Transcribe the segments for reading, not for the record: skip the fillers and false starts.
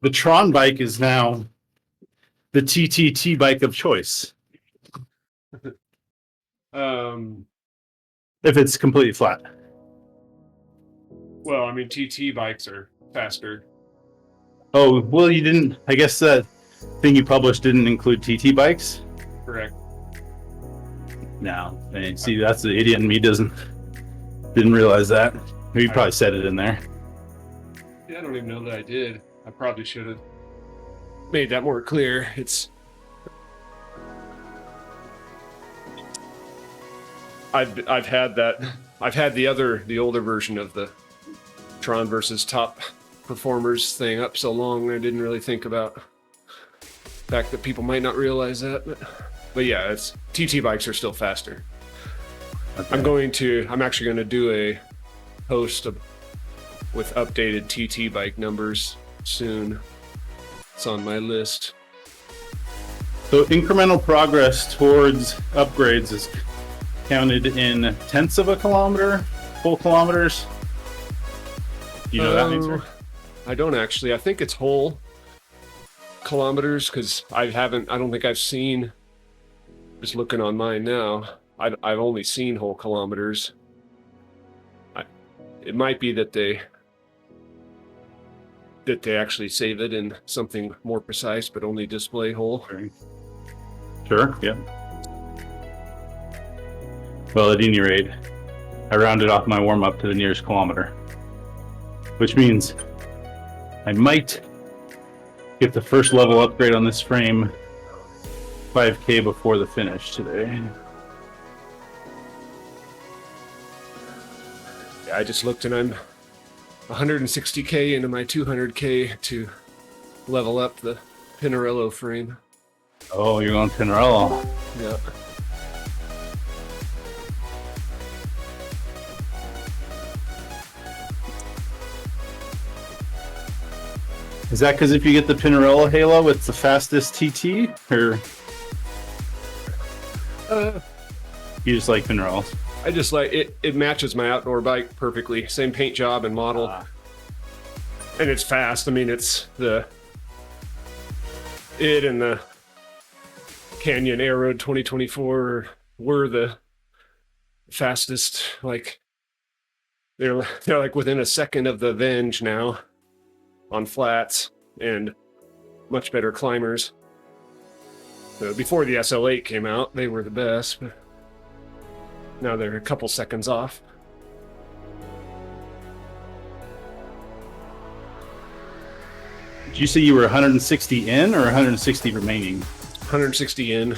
The Tron bike is now the TTT bike of choice. If it's completely flat. Well, I mean, TT bikes are faster. Oh, well, you didn't, I guess that thing you published didn't include TT bikes? Correct. No. And see, that's the idiot in me didn't realize that. Maybe you probably said it in there. Yeah, I don't even know that I did. I probably should have made that more clear. I've had that. I've had the older version of the Tron versus top performers thing up so long I didn't really think about the fact that people might not realize that. But yeah, it's TT bikes are still faster. Okay. I'm actually going to do a post with updated TT bike numbers soon. It's on my list. So incremental progress towards upgrades is counted in tenths of a kilometer, full kilometers. Do you know that answer? I don't actually. I think it's whole kilometers because I don't think I've seen, just looking on mine now, I've only seen whole kilometers. It might be that they actually save it in something more precise, but only display whole. Sure, yeah. Well, at any rate, I rounded off my warm-up to the nearest kilometer, which means I might get the first level upgrade on this frame 5K before the finish today. Yeah, I just looked and I'm 160K into my 200K to level up the Pinarello frame. Oh, you're going Pinarello. Yeah. Is that because if you get the Pinarello Halo, it's the fastest TT, or you just like Pinarellos? I just like it. It matches my outdoor bike perfectly. Same paint job and model, and it's fast. I mean, it and the Canyon Aero 2024 were the fastest. Like they're like within a second of the Venge now on flats and much better climbers. So before the SL8 came out, they were the best, but now they're a couple seconds off. Did you say you were 160 in or 160 remaining? 160 in.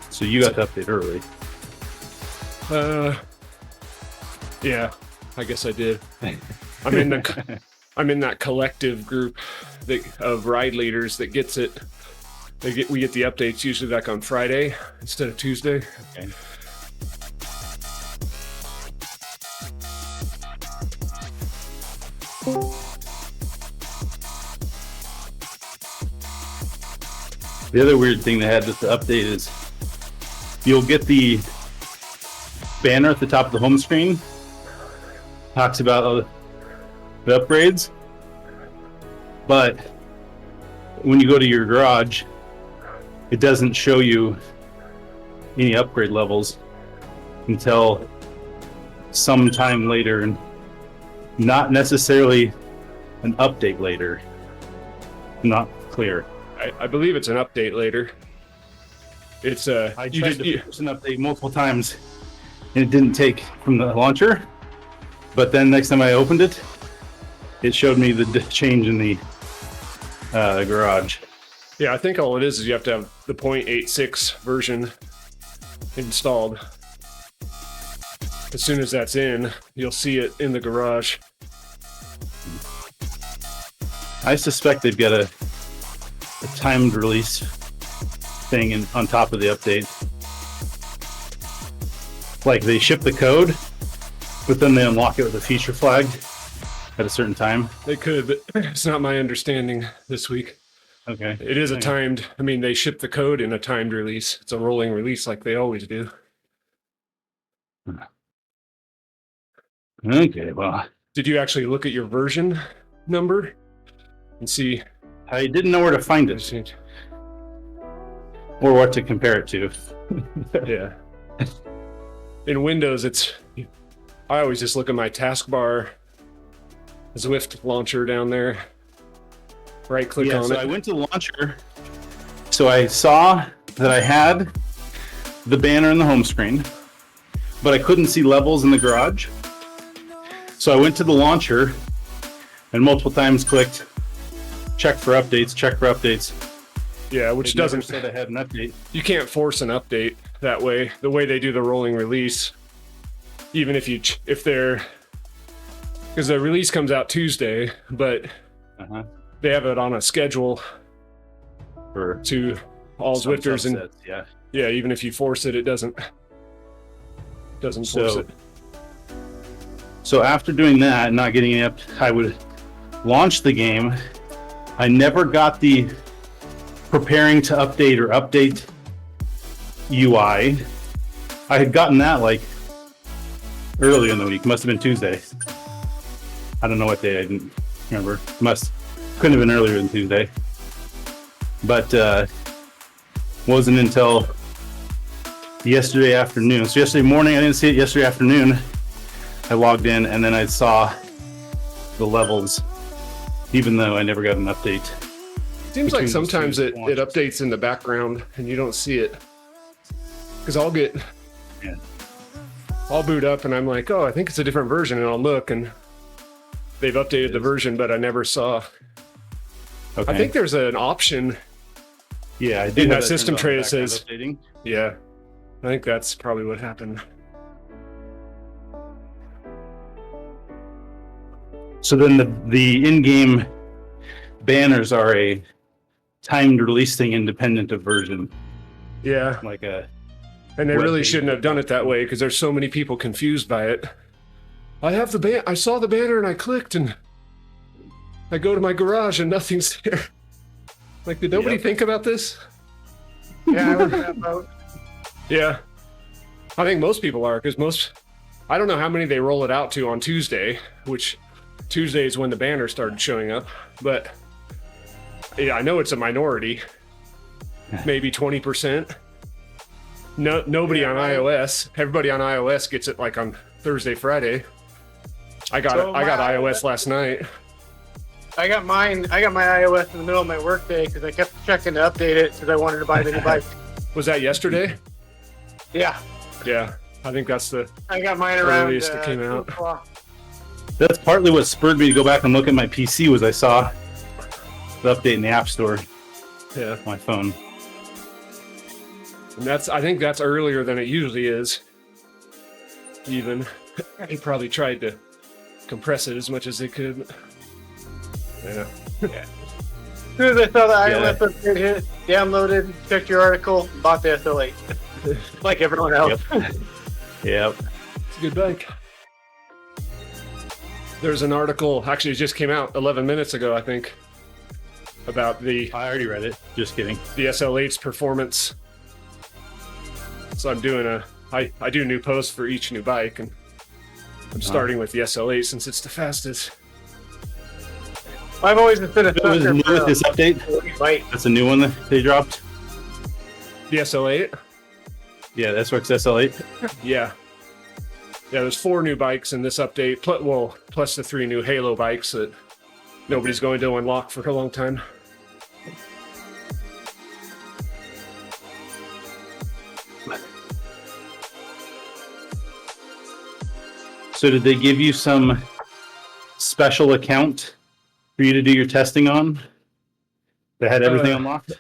So you got to update early. Yeah, I guess I did. I'm in that collective group of ride leaders that gets it. We get the updates usually like on Friday instead of Tuesday. Okay. The other weird thing they had with the update is you'll get the banner at the top of the home screen. Talks about the upgrades, but when you go to your garage, it doesn't show you any upgrade levels until sometime later, and not necessarily an update later. Not clear. I believe it's an update later. It's I tried to push an update multiple times and it didn't take from the launcher, but then next time I opened it, it showed me the change in the garage. Yeah, I think all it is you have to have the 0.86 version installed. As soon as that's in, you'll see it in the garage. I suspect they've got a timed release thing on top of the update. Like they ship the code, but then they unlock it with a feature flag at a certain time. They could, but it's not my understanding this week. Okay. It is a timed, I mean, they ship the code in a timed release. It's a rolling release like they always do. Okay, well. Did you actually look at your version number? and see. I didn't know where to find it or what to compare it to. Yeah. In Windows, I always just look at my taskbar, Zwift launcher down there. Right click on so it. I went to launcher. So I saw that I had the banner in the home screen, but I couldn't see levels in the garage. So I went to the launcher and multiple times clicked check for updates. Yeah, which It never doesn't said I had an update. You can't force an update that way. The way they do the rolling release, even if they're, because the release comes out Tuesday, but they have it on a schedule For to all some Zwifters, and subsets, yeah, even if you force it, it doesn't force it. So after doing that and not getting it, I would launch the game. I never got the preparing to update or update UI. I had gotten that like earlier in the week. Must have been Tuesday. I don't know what day. I didn't remember. Couldn't have been earlier than Tuesday. But wasn't until yesterday afternoon. So yesterday morning, I didn't see it. Yesterday afternoon, I logged in and then I saw the levels, even though I never got an update. Seems like sometimes it updates in the background and you don't see it. Because I'll boot up and I'm like, oh, I think it's a different version, and I'll look and they've updated the version, but I never saw. Okay. I think there's an option. Yeah, I in did that system tray that says updating. Yeah, I think that's probably what happened. So then the in-game banners are a timed release thing independent of version. Yeah, Like a. and they really shouldn't have done it that way because there's so many people confused by it. I saw the banner and I clicked and I go to my garage and nothing's there. Like, did nobody think about this? Yeah, I was in that boat. Yeah, I think most people are, because I don't know how many they roll it out to on Tuesday, which Tuesday is when the banner started showing up, but yeah, I know it's a minority, maybe 20%. Nobody on iOS. Everybody on iOS gets it like on Thursday, Friday. I got iOS last night. I got my iOS in the middle of my workday because I kept checking to update it because I wanted to buy the new bike. Was that yesterday? Yeah. Yeah, I think that's the I got mine around earliest it came out. 2 o'clock. That's partly what spurred me to go back and look at my PC. Was I saw the update in the App Store. Yeah, on my phone. And I think that's earlier than it usually is. Even he probably tried to compress it as much as they could. Yeah. As soon as I saw the iOS update hit, downloaded, checked your article, bought the SL8. Like everyone else. Yep. It's a good bike. There's an article, actually it just came out 11 minutes ago, I think, about I already read it. Just kidding. the SL8's performance. So I'm doing I do new posts for each new bike, and I'm starting with the SL8 since it's the fastest. I've always been a It was sucker new for with this update. bike. That's a new one that they dropped. The SL8? Yeah, that's what's SL8. Yeah. Yeah, there's 4 new bikes in this update, plus the 3 new Halo bikes that nobody's going to unlock for a long time. So did they give you some special account for you to do your testing on that had everything unlocked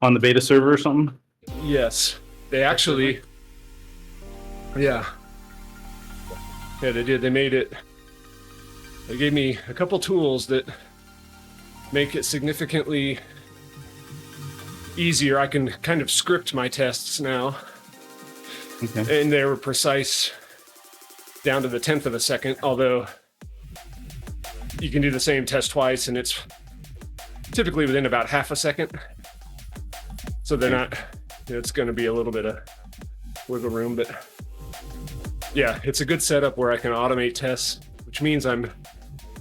on the beta server or something? Yes. They actually... Yeah. Yeah, they did. They made it... They gave me a couple tools that make it significantly easier. I can kind of script my tests now. Okay. And they were precise down to the 10th of a second, although you can do the same test twice and it's typically within about half a second. So they're not, it's going to be a little bit of wiggle room, but yeah, it's a good setup where I can automate tests, which means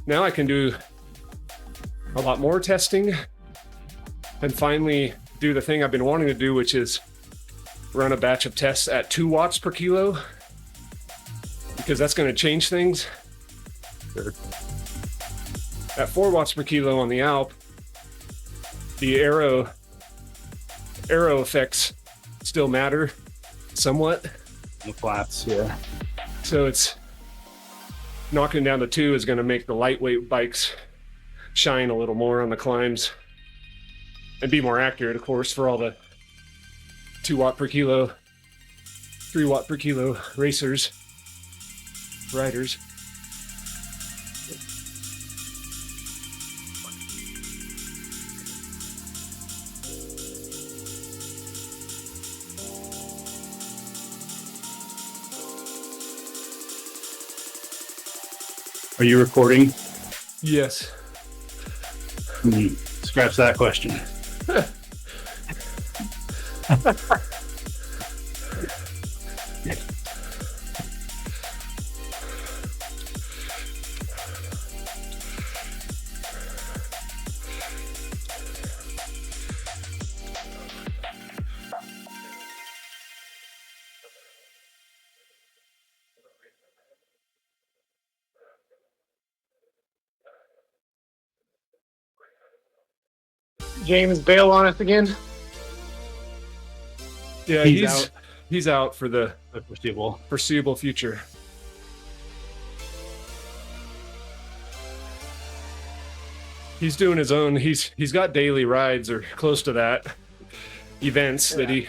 now I can do a lot more testing, and finally do the thing I've been wanting to do, which is run a batch of tests at 2 watts per kilo, because that's going to change things. Sure. At 4 watts per kilo on the Alp, the aero effects still matter somewhat. The flats, yeah. So it's knocking down to 2 is going to make the lightweight bikes shine a little more on the climbs and be more accurate, of course, for all the 2 watt per kilo, 3 watt per kilo riders. Are you recording? Yes. Scratch that question. James bail on us again. Yeah, he's out for the foreseeable future. He's doing his own. He's got daily rides or close to that, events that he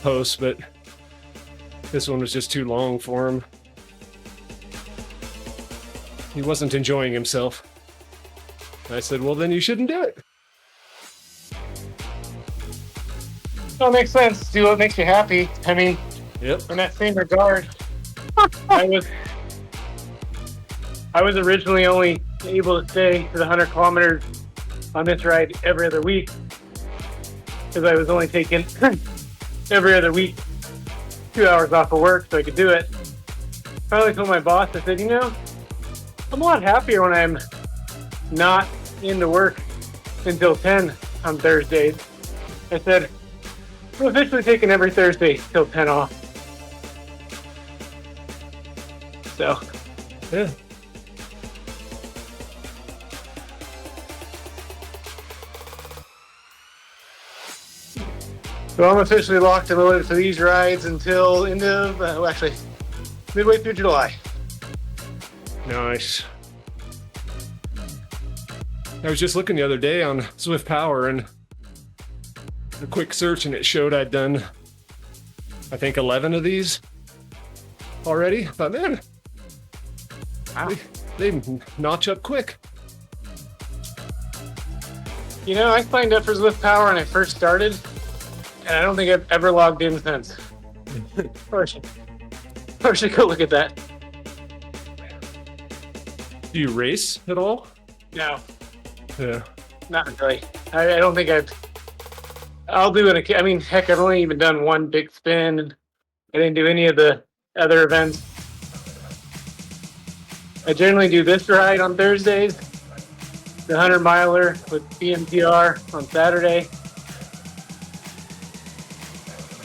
posts, but this one was just too long for him. He wasn't enjoying himself. I said, well, then you shouldn't do it. That makes sense. Do what makes you happy. I mean, Yep. in that same regard, I was originally only able to stay to the 100 kilometers on this ride every other week because I was only taking every other week 2 hours off of work so I could do it. Finally told my boss, I said, I'm a lot happier when I'm not into work until 10 on Thursdays. I said, I'm officially taking every Thursday till 10 off. So, Yeah. So I'm officially locked and loaded for these rides until end of, midway through July. Nice. I was just looking the other day on Zwift Power and a quick search, and it showed I'd done, I think, 11 of these already. I thought, man, they notch up quick. I signed up for Zwift Power when I first started, and I don't think I've ever logged in since. Or should go look at that. Do you race at all? No, Yeah. not really. I don't think I'll do it. I mean, heck, I've only even done one big spin. I didn't do any of the other events. I generally do this ride on Thursdays, the 100 miler with BMTR on Saturday.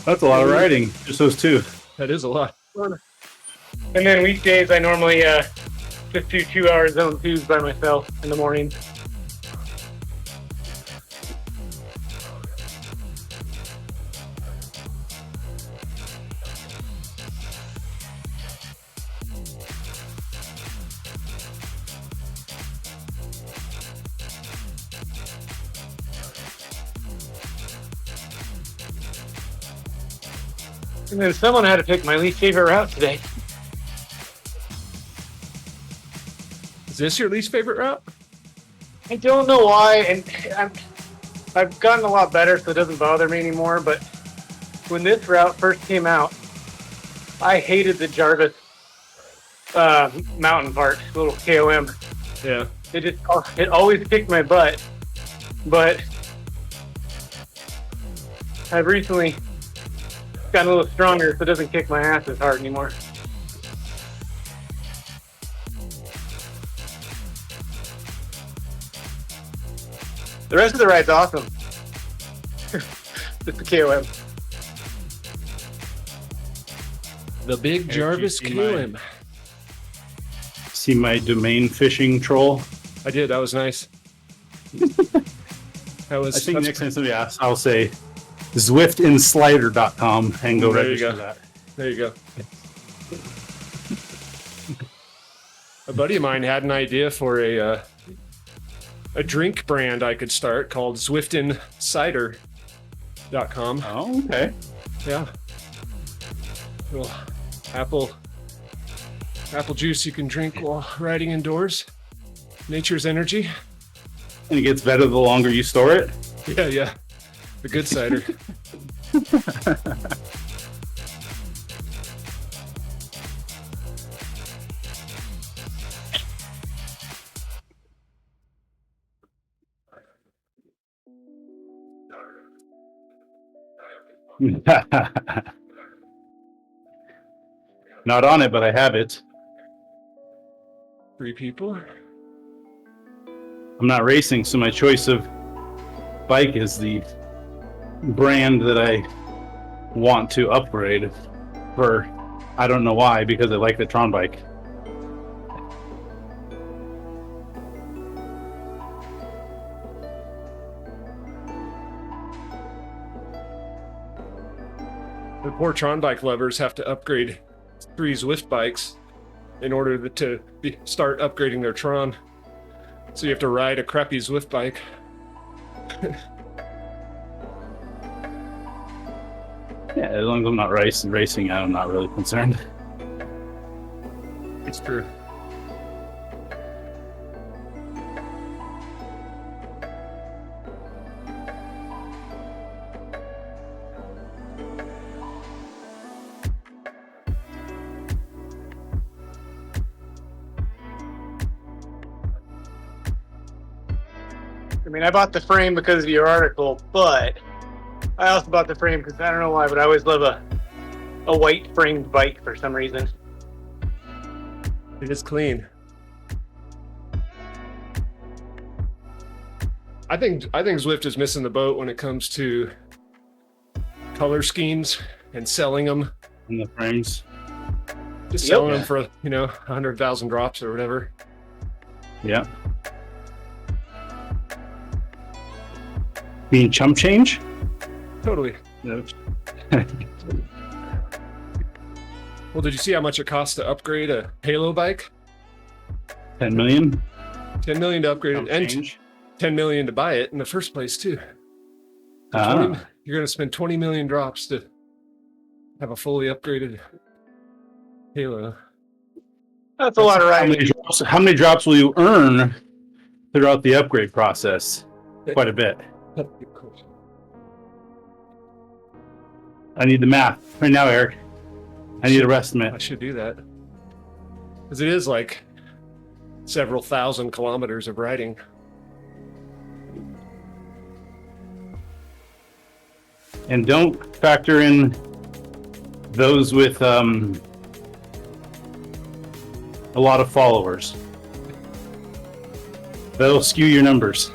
That's a lot of riding. Just those two. That is a lot. And then weekdays, I normally just do 2 hour zone 2s by myself in the morning. And then someone had to pick my least favorite route today. Is this your least favorite route? I don't know why, and I've gotten a lot better, so it doesn't bother me anymore. But when this route first came out, I hated the Jarvis mountain part, little KOM. Yeah. It always kicked my butt. But I've recently gotten a little stronger, so it doesn't kick my ass as hard anymore. The rest of the ride's awesome. Just the KOM. The big Hey, Jarvis did you see KOM. See my domain fishing troll? I did. That was nice. That was. I think that's- next time somebody asks, I'll say zwiftinslider.com and go There you register go. that. There you go. A buddy of mine had an idea for a drink brand I could start called zwiftincider.com. Oh, okay. Yeah. Little apple juice you can drink while riding indoors. Nature's energy. And it gets better the longer you store it. Yeah, yeah. The good cider. Not on it, but I have it. 3 people. I'm not racing, so my choice of bike is the brand that I want to upgrade for. I don't know why, because I like the Tron bike. The poor Tron bike lovers have to upgrade 3 Zwift bikes in order to start upgrading their Tron. So you have to ride a crappy Zwift bike. Yeah, as long as I'm not racing, I'm not really concerned. It's true. I mean, I bought the frame because of your article, but I also bought the frame because I don't know why, but I always love a white framed bike for some reason. It is clean. I think Zwift is missing the boat when it comes to color schemes and selling them. In the frames. Just Yep. selling them for 100,000 drops or whatever. Yeah. Being chump change? Totally. No. Well, did you see how much it costs to upgrade a Halo bike? 10 million? 10 million to upgrade it, Chump and change? 10 million to buy it in the first place too. Ah. You're going to spend 20 million drops to have a fully upgraded Halo. That's a lot of riding. How many drops will you earn throughout the upgrade process? Quite a bit. I need the math right now, Eric. I need a estimate. I should do that. Because it is like several thousand kilometers of riding. And don't factor in those with a lot of followers. That'll skew your numbers.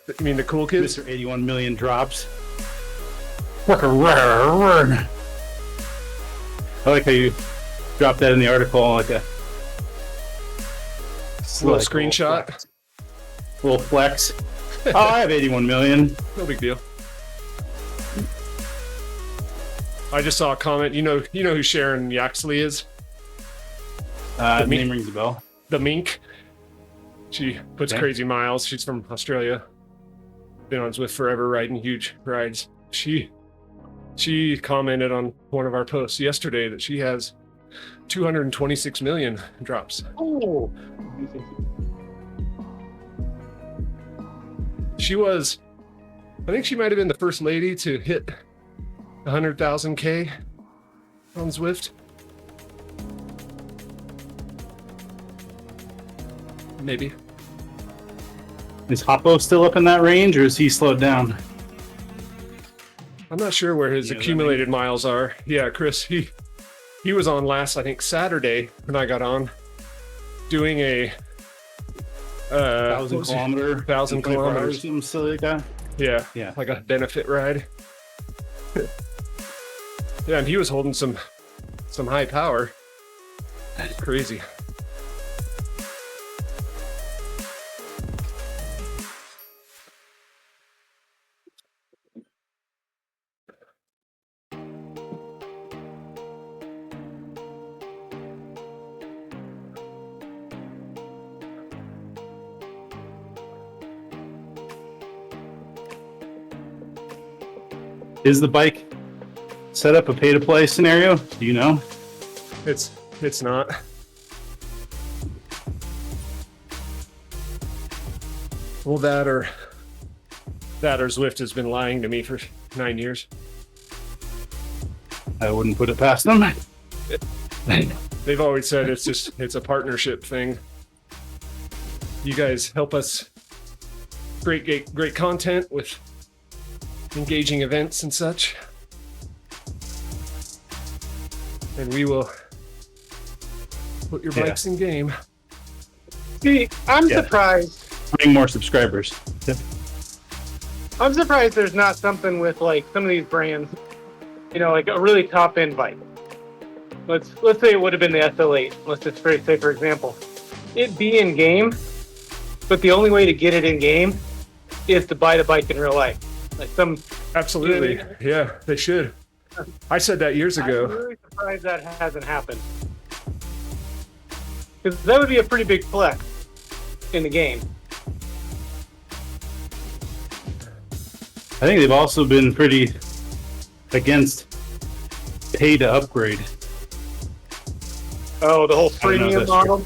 You mean the cool kids? Mr. 81 million drops. I like how you dropped that in the article like a Little screenshot. Little flex. Oh, I have 81 million. No big deal. I just saw a comment. You know who Sharon Yaxley is? Name rings a bell. The mink. She puts Okay. crazy miles. She's from Australia. Been on Zwift forever, riding huge rides. She commented on one of our posts yesterday that she has 226 million drops. Oh, I think she might have been the first lady to hit 100,000 K on Zwift. Maybe. Is Hoppo still up in that range, or is he slowed down? I'm not sure where his You know, accumulated miles are. Yeah, Chris, he was on last, I think, Saturday when I got on, doing a 1,000 what was it? kilometer, 1,000 24 hours, kilometers. something silly like that. Yeah, Yeah. like a benefit ride. Yeah, and he was holding some high power. Crazy. Is the bike set up a pay-to-play scenario? Do you know? It's not. Well, that or Zwift has been lying to me for 9 years. I wouldn't put it past them. They've always said it's a partnership thing. You guys help us create great content with engaging events and such, and we will put your bikes in game. See, I'm Yeah. surprised. Bring more subscribers. Yep. I'm surprised there's not something with like some of these brands, you know, like a really top end bike. Let's say it would have been the SL8. Let's just say, for example, it be in game, but the only way to get it in game is to buy the bike in real life. Like some. Absolutely, yeah, they should. I said that years I'm ago. really surprised that hasn't happened. Because that would be a pretty big flex in the game. I think they've also been pretty against pay to upgrade. Oh, the whole I don't know if freemium that's model.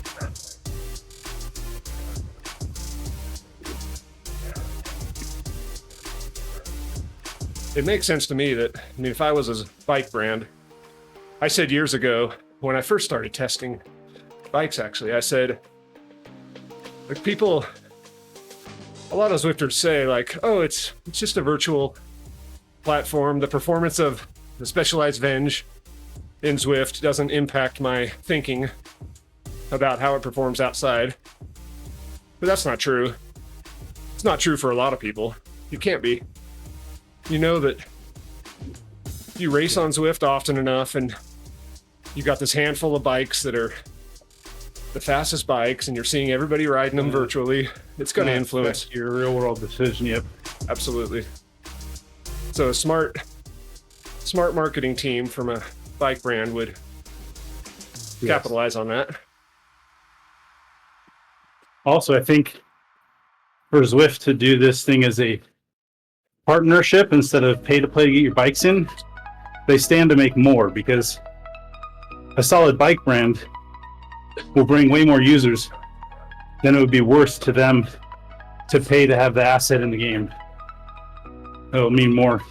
It makes sense to me that, I mean, if I was a bike brand, I said years ago when I first started testing bikes, actually, I said, like, people, a lot of Zwifters say, like, oh, it's just a virtual platform. The performance of the Specialized Venge in Zwift doesn't impact my thinking about how it performs outside. But that's not true. It's not true for a lot of people. You can't be. You know that you race on Zwift often enough, and you got this handful of bikes that are the fastest bikes, and you're seeing everybody riding them virtually. It's going to influence your real world decision. Yep. Absolutely. So a smart marketing team from a bike brand would capitalize on that. Also, I think for Zwift to do this thing as a partnership instead of pay to play to get your bikes in, they stand to make more, because a solid bike brand will bring way more users than it would be worth to them to pay to have the asset in the game. It'll mean more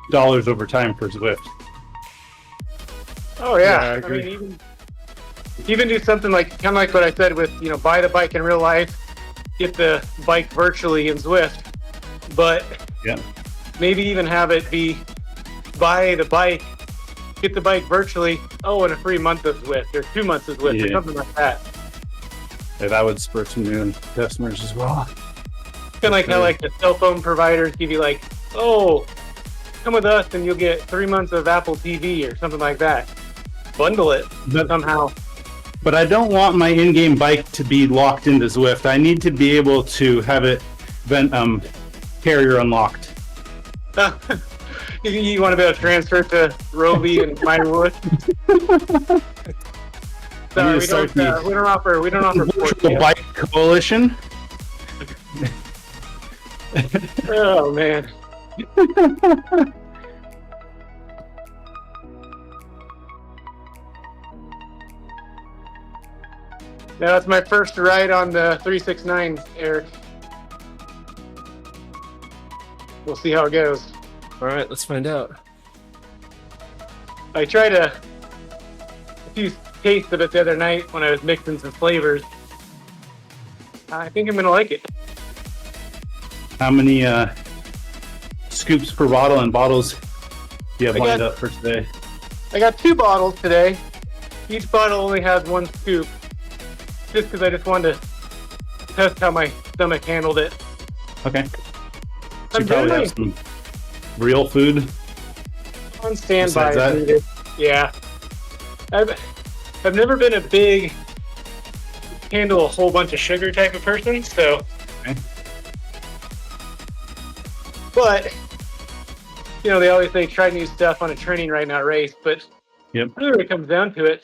dollars over time for Zwift. Oh yeah, Yeah, I I agree. mean, even do something like kind of like what I said with, you know, buy the bike in real life, get the bike virtually in Zwift, but Yeah. maybe even have it be buy the bike, get the bike virtually, oh, and a free month of Zwift or 2 months of Zwift or Yeah. something like that. Yeah, that would spur some new customers as well. Kind of like how like the cell phone providers give you like, oh, come with us and you'll get 3 months of Apple TV or something like that. Bundle it But, somehow. but I don't want my in-game bike to be locked into Zwift. I need to be able to have it carrier unlocked. You want to be able to transfer to Roby and Minor Wood? Sorry, we don't offer ports Virtual yet. Bike Coalition. Oh man. Now that's my first ride on the 369, Eric. We'll see how it goes. All right, let's find out. I tried a few tastes of it the other night when I was mixing some flavors. I think I'm gonna like it. How many scoops per bottle and bottles do you have I lined got- up for today? I got 2 bottles today. Each bottle only has 1 scoop. Just because I just wanted to test how my stomach handled it. Okay. So I'm you probably generally have some real food. on standby. Besides that? if needed. Yeah. I've never been a big handle a whole bunch of sugar type of person, so. Okay. But you know, they always say try new stuff on a training ride, not race. But Yep. really, when it comes down to it,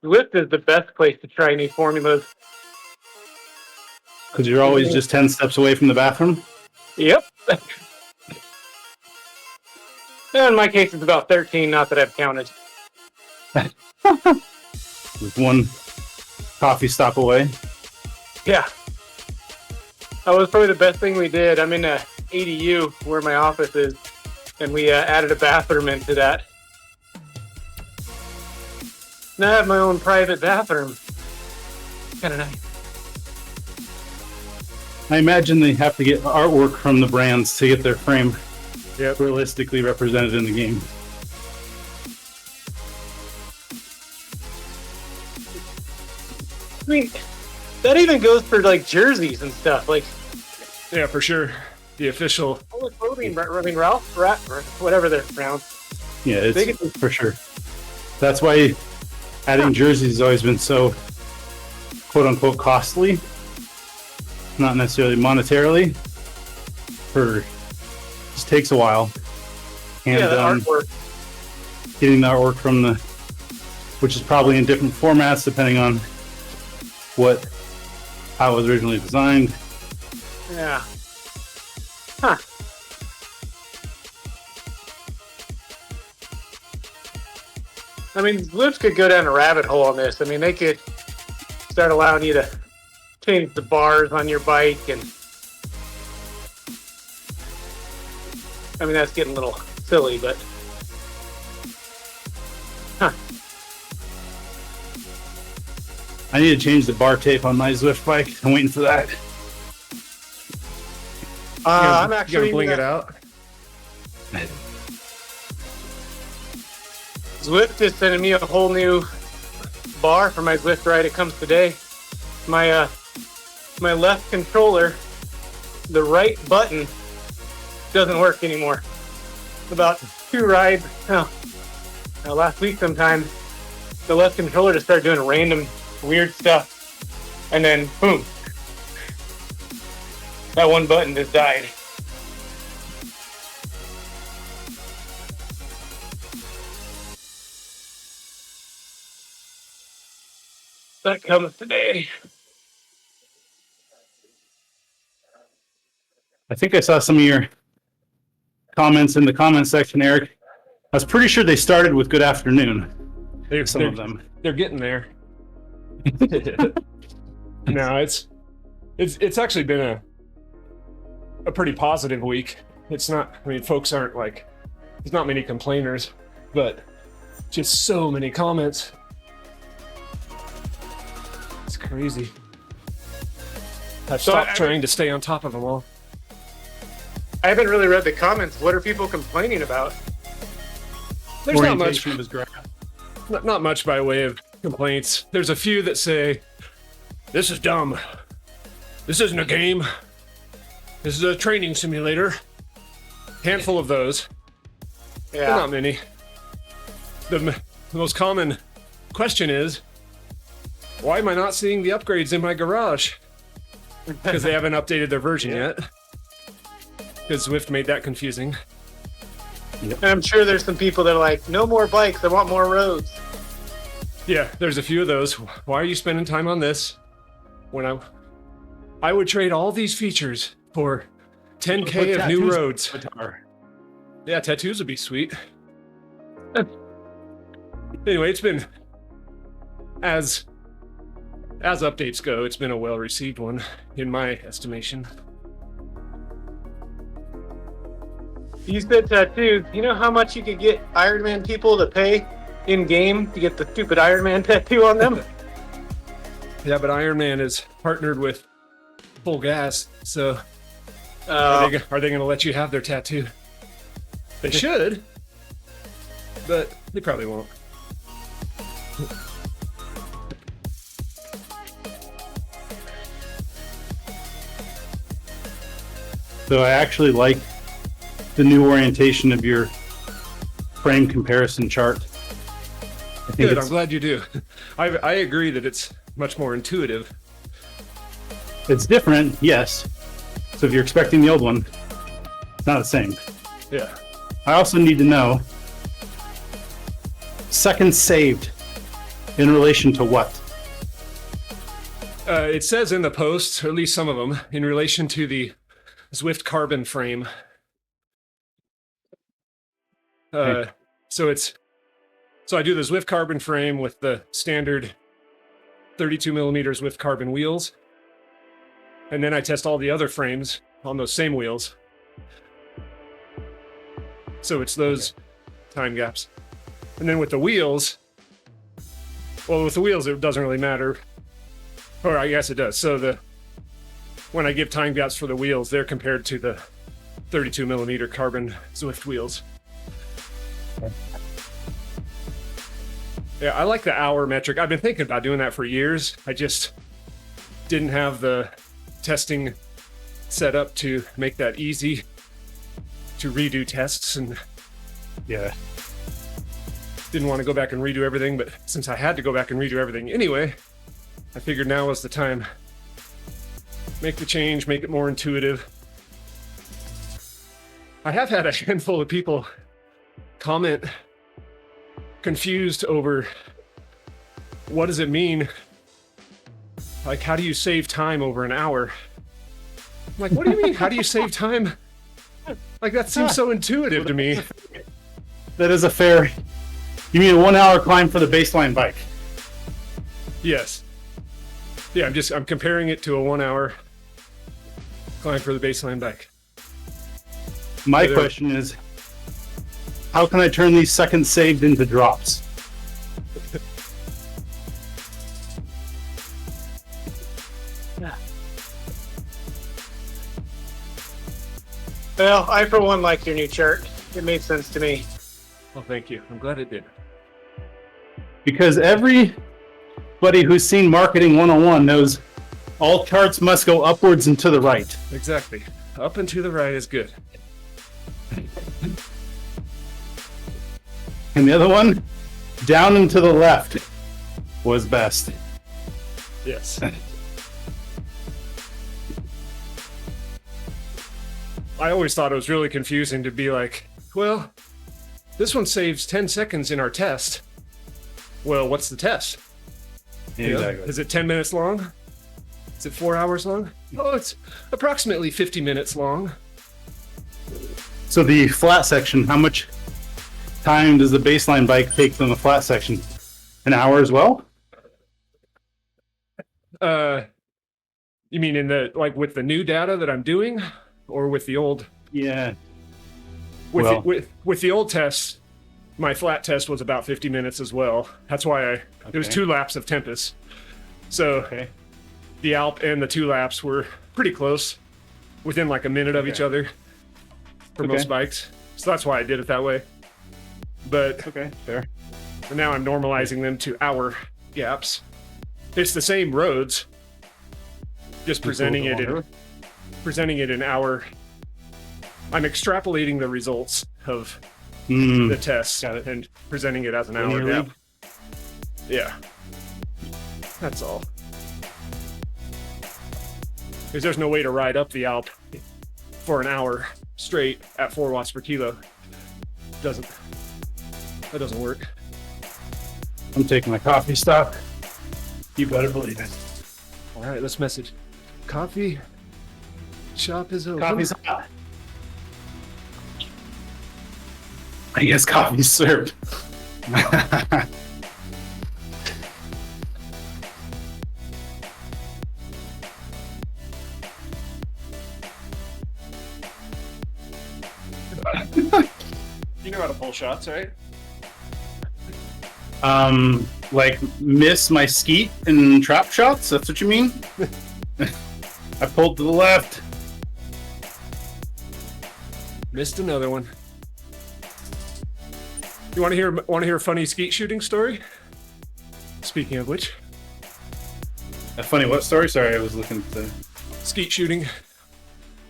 Zwift is the best place to try new formulas. Because you're always just 10 steps away from the bathroom. Yep. In my case, it's about 13. Not that I've counted. With one coffee stop away. Yeah. That was probably the best thing we did. I'm in a ADU where my office is, and we added a bathroom into that. Now I have my own private bathroom. Kind of nice. I imagine they have to get artwork from the brands to get their frame Yep. realistically represented in the game. I mean, that even goes for like jerseys and stuff. Like Yeah, for sure. The official. all the clothing, I mean, Ralph, whatever they're pronounced. Yeah, it's They get- for sure. That's why adding jerseys has always been so quote unquote costly. Not necessarily monetarily. Just takes a while. And Yeah, the artwork. getting the artwork from which is probably in different formats depending on how it was originally designed. Yeah. Huh. I mean, Zwift could go down a rabbit hole on this. I mean, they could start allowing you to change the bars on your bike, and I mean, that's getting a little silly, but huh. I need to change the bar tape on my Zwift bike. I'm waiting for that. I'm You actually gotta bling it out. Zwift is sending me a whole new bar for my Zwift ride. It comes today. My left controller, the right button, doesn't work anymore. About 2 rides, last week sometime, the left controller just started doing random weird stuff, and then boom, that one button just died. That comes today. I think I saw some of your comments in the comment section, Eric. I was pretty sure they started with good afternoon. Some of them. They're getting there. No, it's actually been a pretty positive week. It's not. I mean, folks aren't like. There's not many complainers, but just so many comments. It's crazy. I've stopped trying to stay on top of them all. I haven't really read the comments. What are people complaining about? There's not much. Orientation of his grass. Not much by way of complaints. There's a few that say, "This is dumb. This isn't a game. This is a training simulator." Handful of those. Yeah. But not many. The most common question is, why am I not seeing the upgrades in my garage? Because they haven't updated their version yet. Because Zwift made that confusing. And I'm sure there's some people that are like, no more bikes, I want more roads. Yeah, there's a few of those. Why are you spending time on this? When I would trade all these features for 10K of new roads. Yeah, tattoos would be sweet. Anyway, it's been, as updates go, it's been a well-received one, in my estimation. You said tattoos. You know how much you could get Iron Man people to pay in game to get the stupid Iron Man tattoo on them? Yeah, but Iron Man is partnered with Full Gas, so are they going to let you have their tattoo? They should, but they probably won't. So I actually like the new orientation of your frame comparison chart. I think Good, I'm glad you do. I agree that it's much more intuitive. it's different, yes. So if you're expecting the old one, it's not the same. Yeah. I also need to know seconds saved in relation to what? It says in the post, or at least some of them, in relation to the Zwift carbon frame. So I do the Zwift carbon frame with the standard 32 millimeter Zwift carbon wheels. And then I test all the other frames on those same wheels. So it's those time gaps. And then with the wheels, it doesn't really matter. Or I guess it does. So when I give time gaps for the wheels, they're compared to the 32 millimeter carbon Zwift wheels. Yeah, I like the hour metric. I've been thinking about doing that for years. I just didn't have the testing set up to make that easy to redo tests, and Yeah. didn't want to go back and redo everything. But since I had to go back and redo everything anyway, I figured now was the time. Make the change, make it more intuitive. I have had a handful of people comment confused over what does it mean? Like, how do you save time over an hour? I'm like, what do you mean? How do you save time? Like, that seems so intuitive to me. That is a fair. You mean a 1 hour climb for the baseline bike? Yes. Yeah, I'm comparing it to a 1 hour climb for the baseline bike. My There- question is, how can I turn these seconds saved into drops? Well, I for one like your new chart. It made sense to me. Well, thank you. I'm glad it did. Because everybody who's seen Marketing 101 knows all charts must go upwards and to the right. Exactly. Up and to the right is good. And the other one, down and to the left, was best. Yes. I always thought it was really confusing to be like, well, this one saves 10 seconds in our test. Well, what's the test? You know, Exactly. is it 10 minutes long? Is it 4 hours long? Oh, it's approximately 50 minutes long. So the flat section, how much time does the baseline bike take from the flat section? An hour as well? You mean in the, like, with the new data that I'm doing, or with the old? Yeah. With Well- with the old test, my flat test was about 50 minutes as well. That's why it was Okay. 2 laps of Tempest. So Okay. the Alp and the 2 laps were pretty close, within like a minute of each Okay. other for Okay. most bikes. So that's why I did it that way. But Okay. Fair. now I'm normalizing them to hour gaps. It's the same roads, just presenting it in hour. I'm extrapolating the results of the test Got it. and presenting it as an hour Linearly? gap. Yeah, that's all. Because there's no way to ride up the Alp for an hour straight at 4 watts per kilo. That doesn't work. I'm taking my coffee stop. You better believe it. All right, let's message. Coffee shop is open. Coffee's hot. I guess coffee's served. You know how to pull shots, right? Like miss my skeet and trap shots? That's what you mean? I pulled to the left. Missed another one. You want to hear a funny skeet shooting story? Speaking of which, A funny what story? Sorry, I was looking at the. skeet shooting,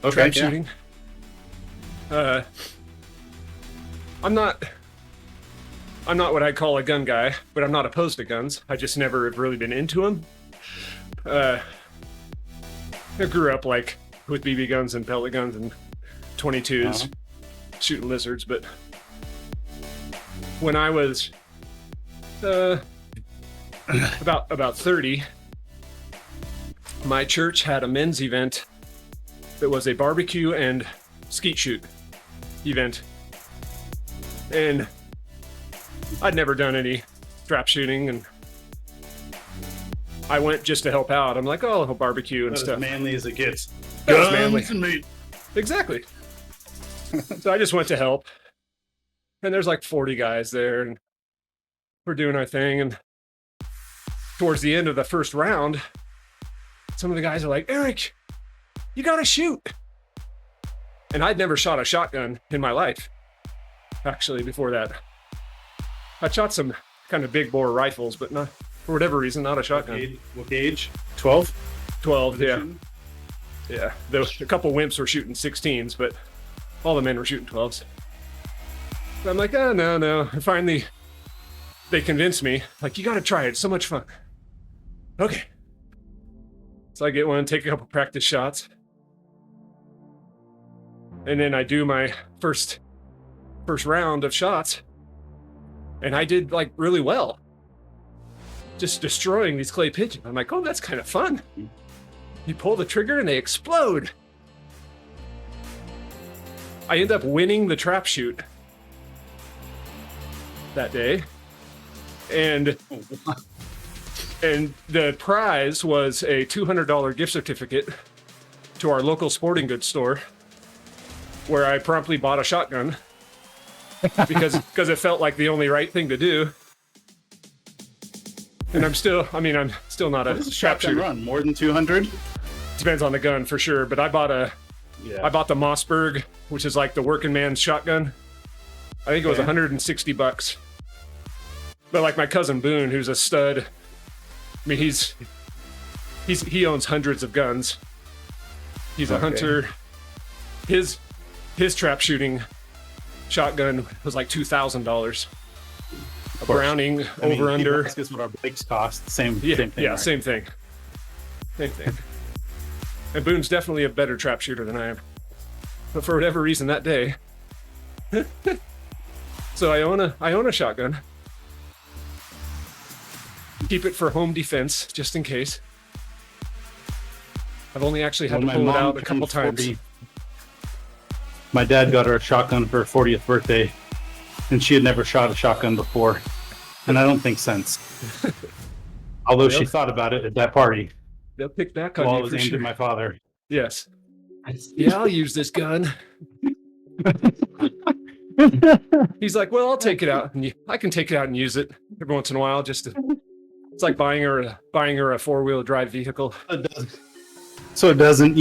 Okay, trap yeah. shooting. I'm not what I call a gun guy, but I'm not opposed to guns. I just never have really been into them. I grew up like with BB guns and pellet guns and 22s, shooting lizards. But when I was about 30, my church had a men's event that was a barbecue and skeet shoot event, and I'd never done any trap shooting, and I went just to help out. I'm like, oh, I'll barbecue and Not stuff. as manly as it gets. That was manly. And meat. Exactly. So I just went to help, and there's like 40 guys there, and we're doing our thing. And towards the end of the first round, some of the guys are like, Eric, you gotta shoot. And I'd never shot a shotgun in my life, actually, before that. I shot some kind of big bore rifles, but not, for whatever reason, not a shotgun. What gauge? 12? 12, yeah. Yeah, a couple wimps were shooting 16s, but all the men were shooting 12s. So I'm like, oh, no. And finally, they convinced me, like, you gotta try it, it's so much fun. Okay. So I get one, take a couple practice shots. And then I do my first round of shots. And I did like really well. Just destroying these clay pigeons. I'm like, oh, that's kind of fun. You pull the trigger and they explode. I end up winning the trap shoot that day. And the prize was a $200 gift certificate to our local sporting goods store, where I promptly bought a shotgun because it felt like the only right thing to do. And I'm still not a trap shooter. Run more than 200? Depends on the gun for sure, but I bought the Mossberg, which is like the working man's shotgun. I think it was $160. But like my cousin Boone, who's a stud, I mean, he owns hundreds of guns. He's a hunter. His trap shooting shotgun was like $2,000. A Browning over under. Ask us what our bikes cost. Same thing. Yeah, right? same thing. And Boone's definitely a better trap shooter than I am. But for whatever reason that day, so I own a shotgun. Keep it for home defense, just in case. I've only actually had to pull it out a couple times. My dad got her a shotgun for her 40th birthday, and she had never shot a shotgun before, and I don't think since. Although she thought about it at that party. They'll pick back on while you it was for aimed sure. at my father. Yes. Yeah, I'll use this gun. He's like, well, I'll take it out, and I can take it out and use it every once in a while. It's like buying her a 4-wheel drive vehicle. So it doesn't,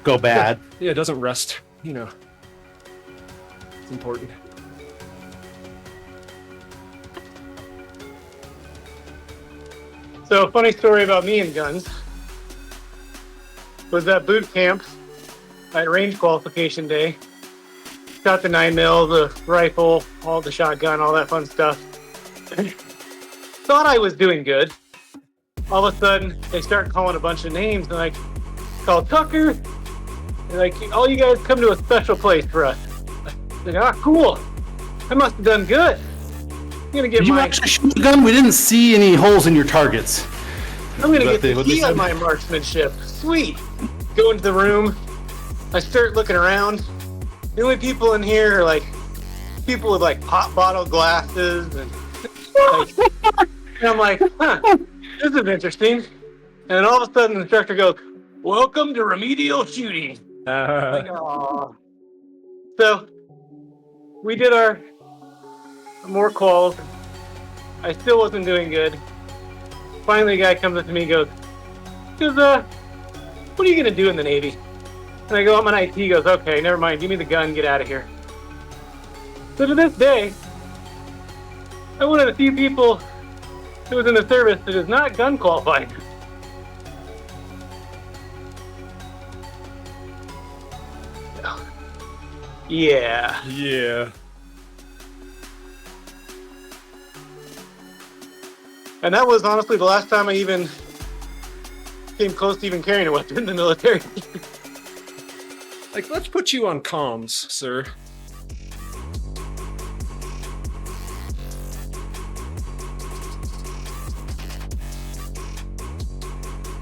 go bad. Yeah, it doesn't rust. It's important. So, funny story about me and guns was at boot camp at range qualification day. Got the 9mm, the rifle, all the shotgun, all that fun stuff. Thought I was doing good. All of a sudden, they start calling a bunch of names. And like, call Tucker. They're like, all you guys come to a special place for us. Like, cool. I must have done good. I'm gonna get Did you actually shoot the gun? We didn't see any holes in your targets. I'm gonna get the key on my marksmanship. Sweet. Go into the room. I start looking around. The only people in here are like people with like pop bottle glasses and I'm like, this is interesting. And all of a sudden the instructor goes, welcome to remedial shooting. Like, so we did our more calls. I still wasn't doing good. Finally, a guy comes up to me and goes, what are you going to do in the Navy? And I go, I'm an IT. He goes, okay, never mind. Give me the gun. Get out of here. So to this day, I'm one of the few people who was in the service that is not gun qualified. Yeah. Yeah. And that was honestly the last time I even came close to even carrying a weapon in the military. Like, let's put you on comms, sir.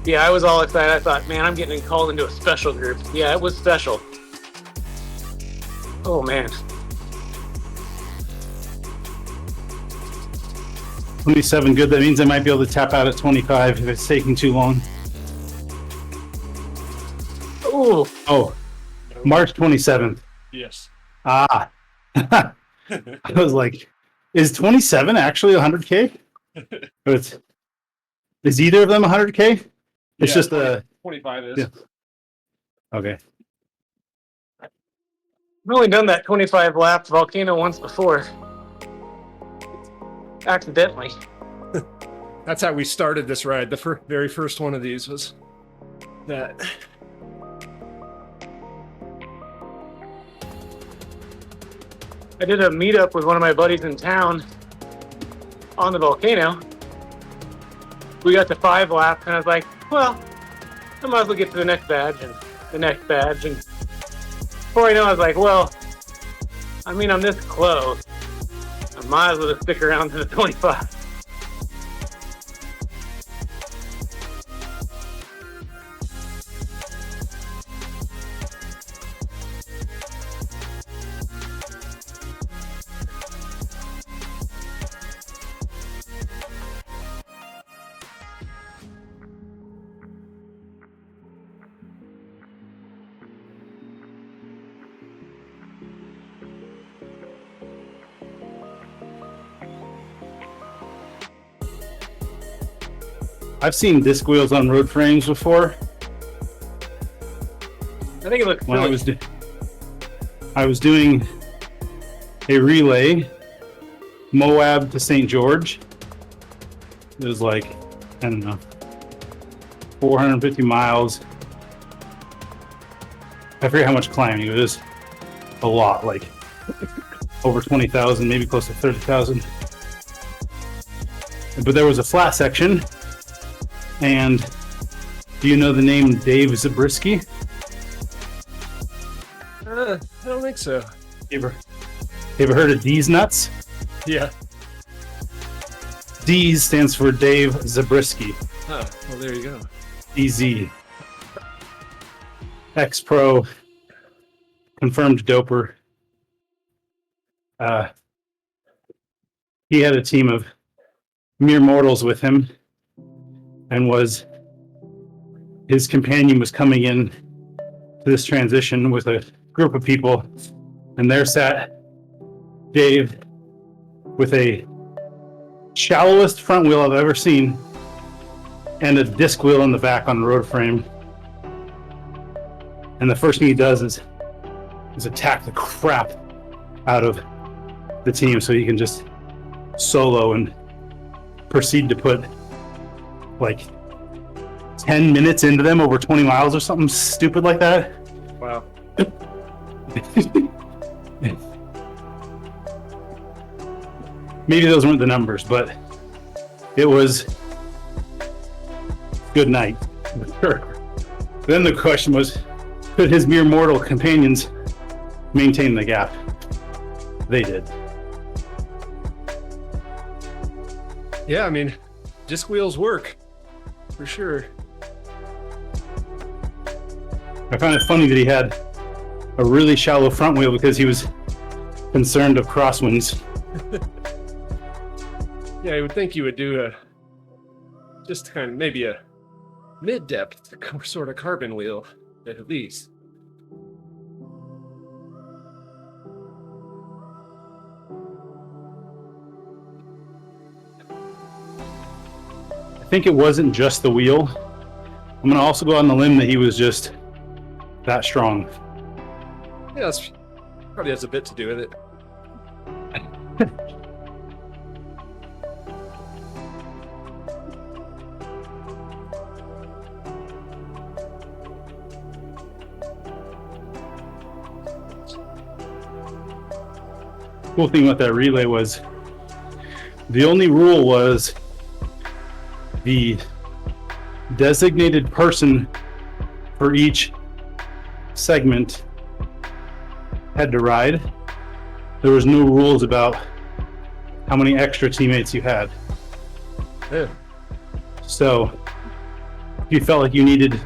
Yeah, I was all excited. I thought, man, I'm getting called into a special group. Yeah, it was special. Oh, man. 27, good. That means I might be able to tap out at 25 if it's taking too long. Ooh. Oh, March 27th. Yes. Ah. I was like, is 27 actually 100K? Is either of them 100K? It's Yeah, just a 25 is. Yeah. Okay. I've only done that 25 lap volcano once before. Accidentally. That's how we started this ride. The very first one of these was that. I did a meetup with one of my buddies in town on the volcano. We got to 5 laps, and I was like, well, I might as well get to the next badge and the next badge. And before I know, I was like, well, I mean, I'm this close. I might as well just stick around to the 25. I've seen disc wheels on road frames before. I think it looks When silly. I was doing a relay, Moab to St. George. It was like, I don't know, 450 miles. I forget how much climbing it was. A lot, like over 20,000, maybe close to 30,000. But there was a flat section. And do you know the name Dave Zabriskie? I don't think so. You ever heard of D's Nuts? Yeah. D's stands for Dave Zabriskie. Oh, well, there you go. DZ. Ex-pro. Confirmed doper. He had a team of mere mortals with him, and his companion was coming in to this transition with a group of people, and there sat Dave with a shallowest front wheel I've ever seen and a disc wheel in the back on the road frame. And the first thing he does is attack the crap out of the team so he can just solo and proceed to put like 10 minutes into them over 20 miles or something stupid like that. Wow. Maybe those weren't the numbers, but it was good night. Sure. Then the question was, could his mere mortal companions maintain the gap? They did. Yeah, I mean, disc wheels work for sure. I found it funny that he had a really shallow front wheel because he was concerned of crosswinds. Yeah, I would think you would do just kind of maybe a mid-depth sort of carbon wheel at least. I think it wasn't just the wheel. I'm gonna also go on the limb that he was just that strong. Yeah, that's probably has a bit to do with it. cool thing about that relay was the only rule was the designated person for each segment had to ride. There was no rules about how many extra teammates you had. Yeah. So if you felt like you needed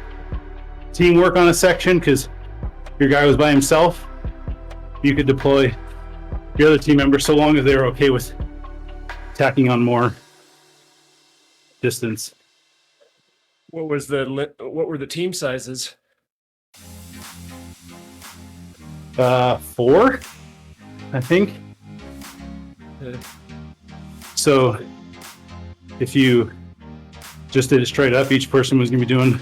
teamwork on a section because your guy was by himself, you could deploy your other team member so long as they were okay with tacking on more distance. What were the team sizes? 4, I think. Yeah. So if you just did it straight up, each person was going to be doing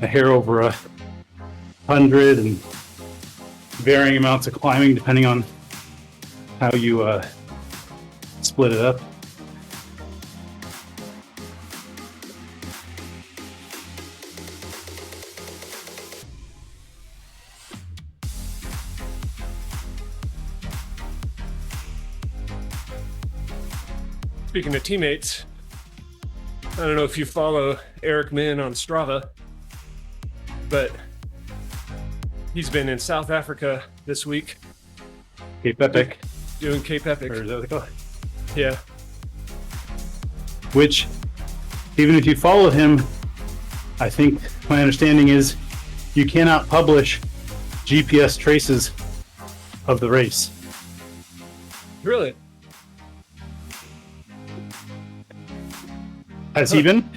a hair over 100 and varying amounts of climbing depending on how you split it up. Speaking of teammates, I don't know if you follow Eric Min on Strava, but he's been in South Africa this week. Cape Epic. Doing Cape Epic. Or is that what they call it? Yeah. Which, even if you follow him, I think my understanding is you cannot publish GPS traces of the race. Really? Has he been?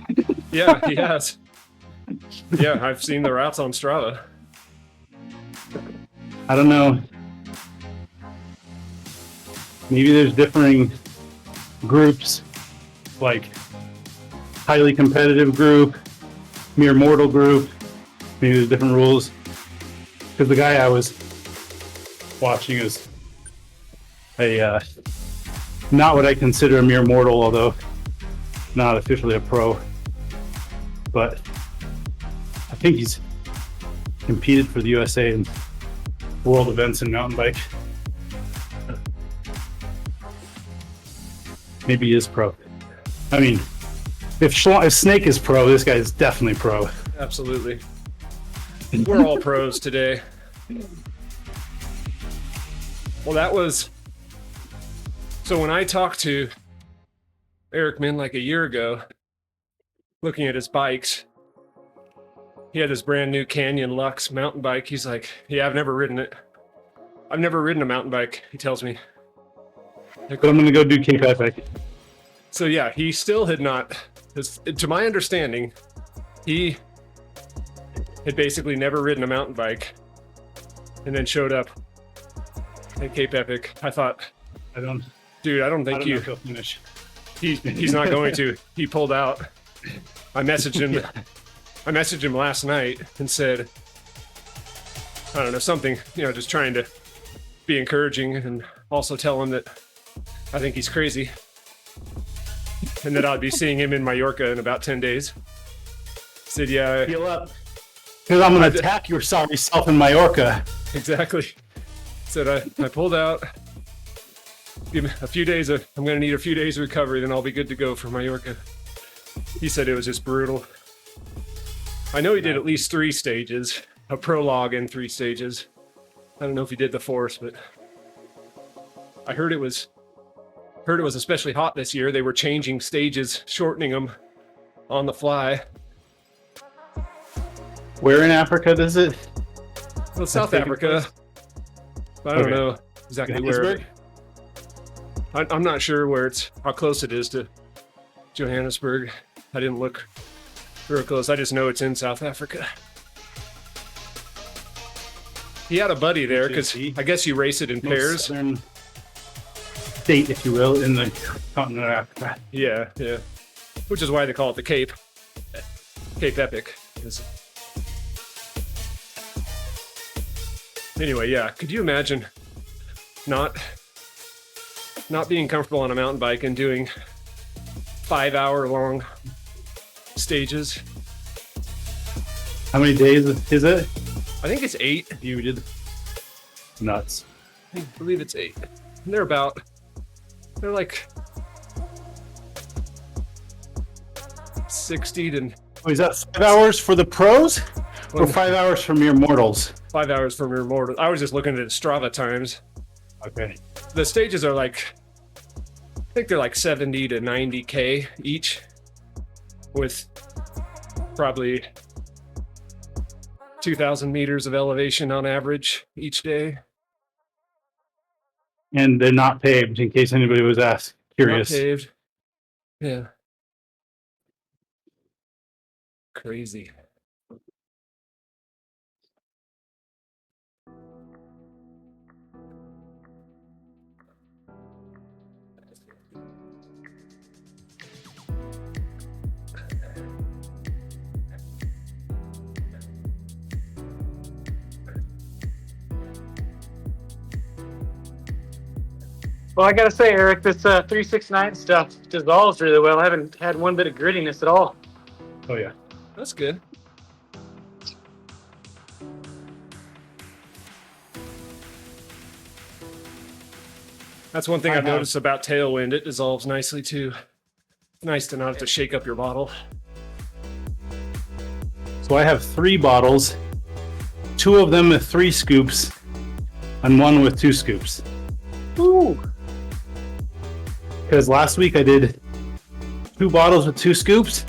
Yeah, he has. Yeah, I've seen the routes on Strava. I don't know. Maybe there's differing groups, like highly competitive group, mere mortal group. Maybe there's different rules. Because the guy I was watching is not what I consider a mere mortal, although not officially a pro. But I think he's competed for the USA in world events in mountain bike. Maybe he is pro. I mean, if Snake is pro, this guy is definitely pro. Absolutely. We're all pros today. Well, that was... So when I talked to Eric Min like a year ago, looking at his bikes, he had this brand new Canyon Lux mountain bike. He's like, yeah, I've never ridden it. I've never ridden a mountain bike, he tells me. But I'm going to go do Cape Epic. So yeah, he still had not, to my understanding, he had basically never ridden a mountain bike and then showed up at Cape Epic. I thought, I don't think know you... if he'll finish. He's not going to. He pulled out. I messaged him. Yeah. I messaged him last night and said, I don't know, something, just trying to be encouraging and also tell him that I think he's crazy and that I'd be seeing him in Mallorca in about 10 days. Said, yeah. Heal up. Because I'm going to attack your sorry self in Mallorca. Exactly. Said I pulled out. Give me a few days I'm going to need a few days of recovery, then I'll be good to go for Mallorca. He said it was just brutal. I know he did at least 3 stages, a prologue and 3 stages. I don't know if he did the 4th, but I heard it was especially hot this year. They were changing stages, shortening them on the fly. Where in Africa does it? Well, South Africa. I don't know exactly where. I'm not sure how close it is to Johannesburg. I didn't look real close. I just know it's in South Africa. He had a buddy there because I guess you race it in pairs. Southern state, if you will, in the continent of Africa. Yeah. Which is why they call it the Cape Epic. Anyway, yeah. Could you imagine not being comfortable on a mountain bike and doing 5-hour-long stages? How many days is it? I think it's 8. You did nuts. I believe it's 8. They're like 60 to Oh, is that 5 hours for the pros or Well, 5 hours for mere mortals? 5 hours for mere mortal. I was just looking at Strava times. Okay. The stages are like, I think they're like 70 to 90K each, with probably 2,000 meters of elevation on average each day. And they're not paved, in case anybody was curious. Not paved. Yeah. Crazy. Well, I gotta say, Eric, this 369 stuff dissolves really well. I haven't had one bit of grittiness at all. Oh, yeah. That's good. That's one thing I've noticed about Tailwind. It dissolves nicely too. It's nice to not have to shake up your bottle. So I have 3 bottles, 2 of them with 3 scoops, and 1 with 2 scoops. Ooh. Because last week I did 2 bottles with 2 scoops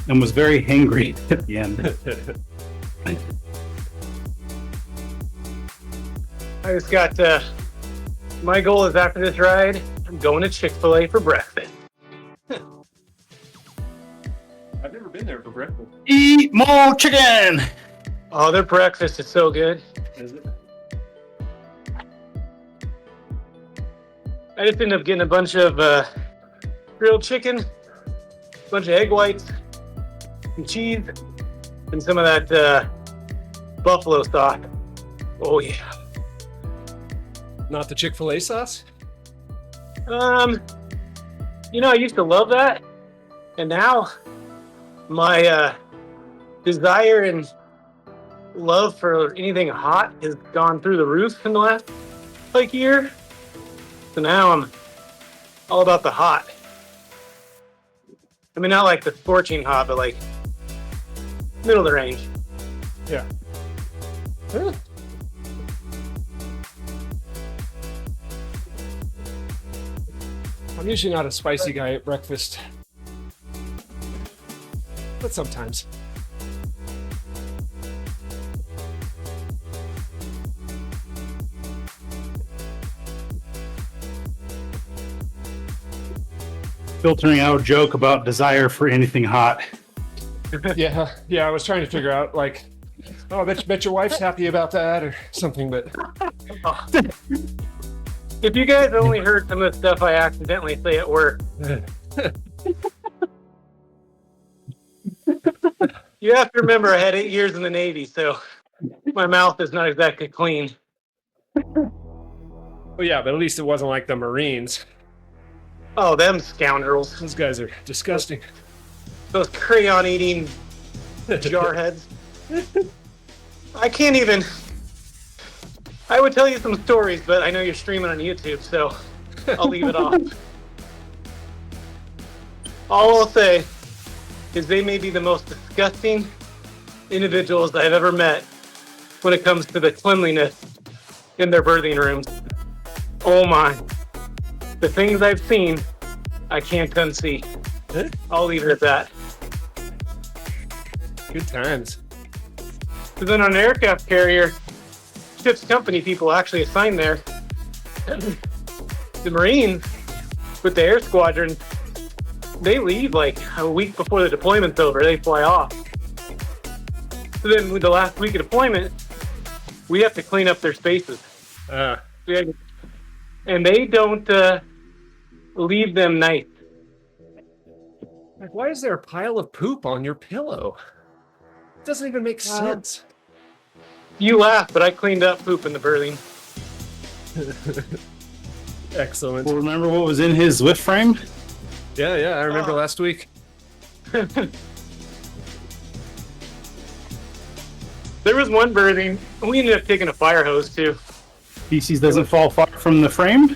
and was very hangry at the end. I just got, my goal is after this ride, I'm going to Chick-fil-A for breakfast. I've never been there for breakfast. Eat more chicken! Oh, their breakfast is so good. Is it? I just ended up getting a bunch of grilled chicken, a bunch of egg whites, some cheese, and some of that buffalo sauce. Oh yeah. Not the Chick-fil-A sauce? You know, I used to love that, and now my desire and love for anything hot has gone through the roof in the last like year. So now I'm all about the hot. I mean, not like the scorching hot, but like middle of the range. Yeah. Huh. I'm usually not a spicy guy at breakfast, but sometimes. Filtering out a joke about desire for anything hot. Yeah, I was trying to figure out, like, oh, I bet your wife's happy about that or something, but If you guys only heard some of the stuff I accidentally say at work, you have to remember I had 8 years in the Navy, so my mouth is not exactly clean. well, yeah, but at least it wasn't like the Marines. Oh, them scoundrels. Those guys are disgusting. Those crayon-eating jarheads. I can't even... I would tell you some stories, but I know you're streaming on YouTube, so I'll leave it off. All I'll say is they may be the most disgusting individuals I've ever met when it comes to the cleanliness in their birthing rooms. Oh my. The things I've seen, I can't unsee. I'll leave it at that. Good times. So then on an aircraft carrier, ship's company people actually assigned there. The Marines with the air squadron, they leave like a week before the deployment's over. They fly off. So then with the last week of deployment, we have to clean up their spaces. And they don't leave them nice. Like, why is there a pile of poop on your pillow? It doesn't even make sense. You laugh, but I cleaned up poop in the birthing. Excellent. Well, remember what was in his Zwift frame? Yeah, I remember last week. There was one birthing, we ended up taking a fire hose too. Feces doesn't fall far from the frame.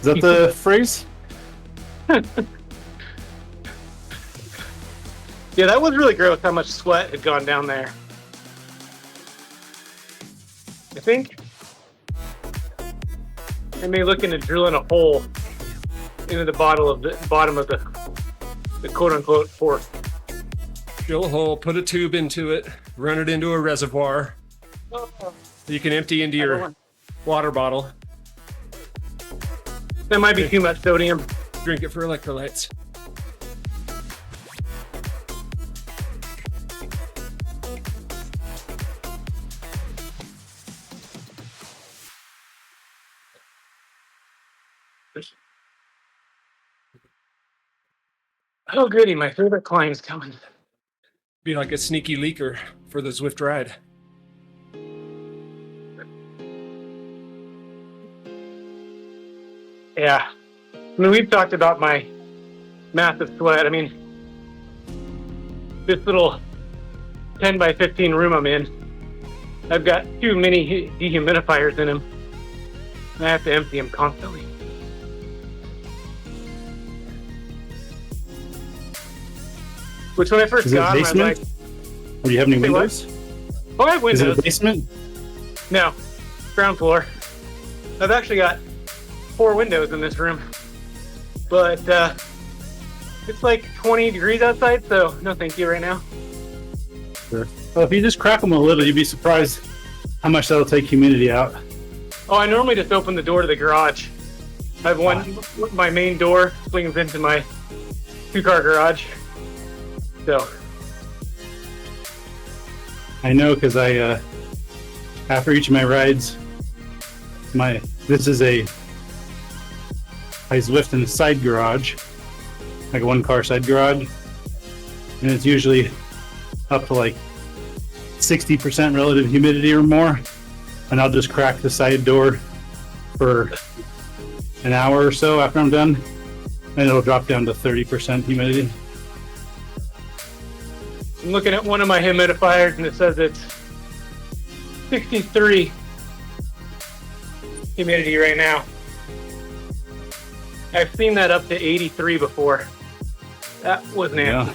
Is that the phrase? Yeah, that was really gross how much sweat had gone down there. I think I may look into drilling a hole into the bottom of the quote unquote port. Drill a hole, put a tube into it, run it into a reservoir. You can empty into your water bottle. That might be too much sodium. Drink it for electrolytes. Oh goody, my favorite climb's coming. Be like a sneaky leaker for the Zwift ride. Yeah. I mean, we've talked about my massive sweat. I mean, this little 10 by 15 room I'm in, I've got 2 mini dehumidifiers in them. And I have to empty them constantly. Which when I first Is it a got them, I was like, basement? Or do you have any Say what? windows? oh, I have Is it windows. a basement? No, ground floor. I've actually got 4 windows in this room. But it's like 20 degrees outside, so no thank you right now. Sure. Well, if you just crack them a little, you'd be surprised how much that'll take humidity out. Oh, I normally just open the door to the garage. I have one, my main door swings into my 2-car garage. So, I know because I, after each of my rides, this is I Zwift in the side garage, like a 1-car side garage, and it's usually up to like 60% relative humidity or more, and I'll just crack the side door for an hour or so after I'm done, and it'll drop down to 30% humidity. I'm looking at one of my humidifiers and it says it's 63 humidity right now. I've seen that up to 83 before. That was nasty.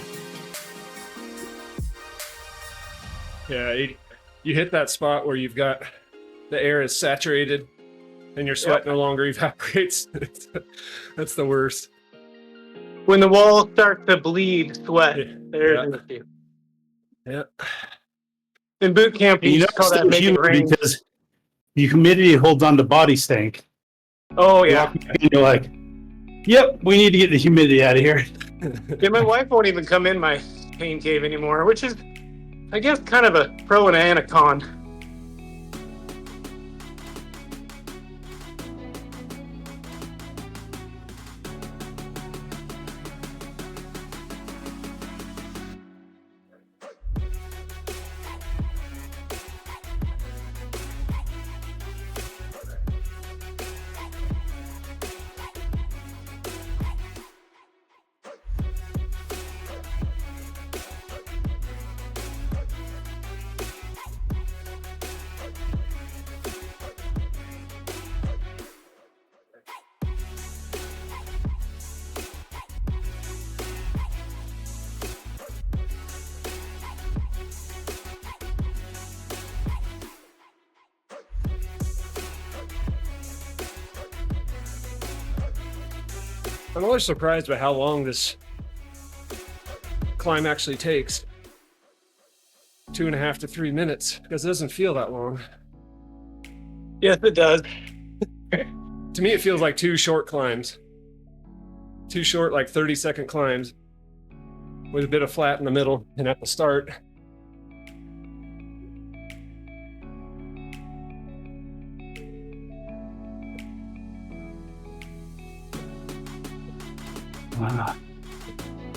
Yeah, you hit that spot where you've got the air is saturated and your sweat no longer evaporates. That's the worst. When the walls start to bleed sweat, there's an issue. Yeah. In boot camp, you used to call that making rain. Because the humidity holds on to body stank. Oh, yeah. You're like, yep, we need to get the humidity out of here. Yeah, my wife won't even come in my pain cave anymore, which is, I guess, kind of a pro and a con. I'm always surprised by how long this climb actually takes. 2.5 to 3 minutes, because it doesn't feel that long. Yes, it does. To me, it feels like 2 short climbs. 2 short, like 30-second climbs with a bit of flat in the middle and at the start. Wow.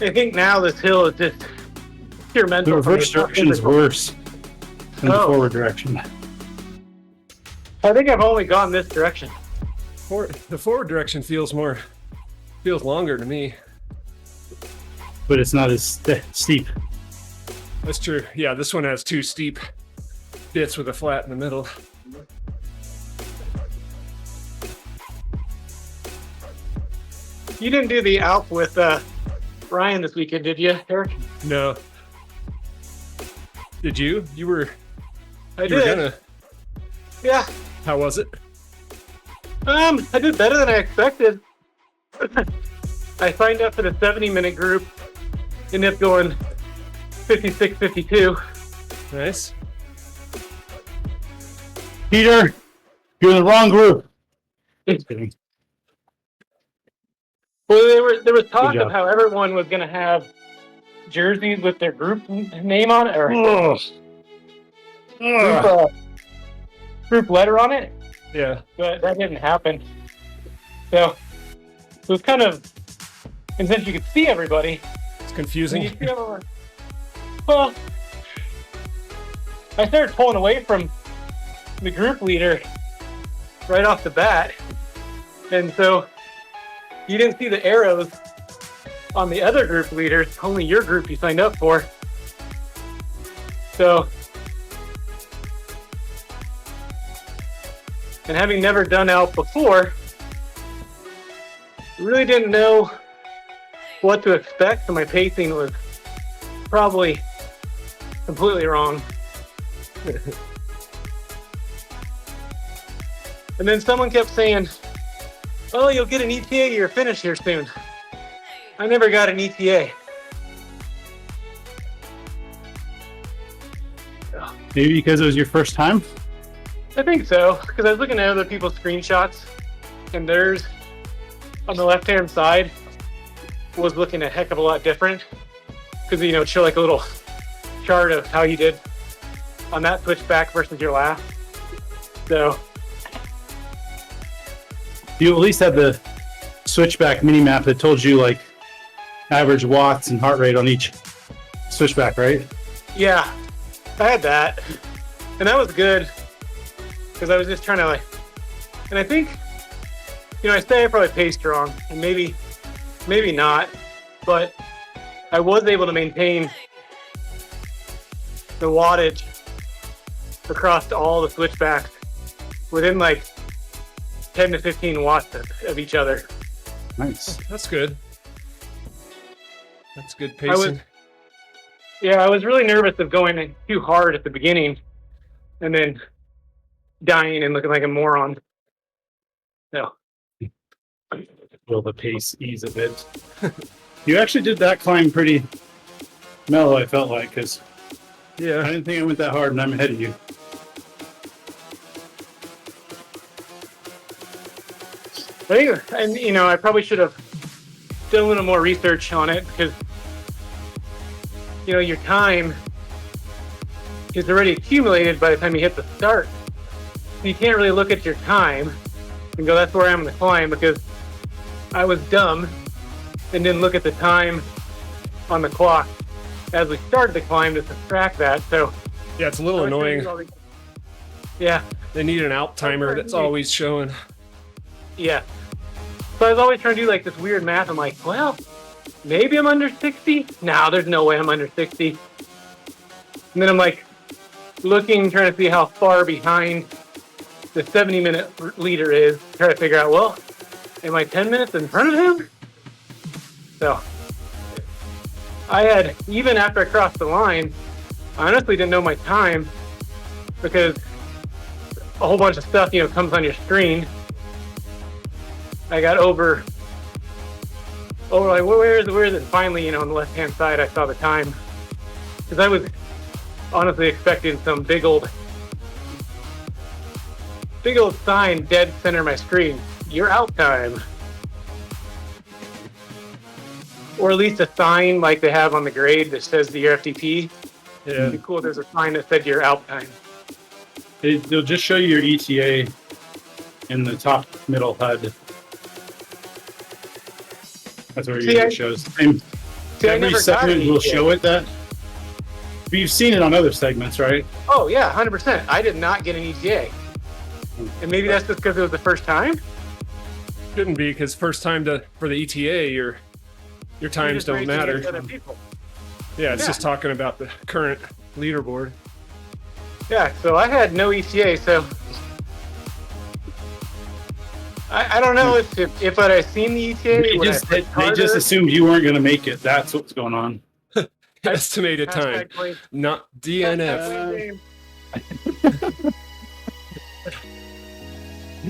I think now this hill is just pure mental. The reverse direction is worse than the forward direction. I think I've only gone this direction. The forward direction feels longer to me. But it's not as steep. That's true. Yeah, this one has 2 steep bits with a flat in the middle. You didn't do the Alp with Ryan this weekend, did you, Eric? No. Did you? You were Gonna. Yeah. How was it? I did better than I expected. I signed up for the 70-minute group. Ended up going 56, 52. Nice. Peter, you're in the wrong group. Just kidding. Well, there was talk Good job. of how everyone was going to have jerseys with their group name on it, or group letter on it, Yeah. but that didn't happen. So it was kind of, and since you could see everybody, It's when confusing. you see everyone, well, I started pulling away from the group leader right off the bat, and so you didn't see the arrows on the other group leaders, only your group you signed up for. So, and having never done ALP before, really didn't know what to expect, so my pacing was probably completely wrong. And then someone kept saying, "Oh, you'll get an ETA, you're finished here soon." I never got an ETA. Maybe because it was your first time? I think so, because I was looking at other people's screenshots, and theirs on the left-hand side was looking a heck of a lot different, because it showed like a little chart of how you did on that switchback versus your last. So You at least had the switchback mini map that told you like average watts and heart rate on each switchback, right? yeah, I had that, and that was good, because I was just trying to and I think, I say I probably paced wrong, and maybe not, but I was able to maintain the wattage across all the switchbacks within 10 to 15 watts of each other. Nice. That's good. That's good pacing. I was really nervous of going too hard at the beginning and then dying and looking like a moron. So, Will the pace ease a bit? You actually did that climb pretty mellow, I felt like, because I Yeah. didn't think I went that hard and I'm ahead of you. I think, and I probably should have done a little more research on it, because your time is already accumulated by the time you hit the start. You can't really look at your time and go, "That's where I am in the climb," because I was dumb and didn't look at the time on the clock as we started the climb to subtract that. So Yeah, it's a little annoying. Yeah, They need an Alp timer that's always showing. yeah. So I was always trying to do this weird math. I'm like, well, maybe I'm under 60. No, there's no way I'm under 60. And then I'm looking, trying to see how far behind the 70-minute leader is, try to figure out, well, am I 10 minutes in front of him? So I had, even after I crossed the line, I honestly didn't know my time, because a whole bunch of stuff, comes on your screen. I got over where is it? And finally, on the left-hand side, I saw the time, because I was honestly expecting some big old sign dead center of my screen. "You're out time." Or at least a sign like they have on the grade that says the FTP. Yeah. It'd be cool if there's a sign that said "You're out time." They'll just show you your ETA in the top middle HUD. That's where it usually shows. And I every never got segment an will ETA. show it that. But you've seen it on other segments, right? Oh yeah, 100%. I did not get an ETA, and maybe that's just because it was the first time. Shouldn't be, because first time for the ETA, your You're times just don't racing matter. against other people. Yeah, it's Yeah. just talking about the current leaderboard. Yeah, so I had no ETA, so I don't know if I'd have seen the ETA. They just assumed you weren't going to make it. That's what's going on. Estimated time, not DNF.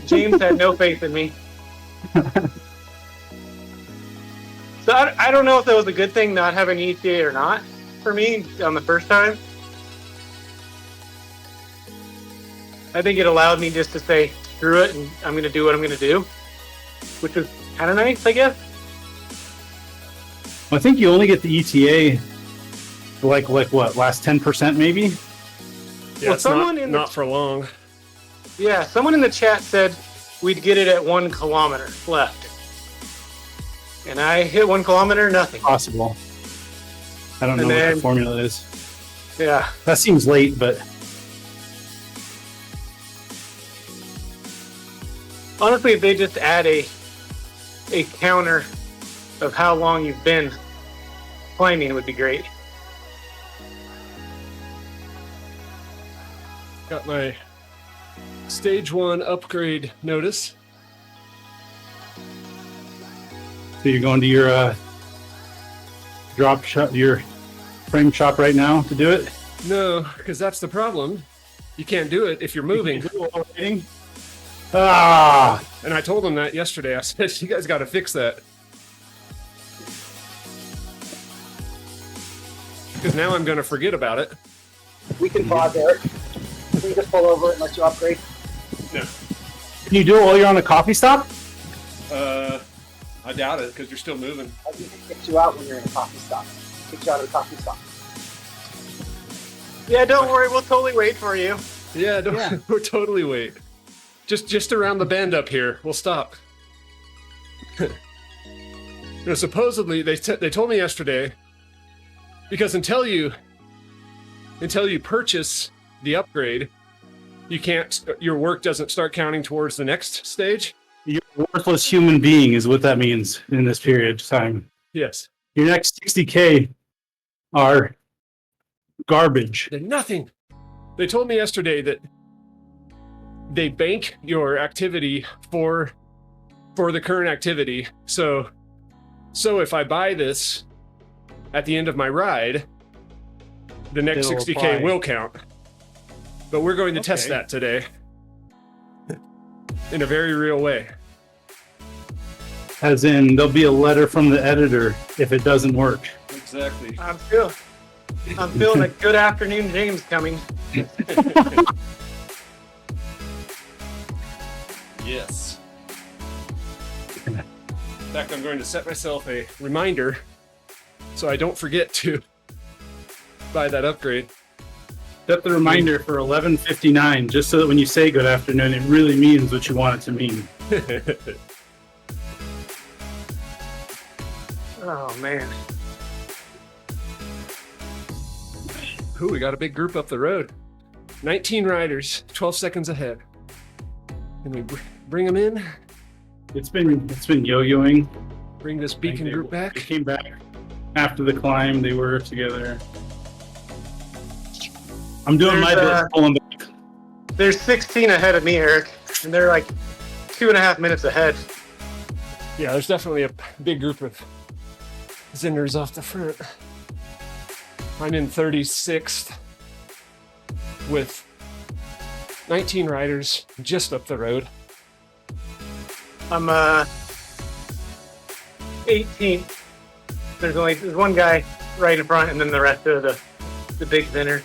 James had no faith in me. So I don't know if that was a good thing not having ETA or not for me on the first time. I think it allowed me just to say, screw it, and I'm going to do what I'm going to do, which was kind of nice, I guess. I think you only get the ETA like what, last 10% maybe? Yeah, well, someone not for long. Yeah, someone in the chat said we'd get it at 1 kilometer left. And I hit 1 kilometer, nothing. Possible. I don't know what the formula is. Yeah. That seems late, but... Honestly, if they just add a counter of how long you've been climbing, it would be great. Got my stage 1 upgrade notice. So you're going to your drop shop, your frame shop right now to do it? No, because that's the problem. You can't do it if you're moving. Ah! And I told them that yesterday. I said, you guys got to fix that. Because now I'm going to forget about it. We can pause, Eric. Can you just pull over and let you upgrade? No. Can you do it while you're on a coffee stop? I doubt it, because you're still moving. I think it kicks you out when you're in a coffee stop. Kicks you out of the coffee stop. Yeah, don't worry. We'll totally wait for you. Yeah, we'll totally wait. Just around the bend up here. We'll stop. Supposedly, they told me yesterday, because until you purchase the upgrade, your work doesn't start counting towards the next stage. You're a worthless human being is what that means in this period of time. Yes. Your next 60K are garbage. They're nothing. They told me yesterday that they bank your activity for the current activity. So if I buy this at the end of my ride, the next It'll 60K apply. will count. But we're going to test that today in a very real way. As in, there'll be a letter from the editor if it doesn't work. Exactly. I'm feeling a good afternoon, James, coming. Yes. In fact, I'm going to set myself a reminder so I don't forget to buy that upgrade. Set the reminder for 11:59, just so that when you say good afternoon, it really means what you want it to mean. Oh, man. Ooh, we got a big group up the road. 19 riders, 12 seconds ahead. Can we bring them in? It's been yo-yoing. Bring this beacon group back? They came back after the climb. They were together. I'm doing my bit pulling back. There's 16 ahead of me, Eric, and they're like 2.5 minutes ahead. Yeah, there's definitely a big group of Zinders off the front. I'm in 36th with 19 riders just up the road. I'm 18th. There's one guy right in front, and then the rest of the big thinner.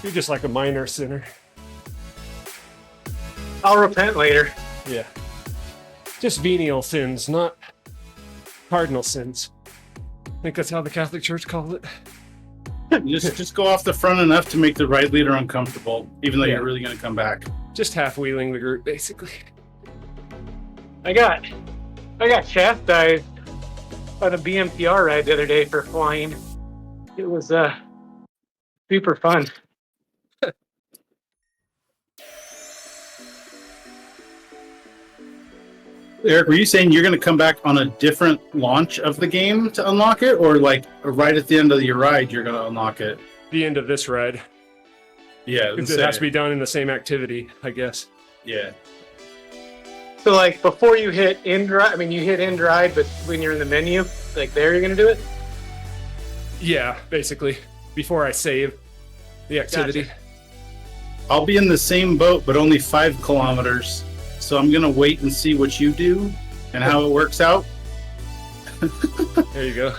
You're just like a minor sinner. I'll repent later. Yeah. Just venial sins, not cardinal sins. I think that's how the Catholic Church calls it. Just go off the front enough to make the ride leader uncomfortable, even though you're really going to come back. Just half-wheeling the group, basically. I got chastised on a BMTR ride the other day for flying. It was super fun. Eric, were you saying you're going to come back on a different launch of the game to unlock it, or like right at the end of your ride you're going to unlock it? The end of this ride. Yeah, It has to be done in the same activity, I guess. Yeah. So like before you hit in drive, I mean you hit in drive, but when you're in the menu, like there you're gonna do it. Yeah, basically before I save the activity. Gotcha. I'll be in the same boat, but only 5 kilometers. So I'm gonna wait and see what you do and how it works out. There you go.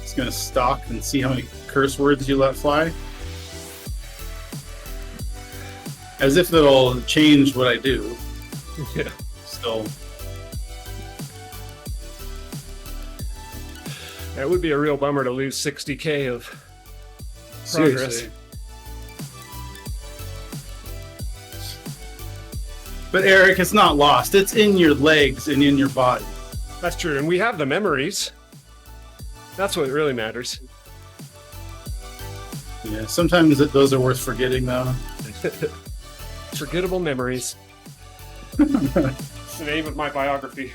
It's gonna stalk and see how many curse words you let fly. As if it'll change what I do. Yeah. So That would be a real bummer to lose 60K of progress. seriously. But Eric, it's not lost. It's in your legs and in your body. That's true. And we have the memories. That's what really matters. Yeah, sometimes those are worth forgetting, though. Forgettable memories. It's the name of my biography.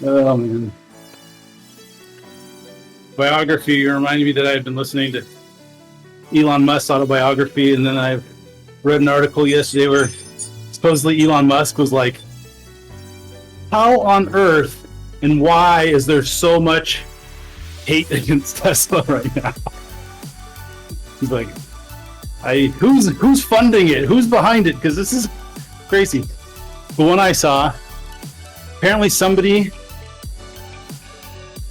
Oh, man. Biography, you reminded me that I've been listening to Elon Musk's autobiography, and then I've read an article yesterday where supposedly Elon Musk was like, how on earth and why is there so much hate against Tesla right now? He's like, who's funding it? Who's behind it? Because this is crazy. The one I saw, apparently somebody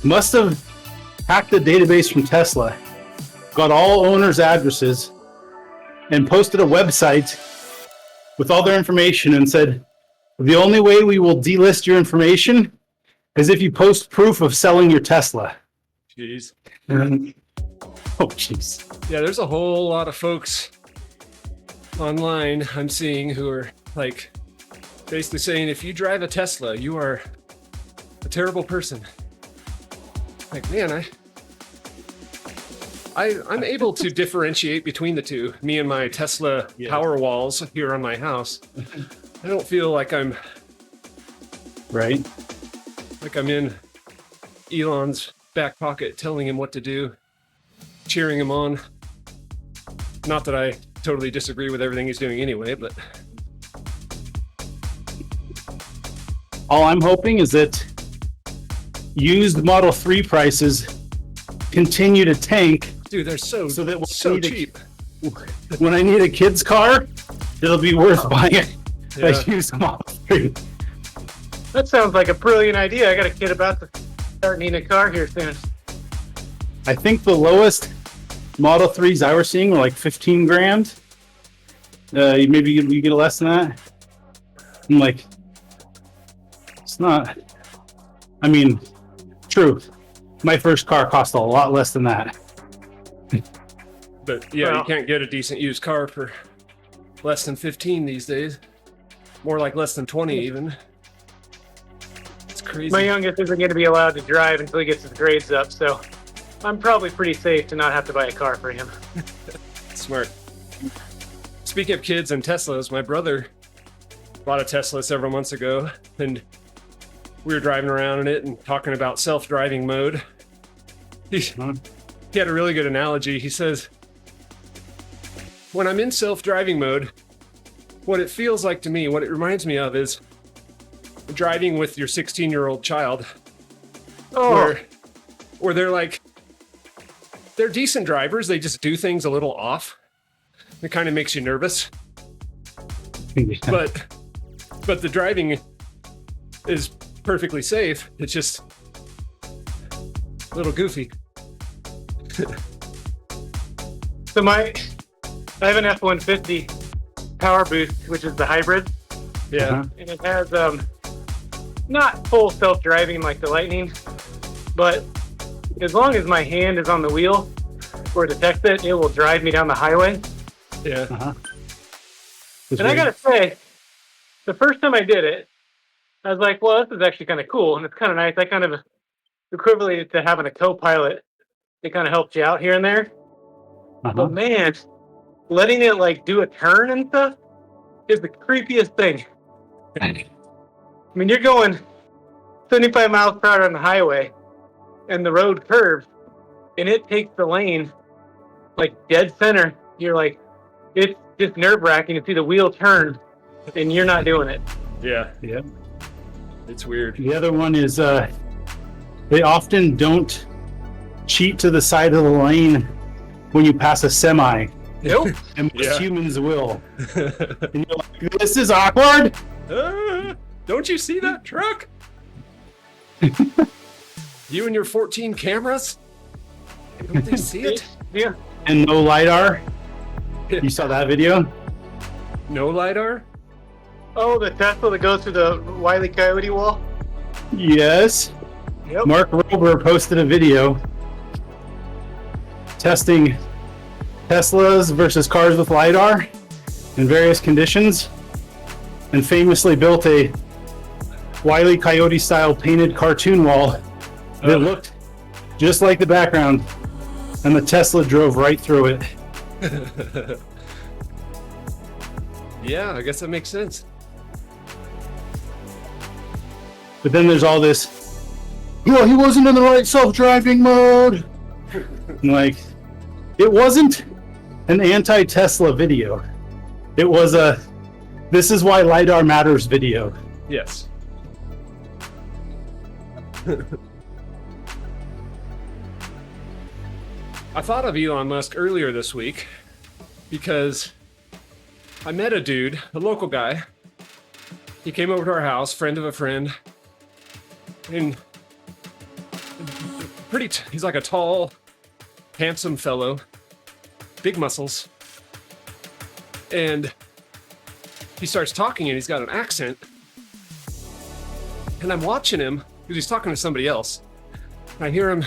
must have hacked the database from Tesla, got all owners' addresses, and posted a website with all their information and said, the only way we will delist your information is if you post proof of selling your Tesla. Jeez. Oh, jeez. Yeah, there's a whole lot of folks online I'm seeing who are like basically saying if you drive a Tesla, you are a terrible person. Like, man, I'm able to differentiate between the two. Me and my Tesla power walls here on my house. I don't feel like I'm Right? like I'm in Elon's back pocket telling him what to do, cheering him on. Not that I totally disagree with everything he's doing anyway, but All I'm hoping is that used Model 3 prices continue to tank dude, they're so that when so I need cheap. when I need a kid's car, it'll be worth buying a Yeah. used Model 3. That sounds like a brilliant idea. I got a kid about to start needing a car here soon. I think the lowest Model 3s I were seeing were like 15 grand. Maybe you get less than that. I'm like, it's not. I mean, truth. My first car cost a lot less than that. But yeah, Well- you can't get a decent used car for less than 15 these days. More like less than 20 even. It's crazy. My youngest isn't going to be allowed to drive until he gets his grades up, so I'm probably pretty safe to not have to buy a car for him. Smart. Speaking of kids and Teslas, my brother bought a Tesla several months ago, and we were driving around in it and talking about self-driving mode. He had a really good analogy. He says, when I'm in self-driving mode, what it feels like to me, what it reminds me of is driving with your 16-year-old child, Oh, where they're like, they're decent drivers, they just do things a little off. It kind of makes you nervous. But the driving is perfectly safe. It's just a little goofy. so I have an F-150 Power Boost, which is the hybrid, Yeah. Uh-huh. and it has not full self-driving like the Lightning, but as long as my hand is on the wheel or detects it, it will drive me down the highway. Yeah. Uh-huh. And I gotta say, the first time I did it, I was like, well, this is actually kind of cool, and it's kind of nice. I kind of equated to having a co-pilot. It kind of helped you out here and there. Uh-huh. But man, letting it like do a turn and stuff is the creepiest thing. I mean, you're going 75 miles per hour on the highway, and the road curves, and it takes the lane like dead center. You're like, it's just nerve-wracking to see the wheel turn, and you're not doing it. Yeah, Yeah. it's weird. The other one is they often don't cheat to the side of the lane when you pass a semi, Nope. and most Yeah. humans will. And you're like, this is awkward. Don't you see that truck? You and your 14 cameras? Don't they see it? Yeah. And no LiDAR. You saw that video? No LiDAR? Oh, the Tesla that goes through the Wile E. Coyote wall? Yes. Yep. Mark Rober posted a video testing Teslas versus cars with LiDAR in various conditions, and famously built a Wile E. Coyote style painted cartoon wall that looked just like the background, and the Tesla drove right through it. Yeah, I guess that makes sense. But then there's all this, well, he wasn't in the right self-driving mode. And like, it wasn't an anti-Tesla video. It was a, this is why LiDAR matters video. Yes. I thought of Elon Musk earlier this week because I met a dude, a local guy. He came over to our house, friend of a friend, and he's like a tall, handsome fellow, big muscles. And he starts talking and he's got an accent. And I'm watching him because he's talking to somebody else. And I hear him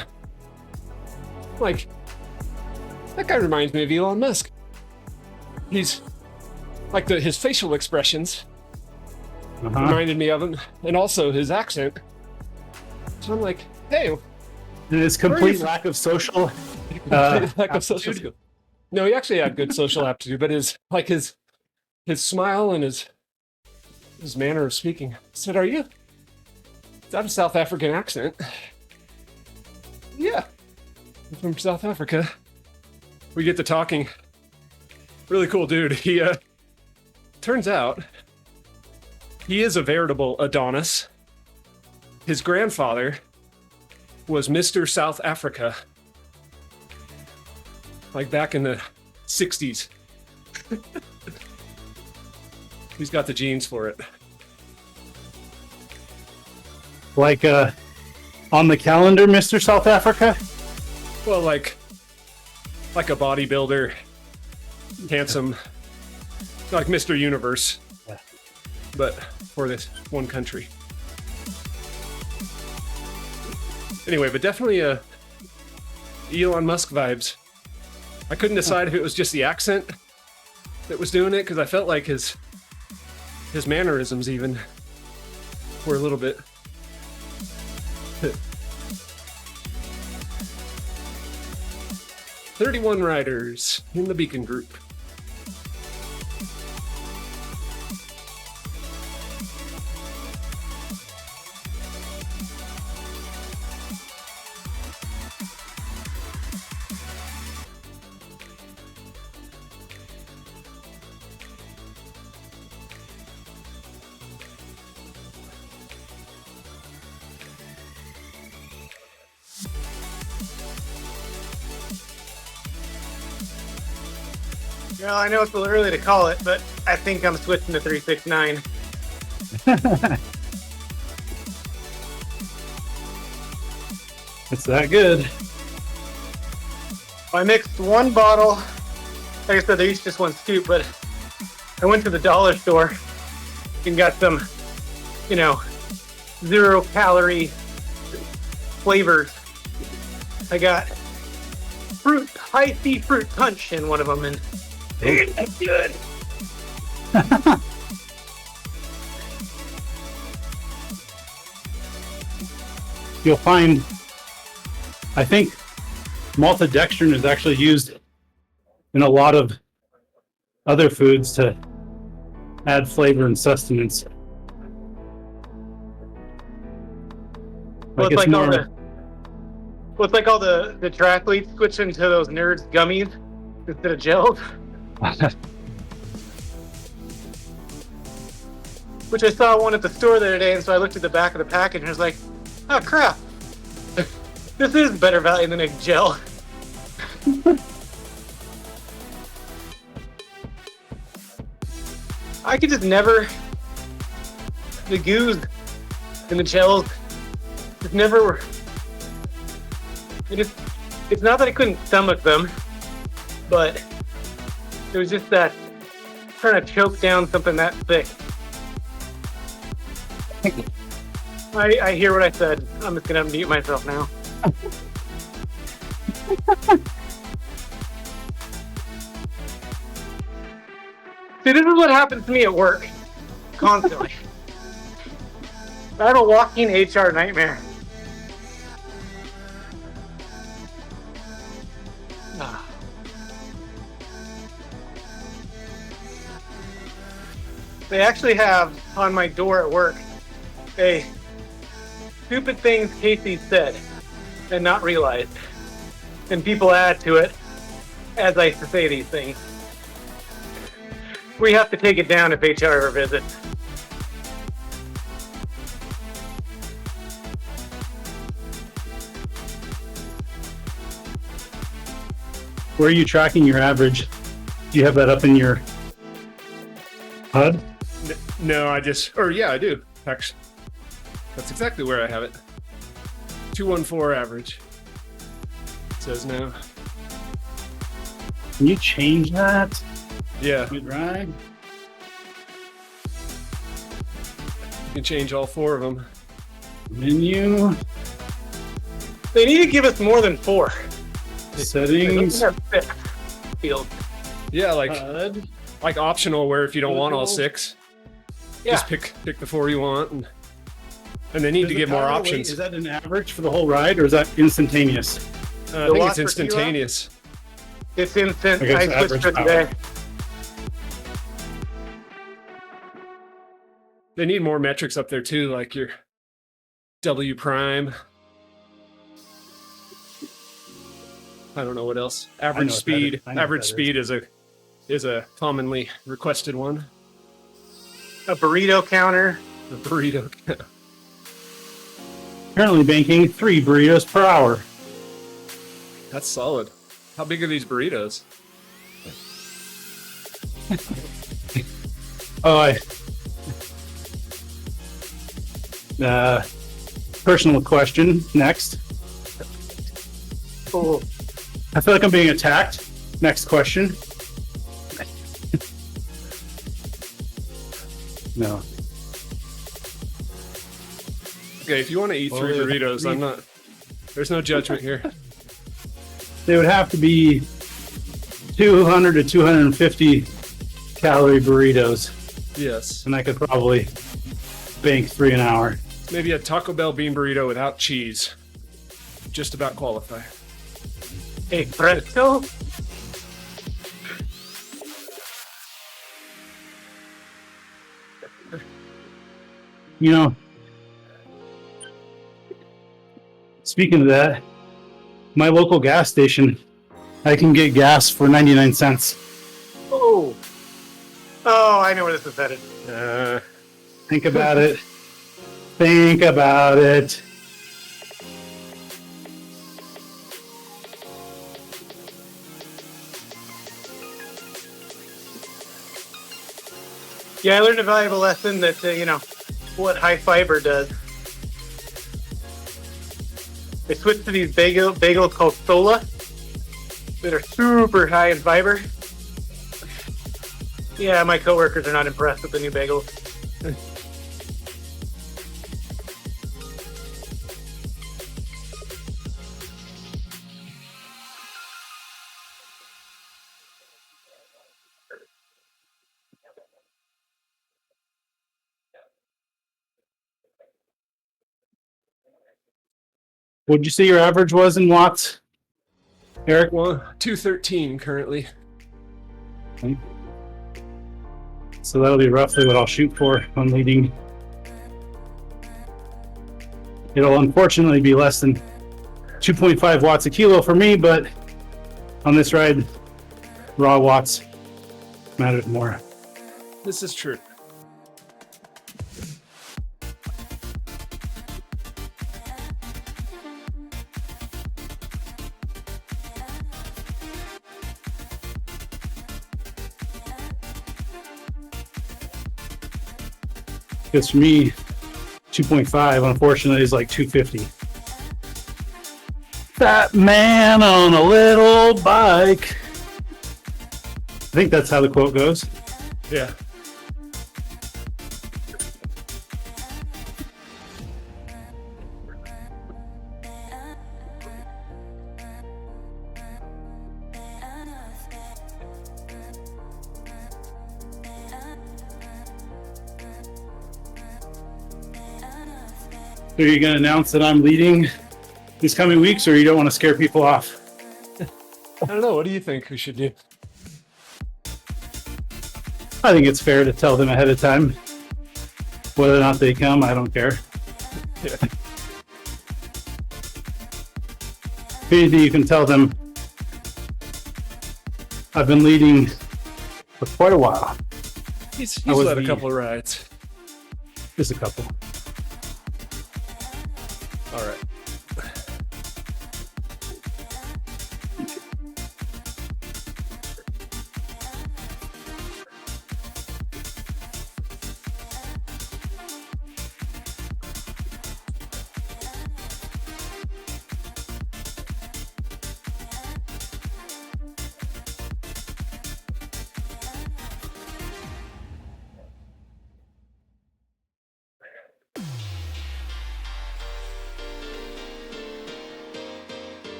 like, that guy reminds me of Elon Musk. He's like his facial expressions reminded me of him, and also his accent. So I'm like, hey, And his complete lack of social lack of social skill. No, he actually had good social aptitude, but his smile and his manner of speaking. I said, "Are you? Is that a South African accent?" Yeah, I'm from South Africa. We get to talking. Really cool dude. He turns out he is a veritable Adonis. His grandfather was Mr. South Africa, like back in the 60s. He's got the genes for it. like on the calendar, Mr. South Africa. Well, like a bodybuilder, handsome, like Mr. Universe, but for this one country. Anyway, but definitely Elon Musk vibes. I couldn't decide if it was just the accent that was doing it, because I felt like his mannerisms even were a little bit. 31 riders in the Beacon Group. Well, I know it's a little early to call it, but I think I'm switching to 369. It's that good. I mixed one bottle. Like I said, they're each just one scoop, but I went to the dollar store and got some, 0-calorie flavors. I got high C fruit punch in one of them, and that's good. You'll find, I think, maltodextrin is actually used in a lot of other foods to add flavor and sustenance. Well, it's like all the Well, it's like all the triathletes switching to those nerds gummies instead of gels. Which I saw one at the store the other day, and so I looked at the back of the package and was like, oh crap. This is better value than a gel. I could just never, the goos and the gels just never were, it's not that I couldn't stomach them, but it was just that trying to choke down something that thick. I hear what I said. I'm just gonna mute myself now. See, this is what happens to me at work, constantly. I have a walking HR nightmare. They actually have on my door at work a stupid things Casey said and not realized. And people add to it as I say these things. We have to take it down if HR ever visits. Where are you tracking your average? Do you have that up in your HUD? No, I do. Actually, that's exactly where I have it. 214 average. It says now. Can you change that? Yeah, Good ride. you can change all 4 of them. Menu. They need to give us more than 4. Settings. They have 6 fields. Yeah, like HUD. optional, where if you don't want all 6, Yeah. just pick the 4 you want, and they need Does to the give more power weight, options. Is that an average for the whole ride, or is that instantaneous? I think watts it's per kilo? instantaneous. It's instant. I guess I switched average to it today. They need more metrics up there too, like your W prime. I don't know what else. know Average what that speed. is. I know what Average that speed is a commonly requested one. A burrito counter. The burrito. Currently banking 3 burritos per hour. That's solid. How big are these burritos? Oh, personal question next. Oh, I feel like I'm being attacked. Next question. No. Okay, if you want to eat 3 burritos, I'm not. There's no judgment here. They would have to be 200 to 250 calorie burritos, Yes. and I could probably bank 3 an hour. Maybe a Taco Bell bean burrito without cheese. Just about qualify. a pretzel. You know, speaking of that, my local gas station, I can get gas for 99 cents. Oh. Oh, I know where this is headed. Think about it. Think about it. Yeah, I learned a valuable lesson that, what high fiber does. They switched to these bagels called Sola that are super high in fiber. Yeah, my coworkers are not impressed with the new bagels. What'd you say your average was in watts, Eric? Well, 213 currently. So that'll be roughly what I'll shoot for when leading. It'll unfortunately be less than 2.5 watts a kilo for me, but on this ride, raw watts mattered more. This is true. Because for me, 2.5 unfortunately is like 250. Fat man on a little bike. I think that's how the quote goes. Yeah. So you're going to announce that I'm leading these coming weeks, or you don't want to scare people off? I don't know. What do you think we should do? I think it's fair to tell them ahead of time. Whether or not they come, I don't care. Yeah. If anything, you can tell them I've been leading for quite a while. He's was led a the- couple of rides. Just a couple. All right.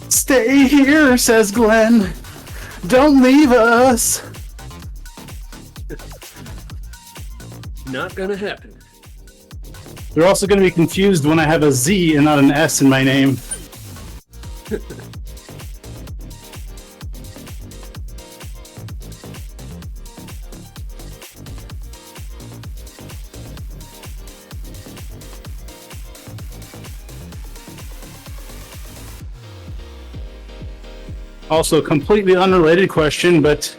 Stay here, says Glenn. Don't leave us. Not gonna happen. They're also going to be confused when I have a Z and not an S in my name. Also, completely unrelated question, but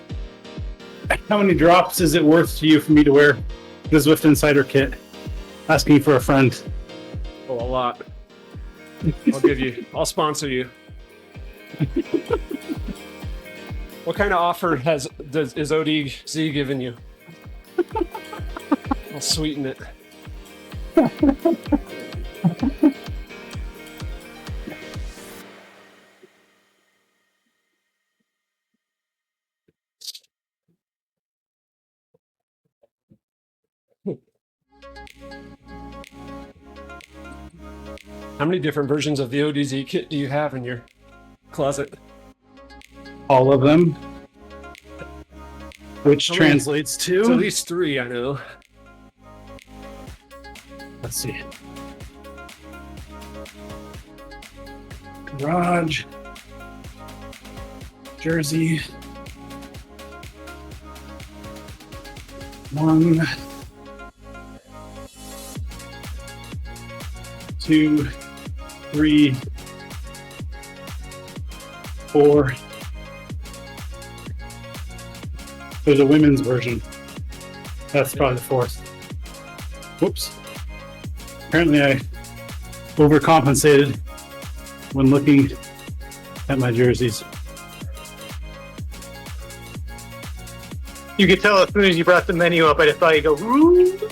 how many drops is it worth to you for me to wear the Zwift Insider kit? Asking for a friend. Oh, a lot. I'll sponsor you. What kind of offer is ODZ giving you? I'll sweeten it. How many different versions of the ODZ kit do you have in your closet? All of them. Which How many? translates to... It's at least 3, I know. Let's see. Garage. Jersey. 1, 2, 3, 4. There's a women's version. That's probably the 4th. Whoops. Apparently I overcompensated when looking at my jerseys. You could tell as soon as you brought the menu up, I just thought you go, ooh.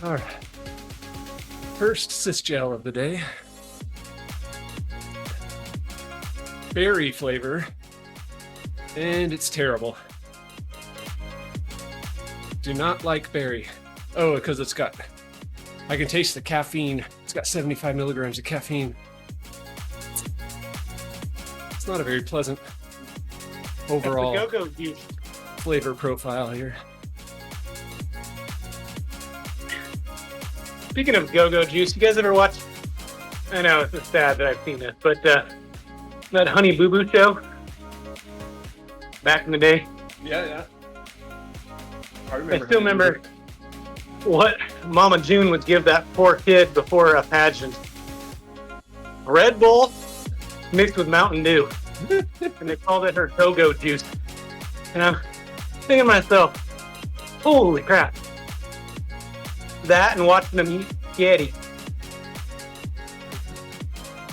All right. First sysgel of the day. Berry flavor. And it's terrible. Do not like berry. Oh, because I can taste the caffeine. It's got 75 milligrams of caffeine. It's not a very pleasant overall That's the go-go juice. flavor profile here. Speaking of go-go juice, you guys ever watch? I know it's sad that I've seen this, but that Honey Boo Boo show back in the day. Yeah. I still remember what Mama June would give that poor kid before a pageant. Red Bull mixed with Mountain Dew. And they called it her go-go juice. And I'm thinking to myself, holy crap. That and watching them eat spaghetti.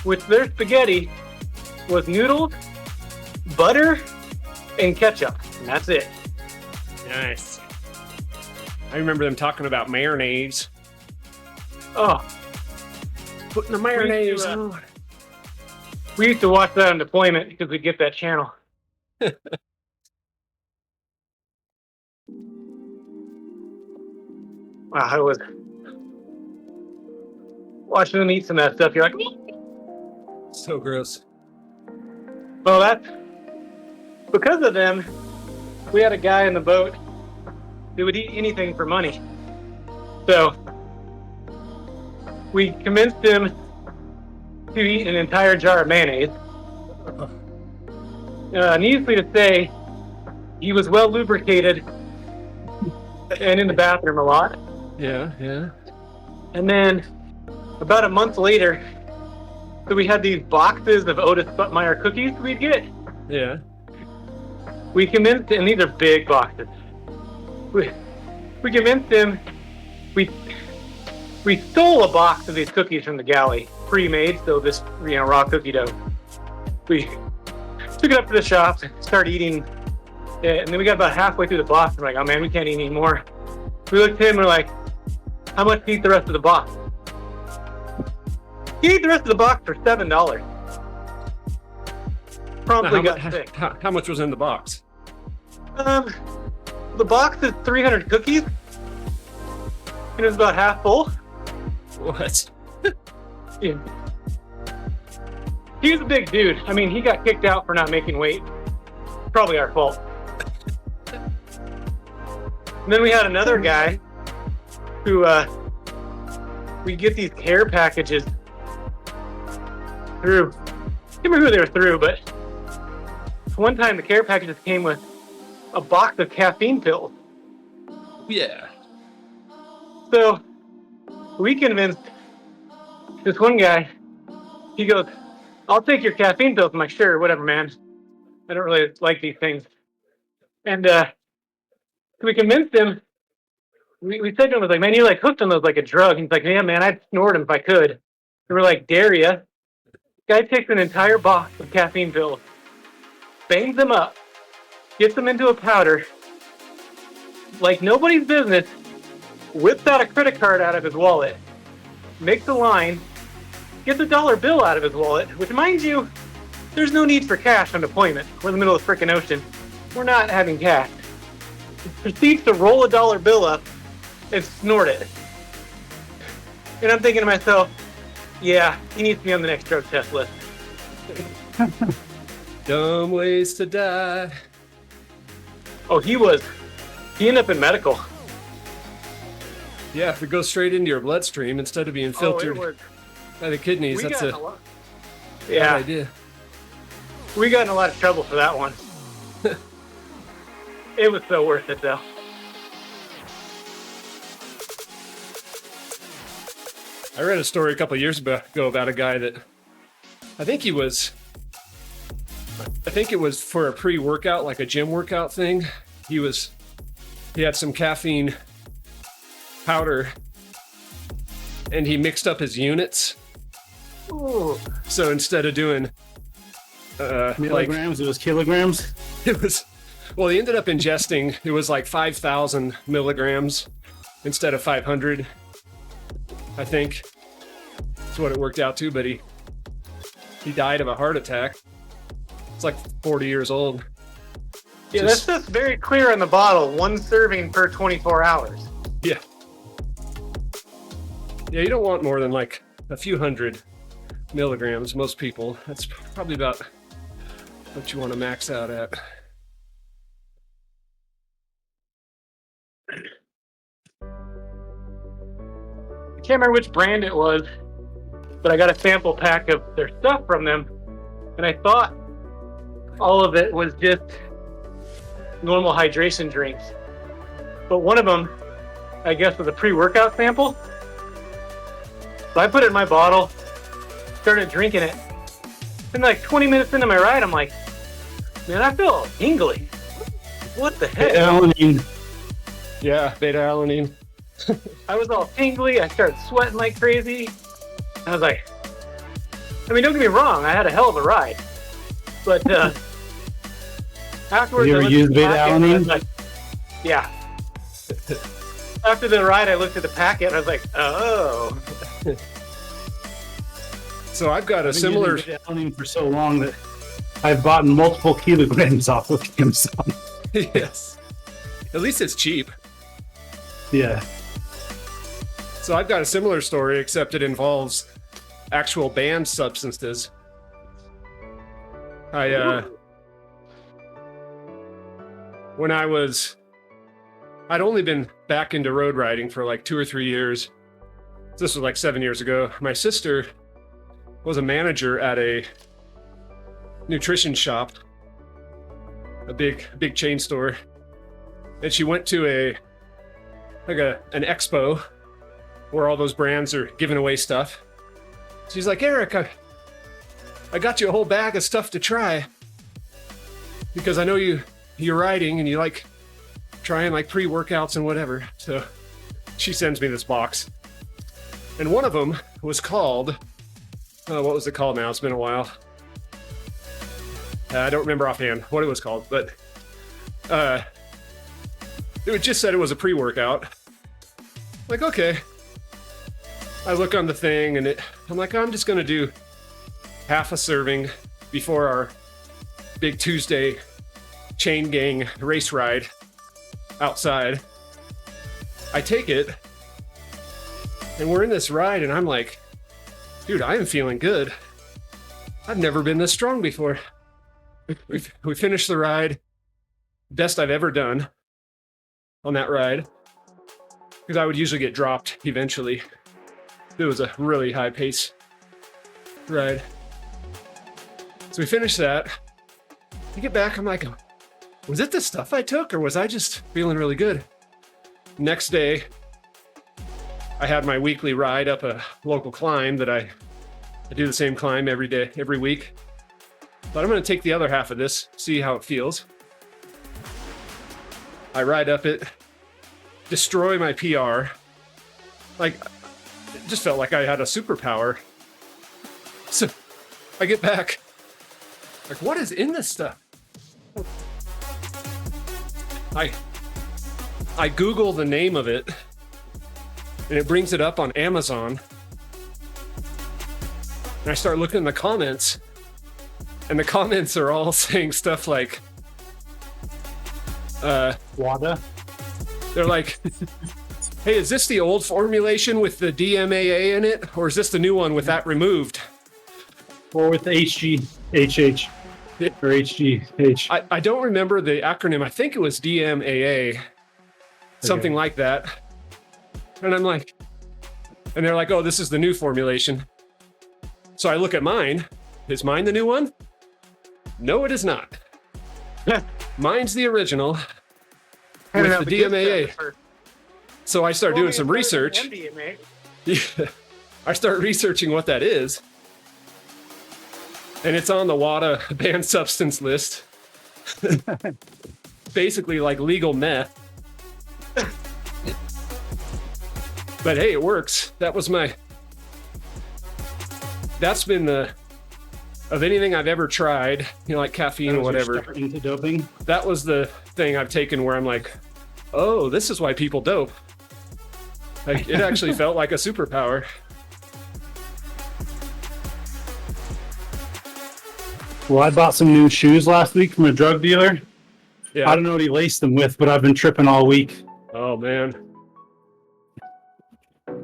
Which their spaghetti was noodles, butter, and ketchup. And that's it. Nice. I remember them talking about mayonnaise. Oh, Putting the mayonnaise to, on. we used to watch that on deployment because we'd get that channel. Wow, I was watching them eat some of that stuff. You're like, So gross. well, that's because of them. We had a guy in the boat who would eat anything for money. So we convinced him to eat an entire jar of mayonnaise. Needlessly to say, he was well lubricated and in the bathroom a lot. Yeah. And then about a month later, so we had these boxes of Otis Buttmeyer cookies we'd get. Yeah. We convinced him, and these are big boxes. We convinced him, we stole a box of these cookies from the galley, pre-made, so this, raw cookie dough. We took it up to the shop, started eating it, and then we got about halfway through the box, and we're like, oh man, we can't eat any more. We looked at him, and we're like, how much to eat the rest of the box? He ate the rest of the box for $7. Promptly got sick. How much was in the box? The box is 300 cookies, and it was about half full. What? Yeah. He was a big dude. I mean, he got kicked out for not making weight. Probably our fault. And then we had another guy who, we get these care packages through. I can't remember who they were through, but one time the care packages came with a box of caffeine pills. Yeah. So we convinced this one guy, he goes, I'll take your caffeine pills. I'm like, sure, whatever, man. I don't really like these things. And so we convinced him. We said to him, like, man, you're like hooked on those like a drug. He's like, yeah, man, I'd snort them if I could. And we're like, dare ya? Guy takes an entire box of caffeine pills, bangs them up, gets them into a powder, like nobody's business, whips out a credit card out of his wallet, makes a line, gets a dollar bill out of his wallet, which, mind you, there's no need for cash on deployment. We're in the middle of the frickin' ocean. We're not having cash. He proceeds to roll a dollar bill up and snort it. And I'm thinking to myself, yeah, he needs to be on the next drug test list. Dumb ways to die. Oh, he ended up in medical. Yeah, if it goes straight into your bloodstream instead of being filtered by the kidneys, that's a bad idea. We got in a lot of trouble for that one. It was so worth it, though. I read a story a couple of years ago about a guy that I think it was for a pre-workout, like a gym workout thing. He had some caffeine powder, and he mixed up his units. Ooh. So instead of doing Milligrams, it was kilograms. it was, well, he ended up ingesting, it was like 5,000 milligrams instead of 500, I think. That's what it worked out to, but he died of a heart attack. It's like 40 years old. Yeah, that's just very clear on the bottle. 1 serving per 24 hours. Yeah. Yeah, you don't want more than like a few hundred milligrams, most people. That's probably about what you want to max out at. I can't remember which brand it was, but I got a sample pack of their stuff from them, and I thought all of it was just normal hydration drinks. But one of them, I guess, was a pre-workout sample. So I put it in my bottle, started drinking it. And like 20 minutes into my ride, I'm like, man, I feel tingly. What the heck? Alanine. Yeah, beta-alanine. I was all tingly. I started sweating like crazy. I was like, I mean, don't get me wrong, I had a hell of a ride. But afterwards, You ever I looked used at the packet and I was beta-alanine? like, yeah. After the ride, I looked at the packet and I was like, oh. So I've got a I've been similar... using beta-alanine for so long that I've bought multiple kilograms off of Amazon. Yes. At least it's cheap. Yeah. So I've got a similar story, except it involves actual banned substances. When I'd only been back into road riding for like 2 or 3 years. This was like 7 years ago. My sister was a manager at a nutrition shop, a big chain store, and she went to an expo where all those brands are giving away stuff. She's like, Eric, I got you a whole bag of stuff to try because I know you're riding and you like trying like pre-workouts and whatever. So she sends me this box, and one of them was called, what was it called now? It's been a while. I don't remember offhand what it was called, but it just said it was a pre-workout. Like, okay. I look on the thing and I'm like, I'm just gonna do half a serving before our big Tuesday chain gang race ride outside. I take it and we're in this ride and I'm like, dude, I am feeling good. I've never been this strong before. We finished the ride, best I've ever done on that ride, because I would usually get dropped eventually. It was a really high pace ride. So we finished that. We get back, I'm like, was it the stuff I took or was I just feeling really good? Next day, I had my weekly ride up a local climb that I do the same climb every day, every week. But I'm gonna take the other half of this, see how it feels. I ride up it, destroy my PR. Like, it just felt like I had a superpower. So I get back, like, what is in this stuff? I Google the name of it, and it brings it up on Amazon. And I start looking in the comments, and the comments are all saying stuff like, WADA. they're like, hey, is this the old formulation with the DMAA in it? Or is this the new one with that removed? Or with HGHH. Or HGH. I don't remember the acronym. I think it was DMAA. Something like that. And I'm like, and they're like, oh, this is the new formulation. So I look at mine. Is mine the new one? No, it is not. Mine's the original with the DMAA. So I start doing some research. Yeah. I start researching what that is. And it's on the WADA banned substance list. Basically like legal meth. But hey, it works. That's been of anything I've ever tried, like caffeine or whatever. Into doping. That was the thing I've taken where I'm like, oh, this is why people dope. Like, it actually felt like a superpower. Well, I bought some new shoes last week from a drug dealer. Yeah. I don't know what he laced them with, but I've been tripping all week. Oh, man.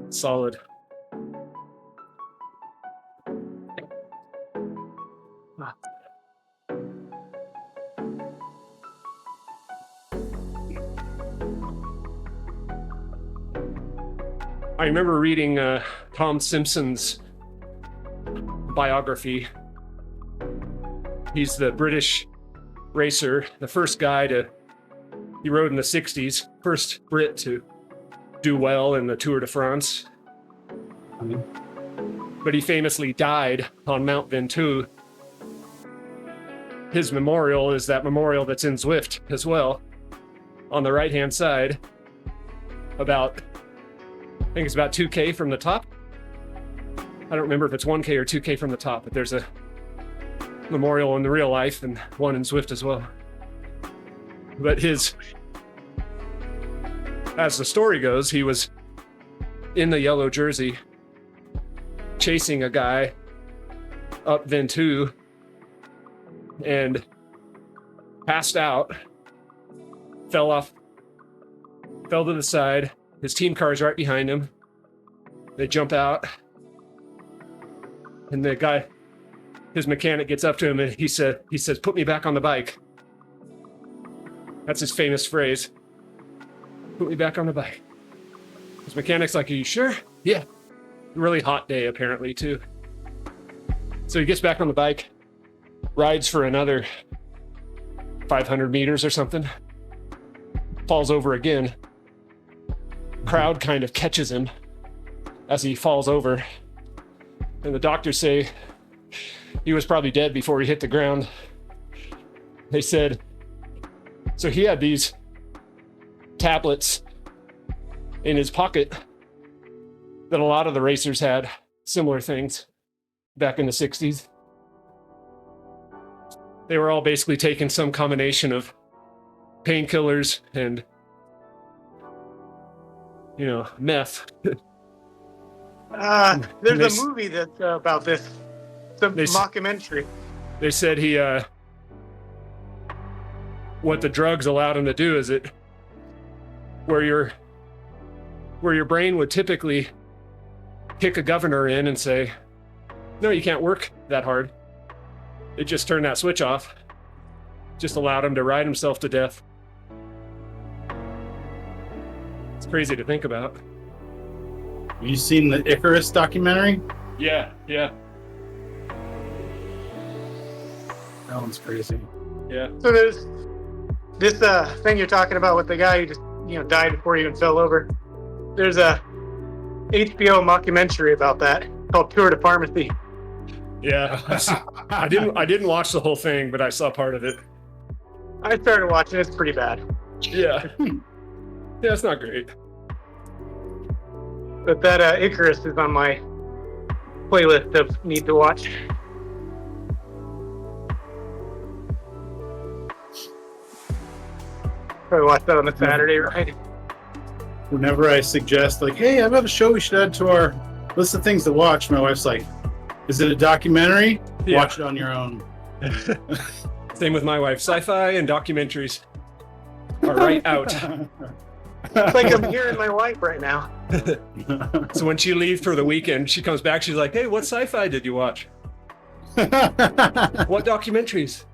Solid. I remember reading Tom Simpson's biography. He's the British racer, the first guy he rode in the 60s, first Brit to do well in the Tour de France. But he famously died on Mount Ventoux. His memorial is that memorial that's in Zwift as well, on the right-hand side, I think it's about 2K from the top. I don't remember if it's 1K or 2K from the top, but there's a memorial in the real life and one in Zwift as well. But as the story goes, he was in the yellow jersey chasing a guy up Ventoux and passed out, fell to the side. His team car is right behind him. They jump out, and the guy, his mechanic, gets up to him and he says, "Put me back on the bike." That's his famous phrase. "Put me back on the bike." His mechanic's like, "Are you sure?" "Yeah." Really hot day apparently too. So he gets back on the bike, rides for another 500 meters or something, falls over again. Crowd kind of catches him as he falls over, and the doctors say he was probably dead before he hit the ground. They said, so he had these tablets in his pocket that a lot of the racers had, similar things back in the 60s. They were all basically taking some combination of painkillers and meth. There's a movie that's about this. It's a mockumentary. They said what the drugs allowed him to do is where your brain would typically kick a governor in and say, "No, you can't work that hard." It just turned that switch off. Just allowed him to ride himself to death. It's crazy to think about. Have you seen the Icarus documentary? Yeah. That one's crazy. Yeah. So there's this thing you're talking about with the guy who just died before he even fell over. There's a HBO mockumentary about that called Tour de Pharmacy. Yeah. I didn't watch the whole thing, but I saw part of it. I started watching it. It's pretty bad. Yeah. Yeah, it's not great. But that Icarus is on my playlist of need to watch. Probably watch that on a Saturday, right? Whenever I suggest, like, hey, I've got a show we should add to our list of things to watch, my wife's like, is it a documentary? Yeah. Watch it on your own. Same with my wife. Sci-fi and documentaries are right out. It's like I'm hearing my wife right now. So when she leaves for the weekend, she comes back, she's like, "Hey, what sci-fi did you watch? What documentaries?"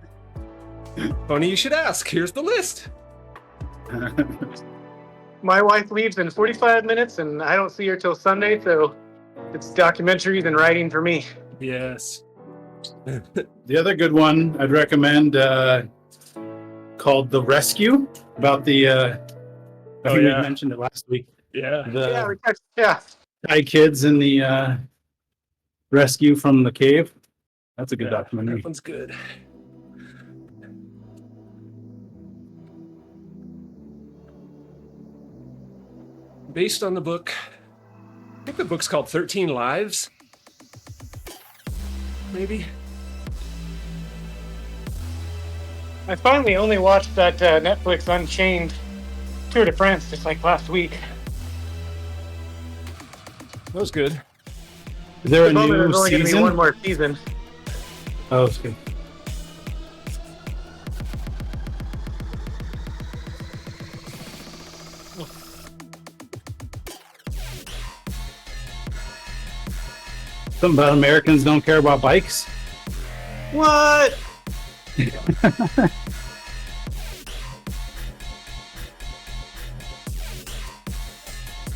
Funny you should ask. Here's the list. My wife leaves in 45 minutes and I don't see her till Sunday, so it's documentaries and writing for me. Yes. The other good one I'd recommend called The Rescue, about the I think we mentioned it last week. Yeah. Yeah. Thai kids in the rescue from the cave. That's a good documentary. That one's good. Based on the book think the book's called 13 Lives. Maybe. I finally only watched that Netflix Unchained Tour de France just like last week. That was good. Is there a There's new only going to be one season? more season. Oh, it's good. Something about Americans don't care about bikes. What?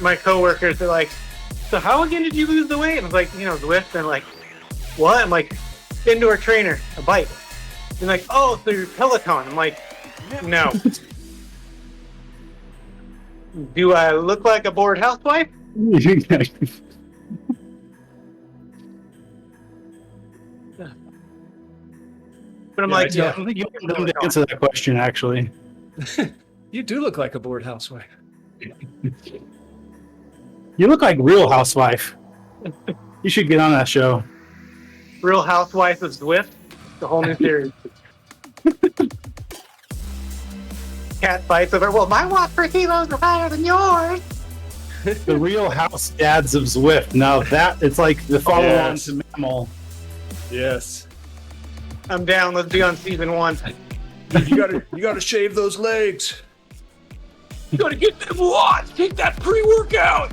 My coworkers are like, so how again did you lose the weight? And I was like, Zwift. And like, what? I'm like, indoor trainer, a bike. And like, oh, so you're Peloton. I'm like, no. Do I look like a bored housewife? But I'm like, I don't think you can them to answer that question, actually. You do look like a bored housewife. You look like Real Housewife. You should get on that show. Real Housewife of Zwift, the whole new series. Cat fights over, well, my watt per kilos are higher than yours. The Real House Dads of Zwift. Now that it's like the follow-on Yes. to Mammal. Yes. I'm down. Let's be on season 1. You gotta shave those legs. You gotta get them watts. Take that pre-workout.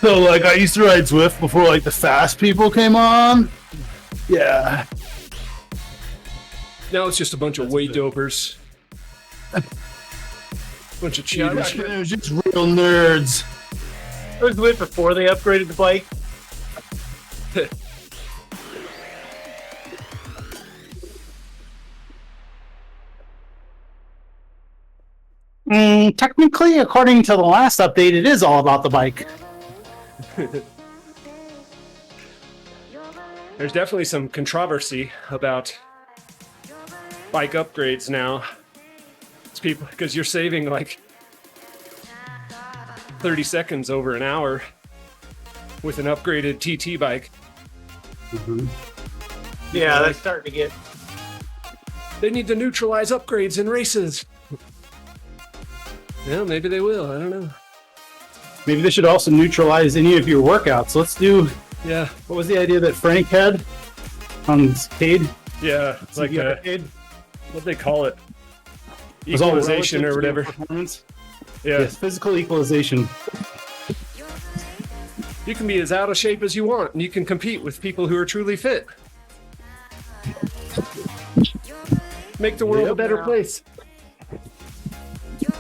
So, like, I used to ride Zwift before, like, the fast people came on. Yeah. Now it's just a bunch of weight dopers. Bunch of Yeah, cheaters. it was just real nerds. I was with before they upgraded the bike. Technically, according to the last update, it is all about the bike. There's definitely some controversy about bike upgrades now. It's people because you're saving like 30 seconds over an hour with an upgraded TT bike. Yeah, that's starting to get. They need to neutralize upgrades in races. Yeah, maybe they will. I don't know. Maybe they should also neutralize any of your workouts. Let's do. Yeah, What was the idea that Frank had on Cade? yeah. It's like Cade? what they call it, It was all equalization or relative to whatever. performance. Yeah, Yes, physical equalization. you can be as out of shape as you want, and you can compete with people who are truly fit. Make the world a better place.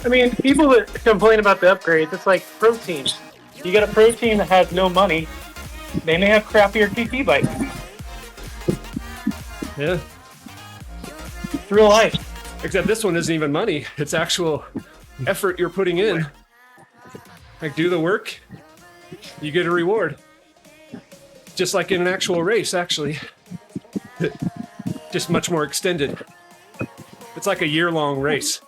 I mean, people that complain about the upgrades, it's like protein. You get a protein that has no money, they may have crappier TT bikes. Yeah. It's real life. Except this one isn't even money. It's actual effort you're putting in. Like, do the work, you get a reward. Just like in an actual race, actually. Just much more extended. It's like a year-long race.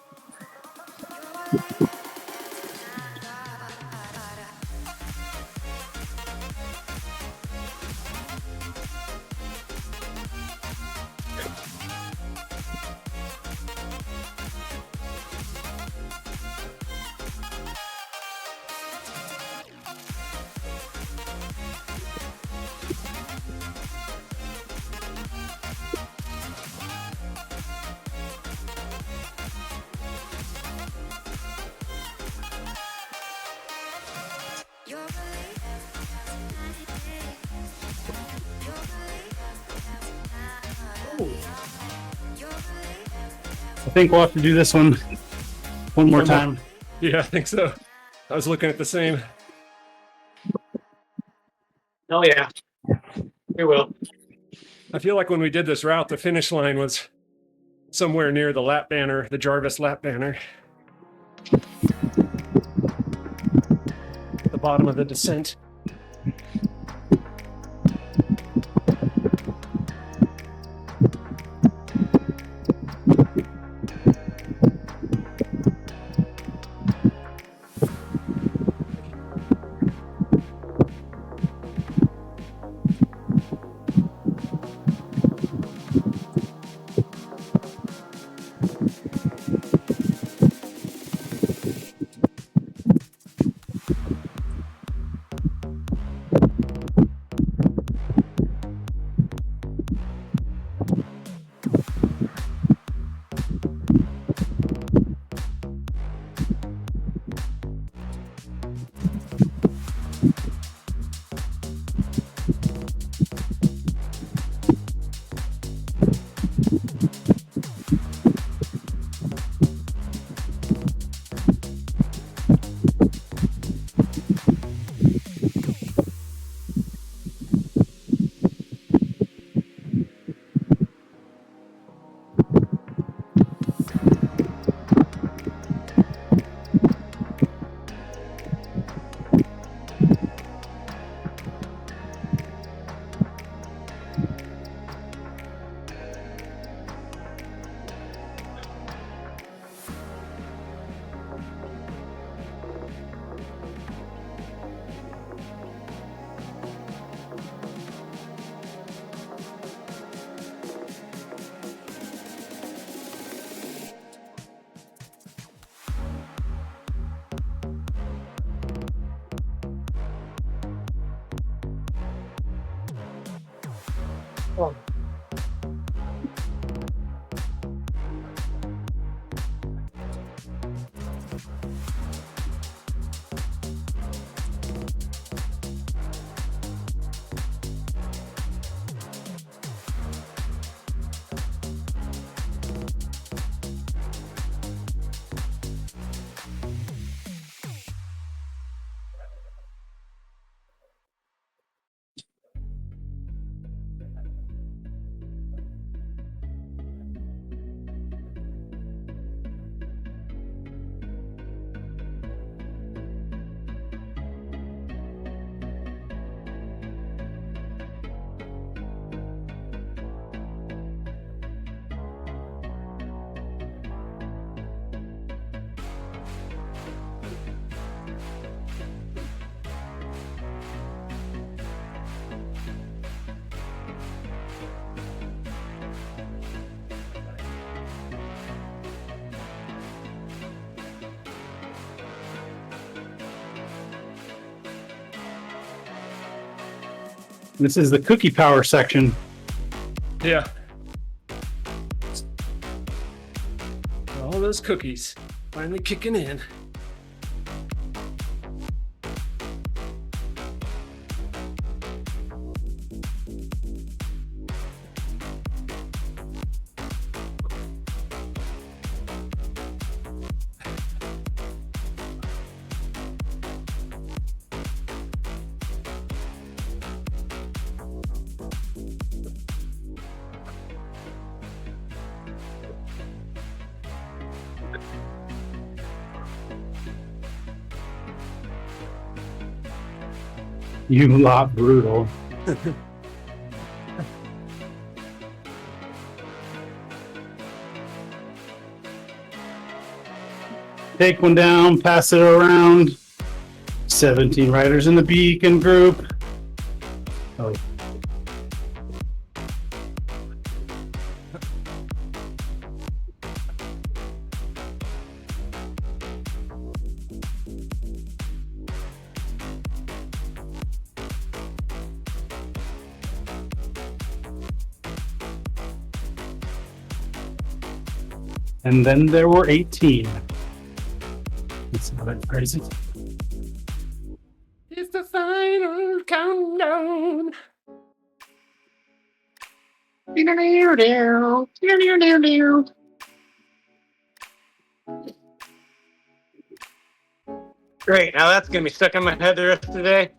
I think we'll have to do this one more time. Yeah, I think so. I was looking at the same. Oh yeah, we will. I feel like when we did this route, the finish line was somewhere near the lap banner, the Jarvis lap banner. The bottom of the descent. Oh. This is the cookie power section. Yeah. All those cookies finally kicking in. You lot brutal. Take one down, pass it around. 17 riders in the beacon group. Oh. And then there were 18. It's not that crazy. It's the final countdown. Great. Now that's gonna be stuck in my head the rest of the day.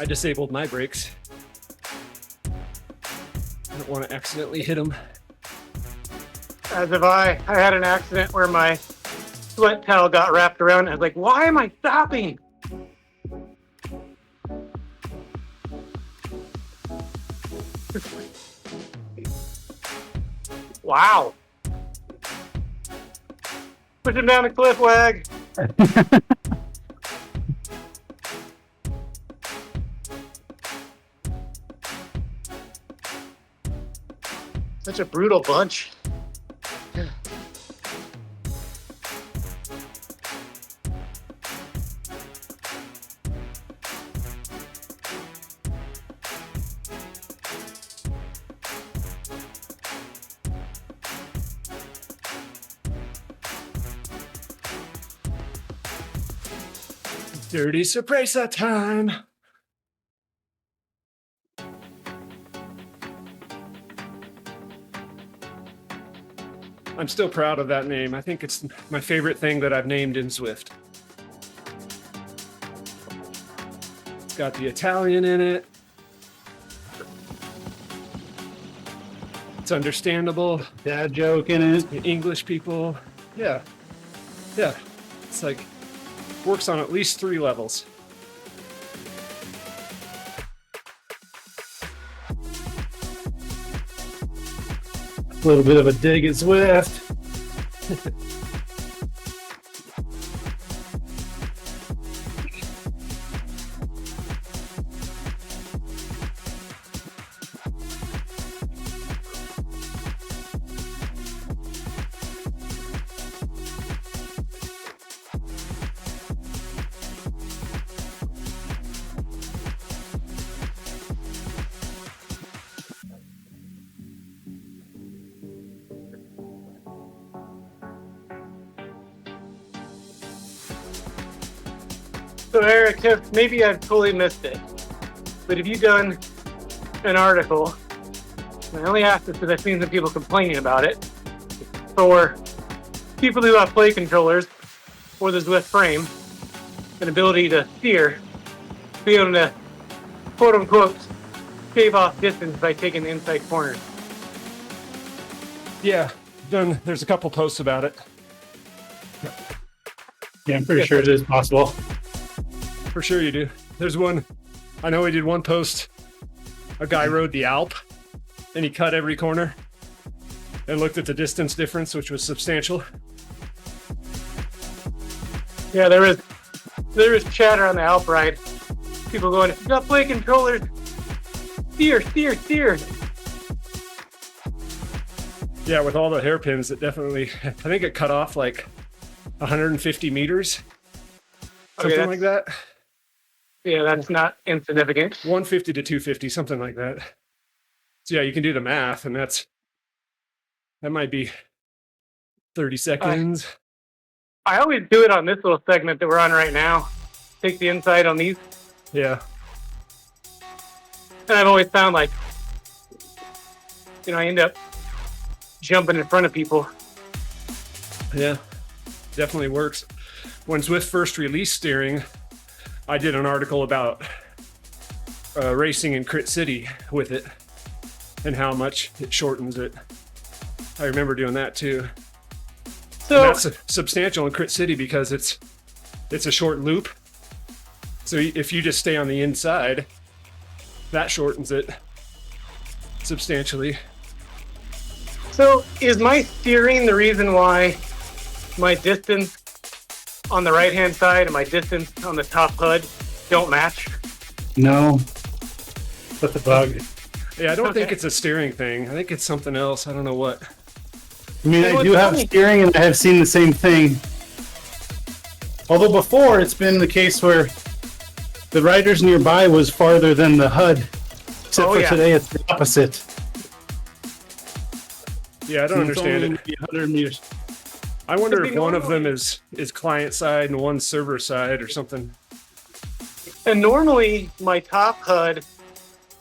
I disabled my brakes. I don't want to accidentally hit them. As if I had an accident where my sweat towel got wrapped around. I was like, why am I stopping? Wow. Push him down the cliff, Wag. Such a brutal bunch. Dirty sorpresa time. I'm still proud of that name. I think it's my favorite thing that I've named in Zwift. It's got the Italian in it. It's understandable. Dad joke in it. The English people. Yeah. Yeah. It's like, works on at least 3 levels. A little bit of a dig at Zwift. So Eric, maybe I've totally missed it, but have you done an article? And I only ask this because I've seen some people complaining about it. For people who have play controllers or the Zwift frame, an ability to steer, be able to quote unquote shave off distance by taking the inside corners. Yeah, done. There's a couple posts about it. Yeah, I'm pretty sure it is possible. For sure you do. There's one, I know we did one post. A guy rode the Alp and he cut every corner and looked at the distance difference, which was substantial. Yeah, there is chatter on the Alp ride. People going, "You got play controllers, steer, steer, steer." Yeah, with all the hairpins, it definitely, I think it cut off like 150 meters, something like that. Yeah, that's not insignificant. 150 to 250, something like that. So yeah, you can do the math, and that might be 30 seconds. I always do it on this little segment that we're on right now. Take the inside on these. Yeah. And I've always found like, I end up jumping in front of people. Yeah, definitely works. When Zwift first released steering, I did an article about racing in Crit City with it and how much it shortens it. I remember doing that too. So and that's substantial in Crit City because it's a short loop. So if you just stay on the inside, that shortens it substantially. So is my steering the reason why my distance on the right-hand side and my distance on the top HUD don't match? No. That's a bug. Yeah, I don't think it's a steering thing. I think it's something else. I don't know what. I mean, I do have steering and I have seen the same thing. Although before, it's been the case where the riders nearby was farther than the HUD. Except for today, it's the opposite. Yeah, I don't understand it. 100 meters. I wonder if one of them is client side and one's server side or something. And normally my top HUD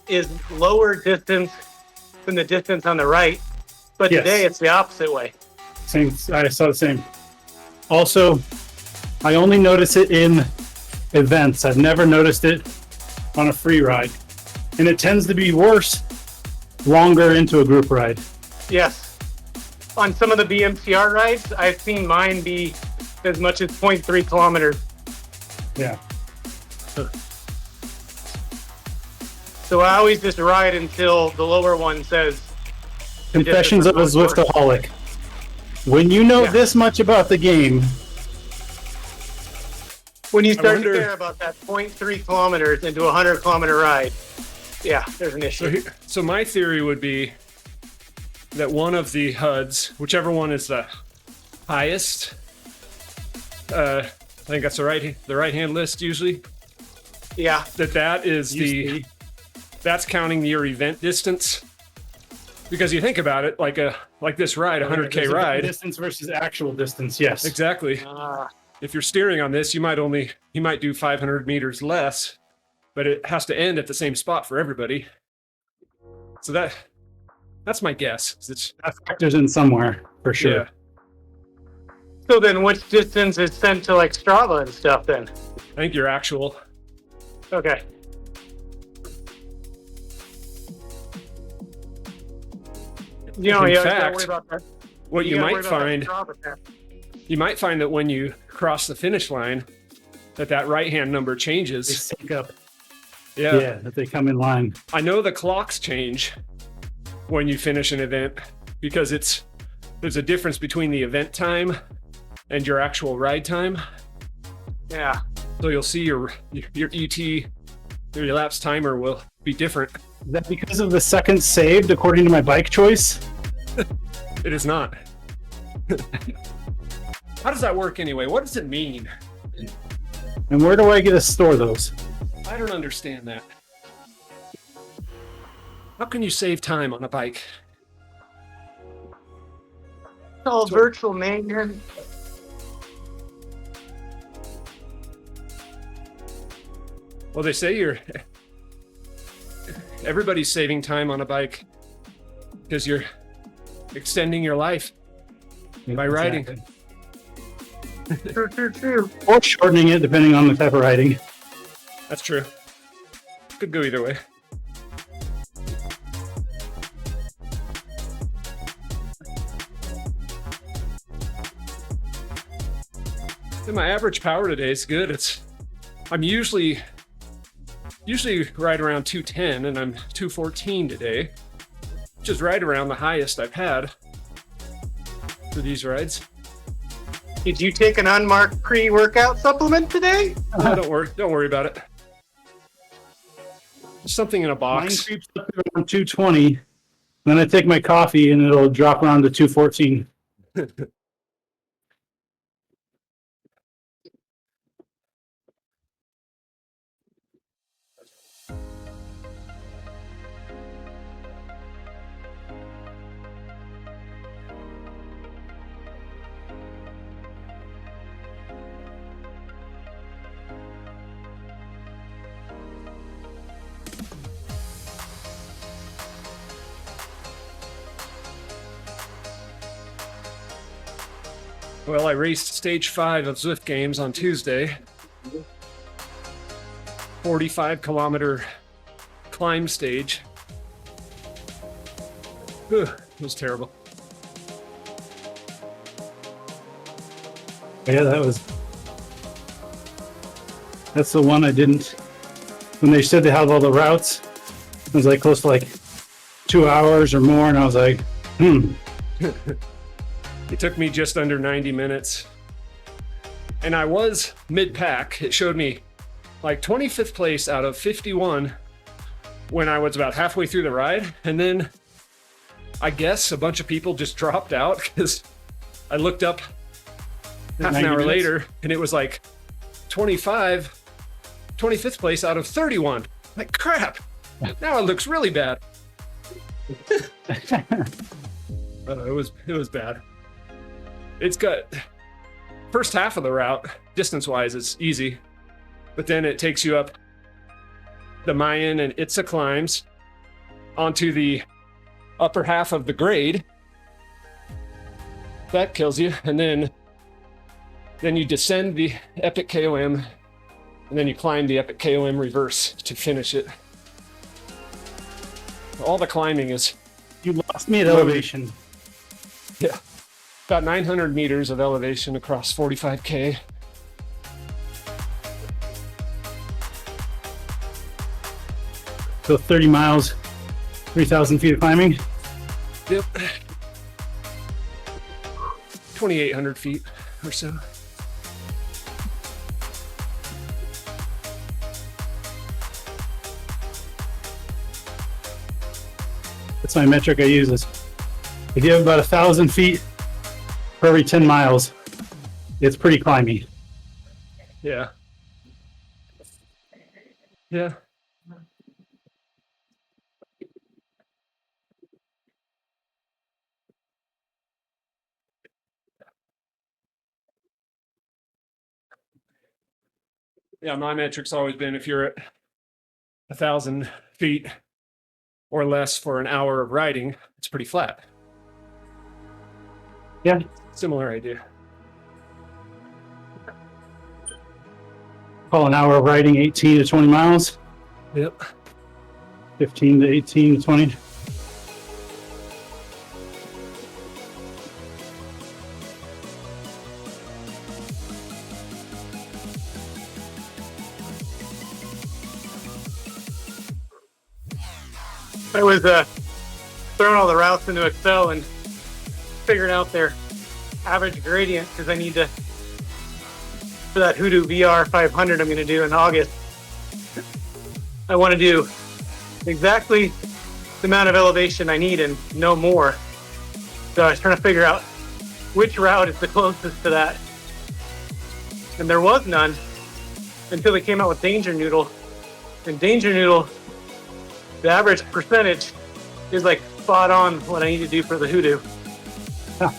is lower distance than the distance on the right, but today it's the opposite way. Same. I saw the same. Also, I only notice it in events. I've never noticed it on a free ride. And it tends to be worse longer into a group ride. Yes. On some of the BMCR rides, I've seen mine be as much as 0.3 kilometers. Yeah. So I always just ride until the lower one says... Confessions of a Zwiftaholic. When you know this much about the game... When you start to care about that 0.3 kilometers into a 100 kilometer ride, yeah, there's an issue. So my theory would be that one of the HUDs, whichever one is the highest, I think that's the right hand list usually. Yeah. That is that's counting your event distance. Because you think about it, like this ride, 100K ride. Distance versus actual distance, yes. Exactly. if you're steering on this, you might do 500 meters less, but it has to end at the same spot for everybody. So that's my guess. It's, That factors in somewhere for sure. yeah, So then which distance is sent to like Strava and stuff then? I think your actual. Okay. You know, In you gotta fact, worry about that. what you gotta might worry about that find, Strava tab. you might find that when you cross the finish line, that right-hand number They changes. sync up. Yeah. Yeah, that they come in line. I know the clocks change when you finish an event because there's a difference between the event time and your actual ride time. Yeah. So you'll see your ET, your elapsed timer will be different. Is that because of the seconds saved according to my bike choice? It is not. How does that work anyway? What does it mean? And where do I get to store those? I don't understand that. How can you save time on a bike? It's all virtual, man. Well, they say everybody's saving time on a bike because you're extending your life by riding. True. Or shortening it depending on the type of riding. That's true. Could go either way. And my average power today is good. I'm usually right around 210 and I'm 214 today, which is right around the highest I've had for these rides. Did you take an unmarked pre-workout supplement today? No, don't worry about it. There's something in a Mine box. creeps up to around 220. Then I take my coffee and it'll drop around to 214. Well, I raced stage 5 of Zwift games on Tuesday. 45-kilometer climb stage. Whew, it was terrible. Yeah, that's the one I didn't. When they said they have all the routes, it was like close to like 2 hours or more, and I was like, It took me just under 90 minutes. And I was mid-pack. It showed me like 25th place out of 51 when I was about halfway through the ride. And then I guess a bunch of people just dropped out because I looked up half an 90 hour minutes? later and it was like 25th place out of 31. Like, crap. Now it looks really bad. It was bad. It's got first half of the route, distance-wise, it's easy, but then it takes you up the Mayan and Itza climbs onto the upper half of the grade. That kills you, and then you descend the Epic KOM, and then you climb the Epic KOM reverse to finish it. All the climbing is, you lost me at elevation. yeah, about 900 meters of elevation across 45K. So 30 miles, 3,000 feet of climbing. Yep. 2,800 feet or so. That's my metric I use. Is if you have about 1,000 feet for every 10 miles, it's pretty climby. Yeah. Yeah. Yeah, my metric's always been if you're at 1,000 feet or less for an hour of riding, it's pretty flat. Yeah. Similar idea. Call an hour of riding 18 to 20 miles, Yep. 15 to 18 to 20. I was throwing all the routes into Excel and figuring out their average gradient because I need to, for that HUD VR 500 I'm going to do in August, I want to do exactly the amount of elevation I need and no more. So I was trying to figure out which route is the closest to that. And there was none until they came out with Danger Noodle. And Danger Noodle, the average percentage is like spot on what I need to do for the hoodoo. Huh.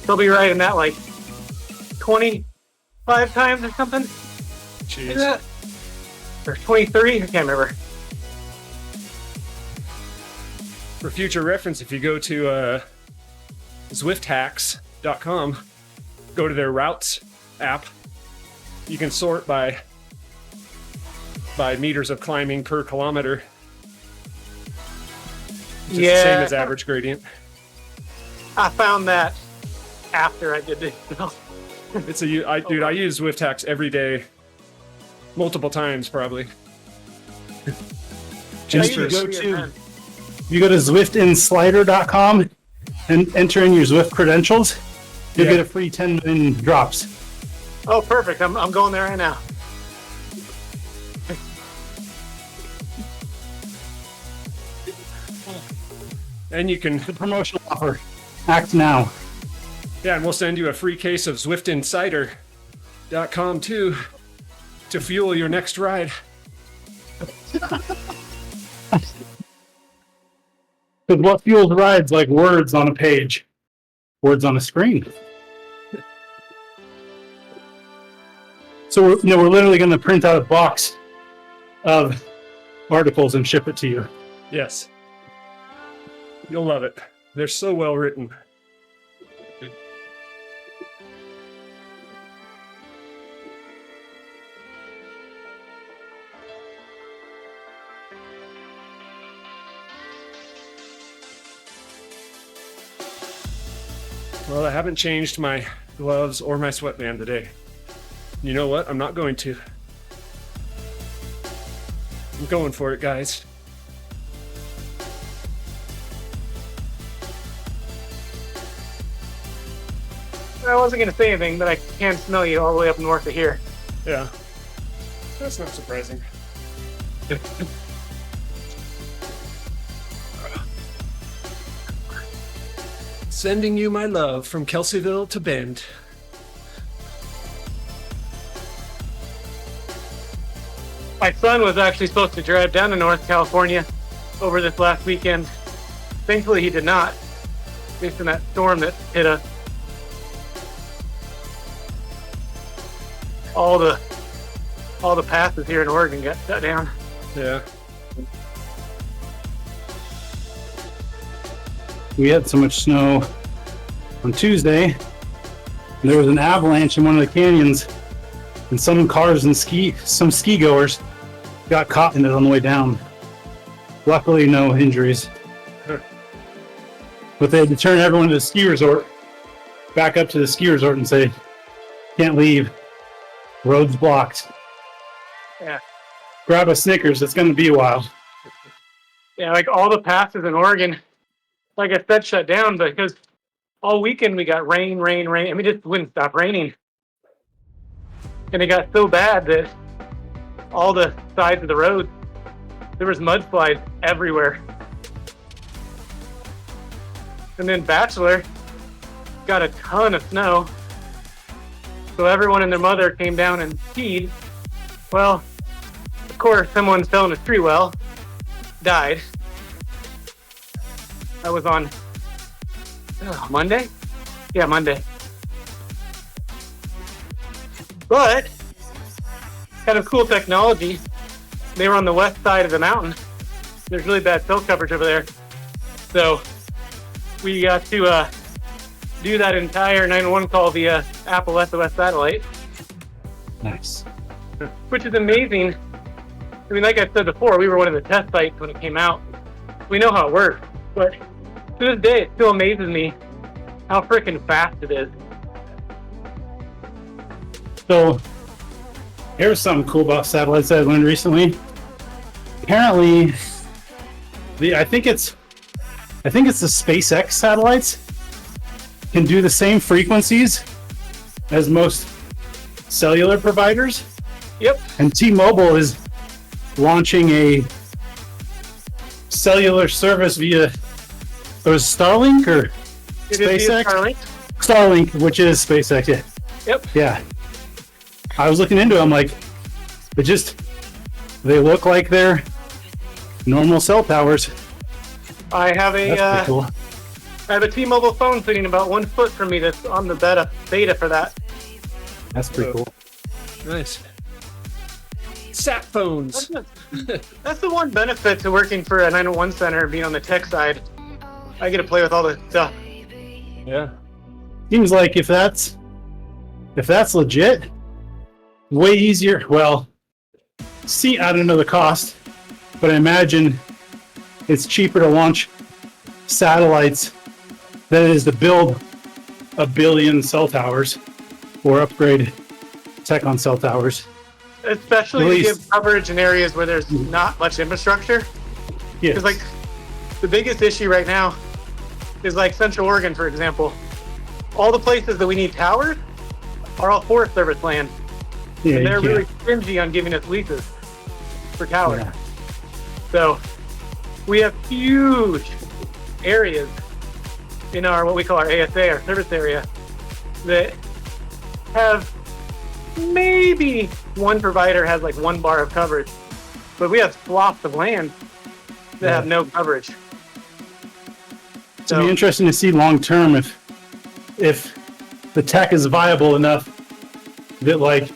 They'll be riding that like 25 times or something. Jeez. Like that. Or 23, I can't remember. For future reference, if you go to zwifthacks.com, go to their routes app, you can sort by meters of climbing per kilometer. Which is the same as average gradient. I found that after I did it. It's I use Zwift hacks every day, multiple times probably. Just I you go use it to zwiftinslider.com and enter in your Zwift credentials, you'll Yeah. get a free 10 million drops. Oh, perfect. I'm going there right now. And you can, The promotional offer. Act now. yeah, and we'll send you a free case of zwiftinsider.com too to fuel your next ride. Because what fuels rides like words on a page, words on a screen. So we're literally going to print out a box of articles and ship it to you. Yes. You'll love it. They're so well written. Well, I haven't changed my gloves or my sweatband today. You know what? I'm not going to. I'm going for it, guys. I wasn't going to say anything, but I can smell you all the way up north of here. Yeah. That's not surprising. Sending you my love from Kelseyville to Bend. My son was actually supposed to drive down to North California over this last weekend. Thankfully, he did not, based on that storm that hit us. All the passes here in Oregon got shut down. Yeah. We had so much snow on Tuesday. There was an avalanche in one of the canyons, and some cars and some ski goers got caught in it on the way down. Luckily, no injuries. But they had to turn everyone to the ski resort, back up to the ski resort and say, can't leave. Road's blocked. Yeah. Grab a Snickers. It's going to be a while. Yeah, like all the passes in Oregon, like I said, shut down because all weekend we got rain. I mean, it just wouldn't stop raining. And it got so bad that all the sides of the road, there was mudslides everywhere. And then Bachelor got a ton of snow. So everyone and their mother came down and skied. Well, of course, someone fell in a tree well, died. That was on Monday? Yeah, Monday. But kind of cool technology. They were on the west side of the mountain. There's really bad cell coverage over there. So we got to do that entire 911 call via Apple SOS satellite, Nice. which is amazing. I mean, like I said before, we were one of the test sites when it came out. We know how it works, but to this day, it still amazes me how freaking fast it is. So here's something cool about satellites that I learned recently. Apparently, I think it's the SpaceX satellites can do the same frequencies as most cellular providers. Yep. And T-Mobile is launching a cellular service via Starlink or It is via SpaceX? Starlink. Starlink, which is SpaceX. Yeah. Yep. Yeah. I was looking into it. I'm like, they look like they're normal cell towers. I have That's a pretty cool. I have a T-Mobile phone sitting about 1 foot from me that's on the beta for that. That's pretty cool. Nice. Sat phones. That's the one benefit to working for a 911 center and being on the tech side. I get to play with all the stuff. Yeah. Seems like if that's legit, way easier. Well, I don't know the cost, but I imagine it's cheaper to launch satellites than it is to build a billion cell towers or upgrade tech on cell towers. Especially At to least- give coverage in areas where there's not much infrastructure. Yes. Because like the biggest issue right now is like Central Oregon, for example. All the places that we need towers are all Forest Service land. yeah, And you they're can't. really stingy on giving us leases for towers. Yeah. So we have huge areas in our what we call our ASA, our service area, that have maybe one provider has like 1 bar of coverage, but we have swaths of land that have no coverage. It's gonna be interesting to see long term if the tech is viable enough that like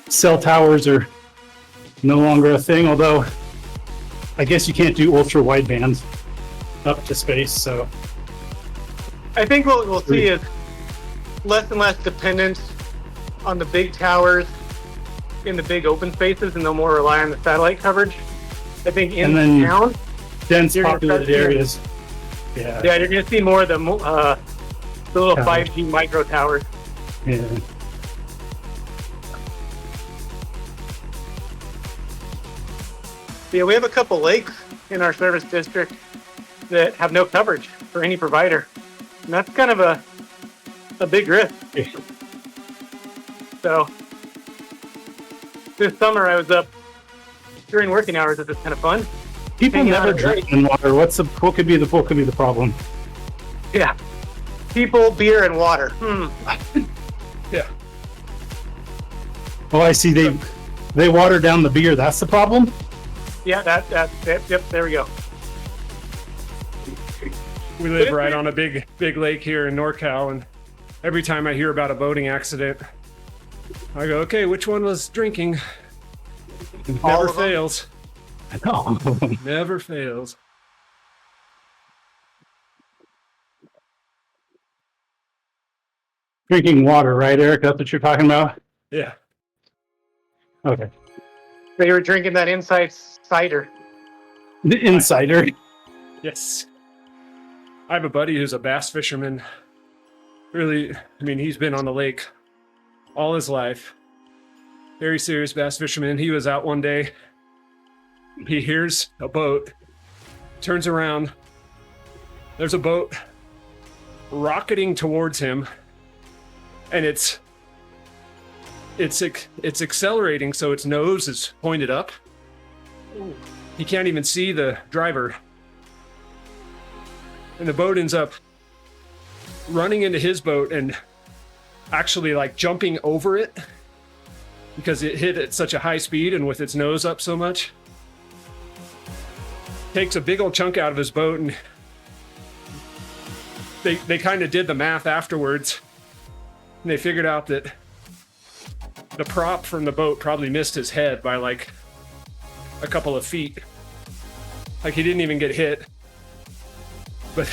cell towers are no longer a thing. Although I guess you can't do ultra wideband up to space. So I think what we'll see is less and less dependence on the big towers in the big open spaces, and they'll more rely on the satellite coverage. I think in And then- town, dense You're gonna populated start seeing- areas. Yeah. yeah, you're gonna see more of the little Towers. 5G micro towers. Yeah. Yeah, we have a couple lakes in our service district that have no coverage for any provider, and that's kind of a big risk. Yeah. So this summer I was up during working hours. It's kind of fun. People Hanging out never at drink in water. What could be the problem? Yeah, people, beer, and water. Yeah. Oh, I see. They water down the beer. That's the problem. Yeah, yep. There we go. We live right on a big lake here in NorCal, and every time I hear about a boating accident, I go, okay, which one was drinking? All Never of them? fails. No. Never fails. Drinking water, right, Eric? That's what you're talking about? Yeah. Okay. They were drinking that inside cider. The insider. Yes. I have a buddy who's a bass fisherman. Really, I mean, he's been on the lake all his life. Very serious bass fisherman. He was out one day. He hears a boat, turns around. There's a boat rocketing towards him, and it's accelerating, so its nose is pointed up. He can't even see the driver. And the boat ends up running into his boat and actually like jumping over it because it hit at such a high speed and with its nose up so much. Takes a big old chunk out of his boat, and they kind of did the math afterwards, and they figured out that the prop from the boat probably missed his head by like a couple of feet. Like he didn't even get hit, but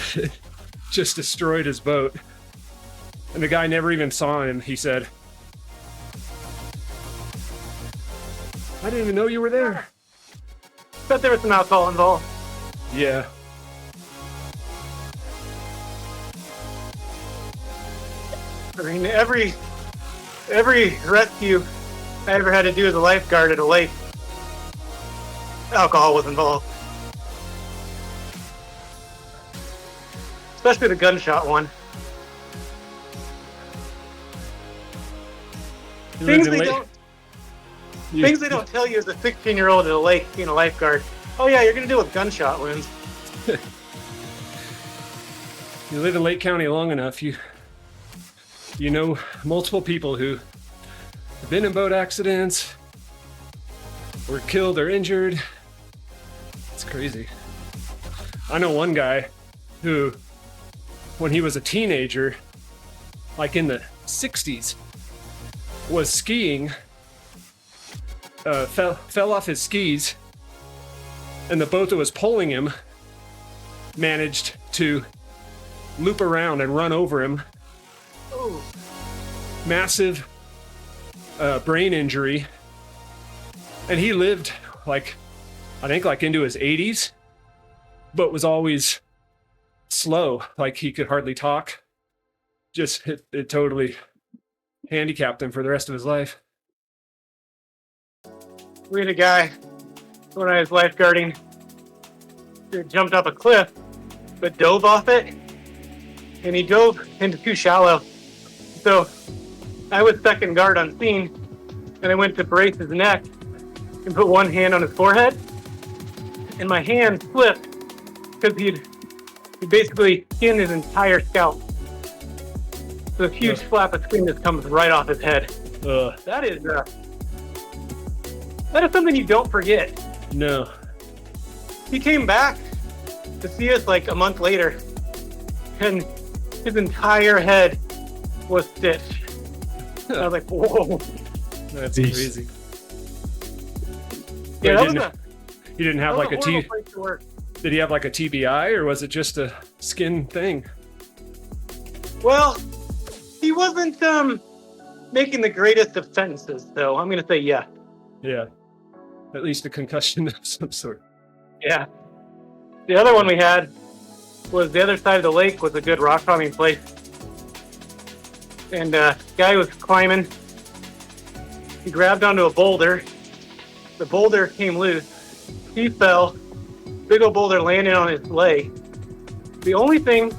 just destroyed his boat. And the guy never even saw him. He said, I didn't even know you were there. Bet there was some alcohol involved. Yeah. I mean, every rescue I ever had to do as a lifeguard at a lake, alcohol was involved. Especially the gunshot one. You Things lived in they Lake- don't things they don't tell you as a 16-year-old at a lake being a lifeguard. Oh yeah, you're gonna deal with gunshot wounds. You live in Lake County long enough, you know multiple people who have been in boat accidents, were killed or injured. It's crazy. I know one guy who, when he was a teenager, like in the 60s, was skiing, fell off his skis, and the boat that was pulling him managed to loop around and run over him. Ooh. Massive brain injury. And he lived like, I think like into his 80s, but was always slow. Like he could hardly talk. Just it totally handicapped him for the rest of his life. We had a guy when I was lifeguarding who jumped off a cliff, but dove off it, and he dove into too shallow. So I was second guard on scene, and I went to brace his neck and put one hand on his forehead, and my hand slipped because he basically skinned his entire scalp. So a huge flap of skin just comes right off his head. That is something you don't forget. No. He came back to see us like a month later, and his entire head was stitched. I was like, whoa. That's Jeez. crazy. Yeah, But that he didn't have was like a horrible place to work. Did he have like a TBI, or was it just a skin thing? Well, he wasn't making the greatest of sentences, though. I'm gonna say yeah. Yeah. At least a concussion of some sort. Yeah. The other one we had was the other side of the lake was a good rock climbing place. And guy was climbing. He grabbed onto a boulder. The boulder came loose. He fell. Big old boulder landed on his leg. The only thing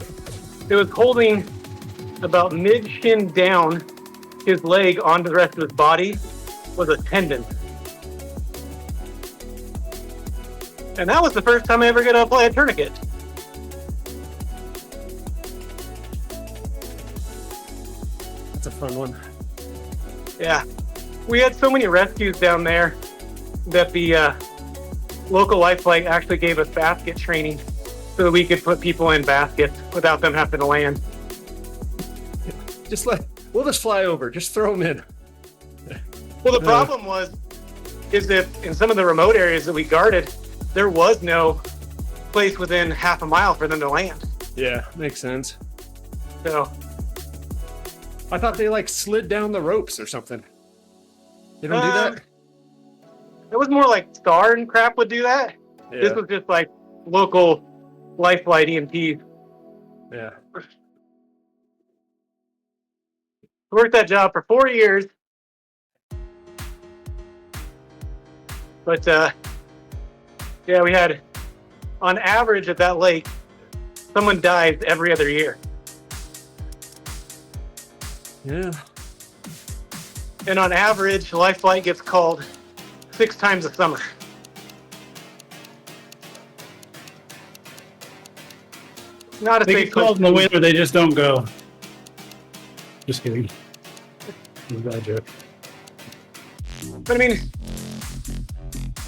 that was holding about mid-shin down his leg onto the rest of his body was a tendon. And that was the first time I ever got to apply a tourniquet. That's a fun one. Yeah. We had so many rescues down there that the local Lifeline actually gave us basket training so that we could put people in baskets without them having to land. We'll just fly over. Just throw them in. Well, the problem is that in some of the remote areas that we guarded, there was no place within half a mile for them to land. Yeah, makes sense. So, I thought they like slid down the ropes or something. They don't do that? it was more like Star and crap would do that. Yeah. This was just like local Lifeline EMTs. Yeah. Worked that job for 4 years. But yeah, we had, on average at that lake, someone dies every other year. Yeah. And on average, Lifeline gets called 6 times a summer. Not a They safe get called in the winter, they just don't go. Just kidding. It was a bad joke. But I mean,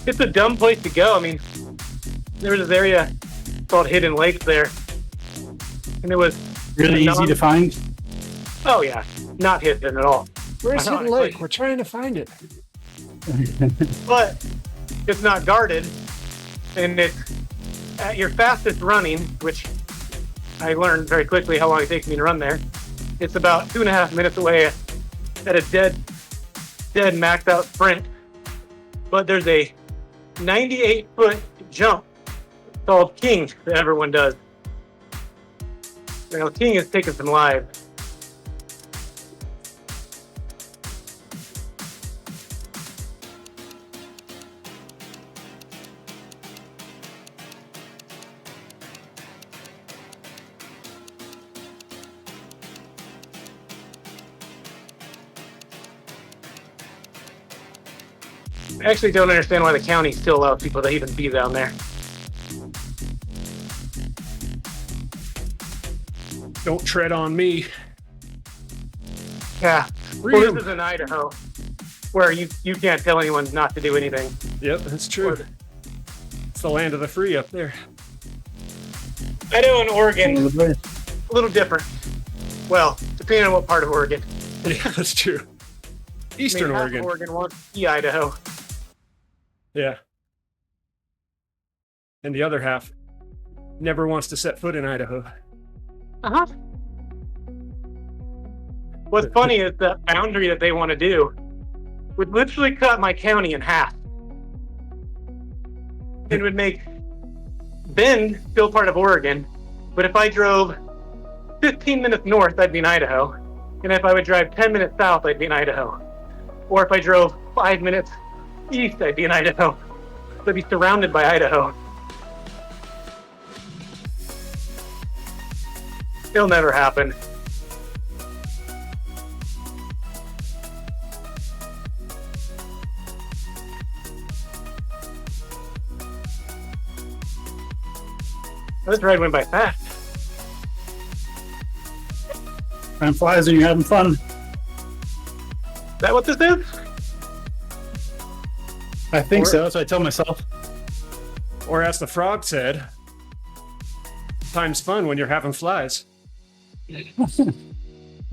it's a dumb place to go. I mean, there was this area called Hidden Lake there, and it was Really easy to find. Oh yeah, not hidden at all. Where's Hidden Ironically. Lake? We're trying to find it. But it's not guarded, and it's at your fastest running, which I learned very quickly how long it takes me to run there. It's about 2.5 minutes away at a dead maxed out sprint. But there's a 98-foot jump called King that everyone does. Now, King has taken some lives. I actually don't understand why the county still allows people to even be down there. Don't tread on me. Yeah. Well, Freedom. this is in Idaho, where you can't tell anyone not to do anything. Yep, that's true. It's the land of the free up there. Idaho and Oregon, a little different. Well, depending on what part of Oregon. Yeah, that's true. Eastern half of Oregon. Oregon wants to be Idaho. Yeah. And the other half never wants to set foot in Idaho. Uh-huh. What's funny is the boundary that they want to do would literally cut my county in half. It would make Bend still part of Oregon, but if I drove 15 minutes north, I'd be in Idaho. And if I would drive 10 minutes south, I'd be in Idaho. Or if I drove 5 minutes east, I'd be in Idaho. So I'd be surrounded by Idaho. It'll never happen. This ride went by fast. Time flies when you're having fun. Is that what this is? I think so. That's what I tell myself. Or as the frog said, time's fun when you're having flies.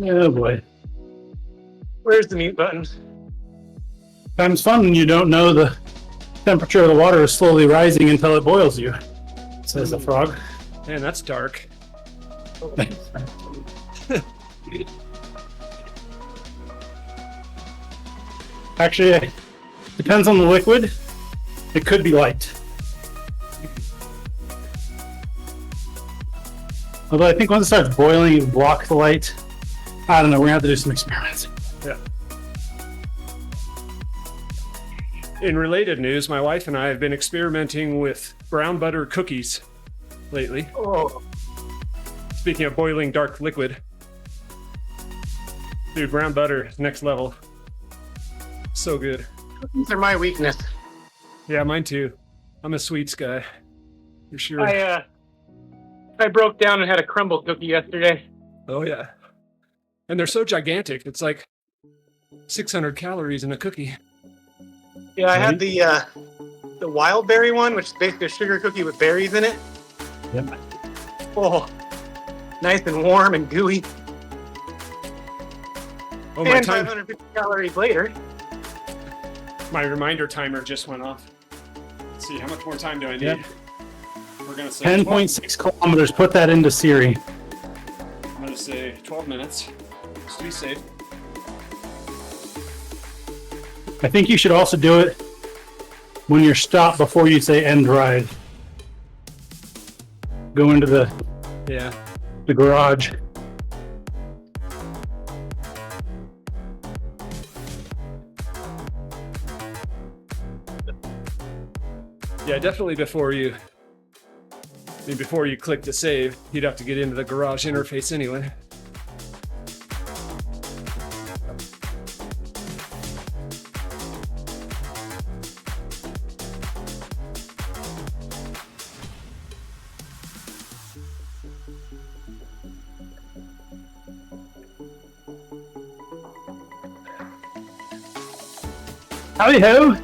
Oh boy. Where's the mute button? Time's fun when you don't know the temperature of the water is slowly rising until it boils you, says the frog. Man, that's dark. Actually, it depends on the liquid. It could be light. Although I think once it starts boiling, you block the light. I don't know. We're gonna have to do some experiments. Yeah. In related news, my wife and I have been experimenting with brown butter cookies lately. Oh, Speaking of boiling dark liquid. Dude, brown butter is next level. So good. these are my weakness. Yeah, mine too. I'm a sweets guy. For sure. I broke down and had a crumble cookie yesterday. Oh, yeah. And they're so gigantic. It's like 600 calories in a cookie. Yeah, I had the wild berry one, which is basically a sugar cookie with berries in it. Yep. Oh, nice and warm and gooey. Oh, my And time. 550 calories later. My reminder timer just went off. Let's see, how much more time do I need? Yep. We're going to say 10.6 kilometers. Put that into Siri. I'm going to say 12 minutes. Just to be safe. I think you should also do it when you're stopped before you say end ride. Go into the Yeah. garage. Yeah, definitely before you click to save, you'd have to get into the garage interface anyway. Howdy ho!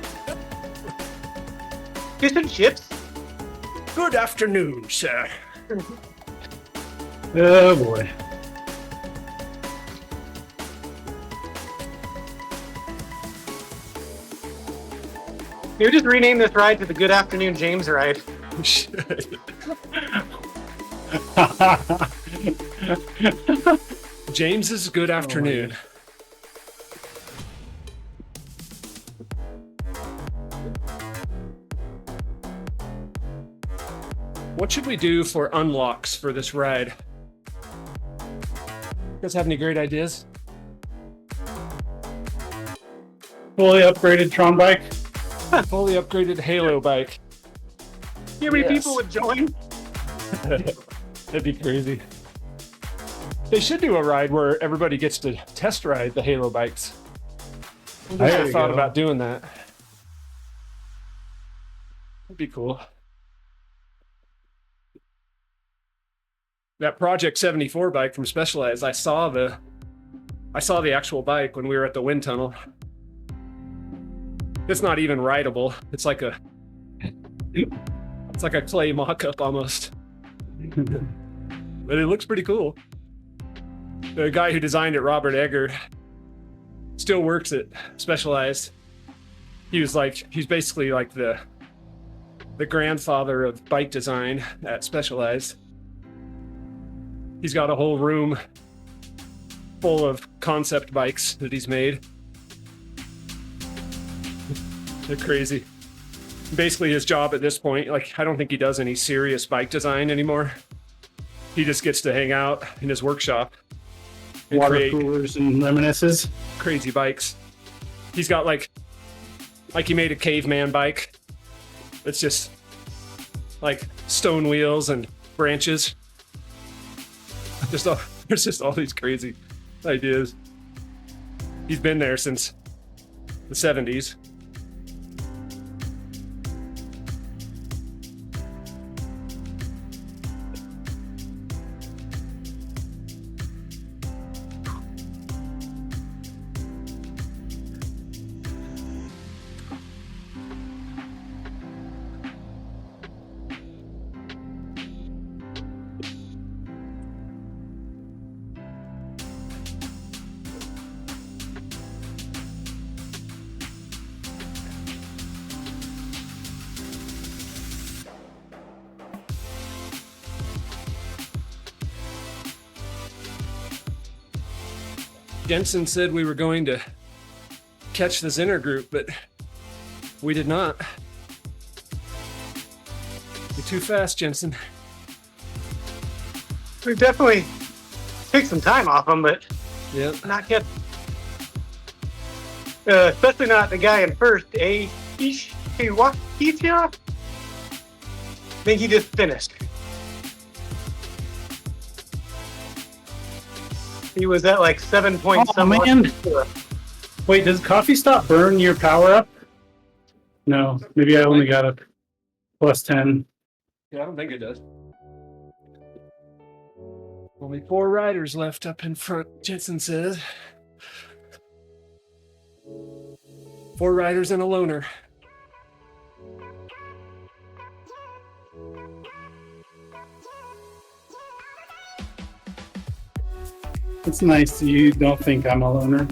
Fish and chips? Good afternoon, sir. Oh boy. Maybe just rename this ride to the Good Afternoon James ride. James's good afternoon. What should we do for unlocks for this ride? You guys have any great ideas? Fully upgraded Tron bike. Fully upgraded Halo bike. See how many Yes. people would join? That'd be crazy. They should do a ride where everybody gets to test ride the Halo bikes. I There I you thought go. about doing that. That'd be cool. That Project 74 bike from Specialized, I saw the actual bike when we were at the wind tunnel. It's not even rideable. It's like a clay mock-up almost. But it looks pretty cool. The guy who designed it, Robert Egger, still works at Specialized. He's basically like the grandfather of bike design at Specialized. He's got a whole room full of concept bikes that he's made. They're crazy. Basically his job at this point, like, I don't think he does any serious bike design anymore. He just gets to hang out in his workshop and Water create coolers and reminiscences. crazy bikes. He's got like he made a caveman bike. It's just like stone wheels and branches. There's just all these crazy ideas. He's been there since the 70s. Jensen said we were going to catch the Zinner group, but we did not. You're too fast, Jensen. We definitely take some time off them, but Yeah. not get. Especially not the guy in first. I think he just finished. He was at like 7 point Oh, something. man. Wait, does coffee stop burn your power up? No, maybe I only got a +10. Yeah, I don't think it does. Only 4 riders left up in front, Jensen says. 4 riders and a loner. It's nice you don't think I'm a loner.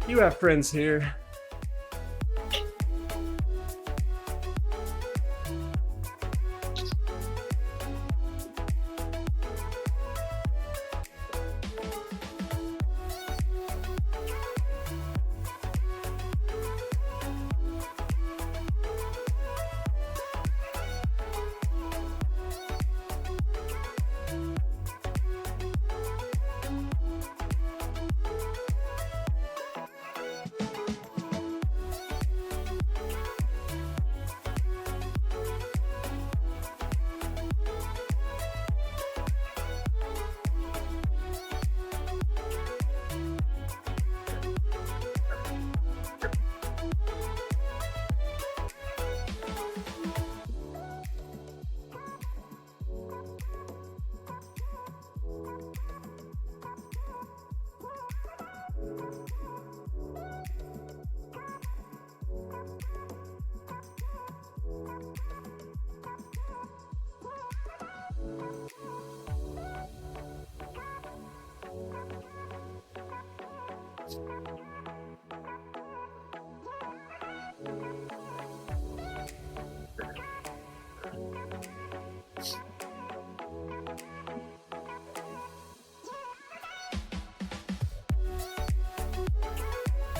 You have friends here.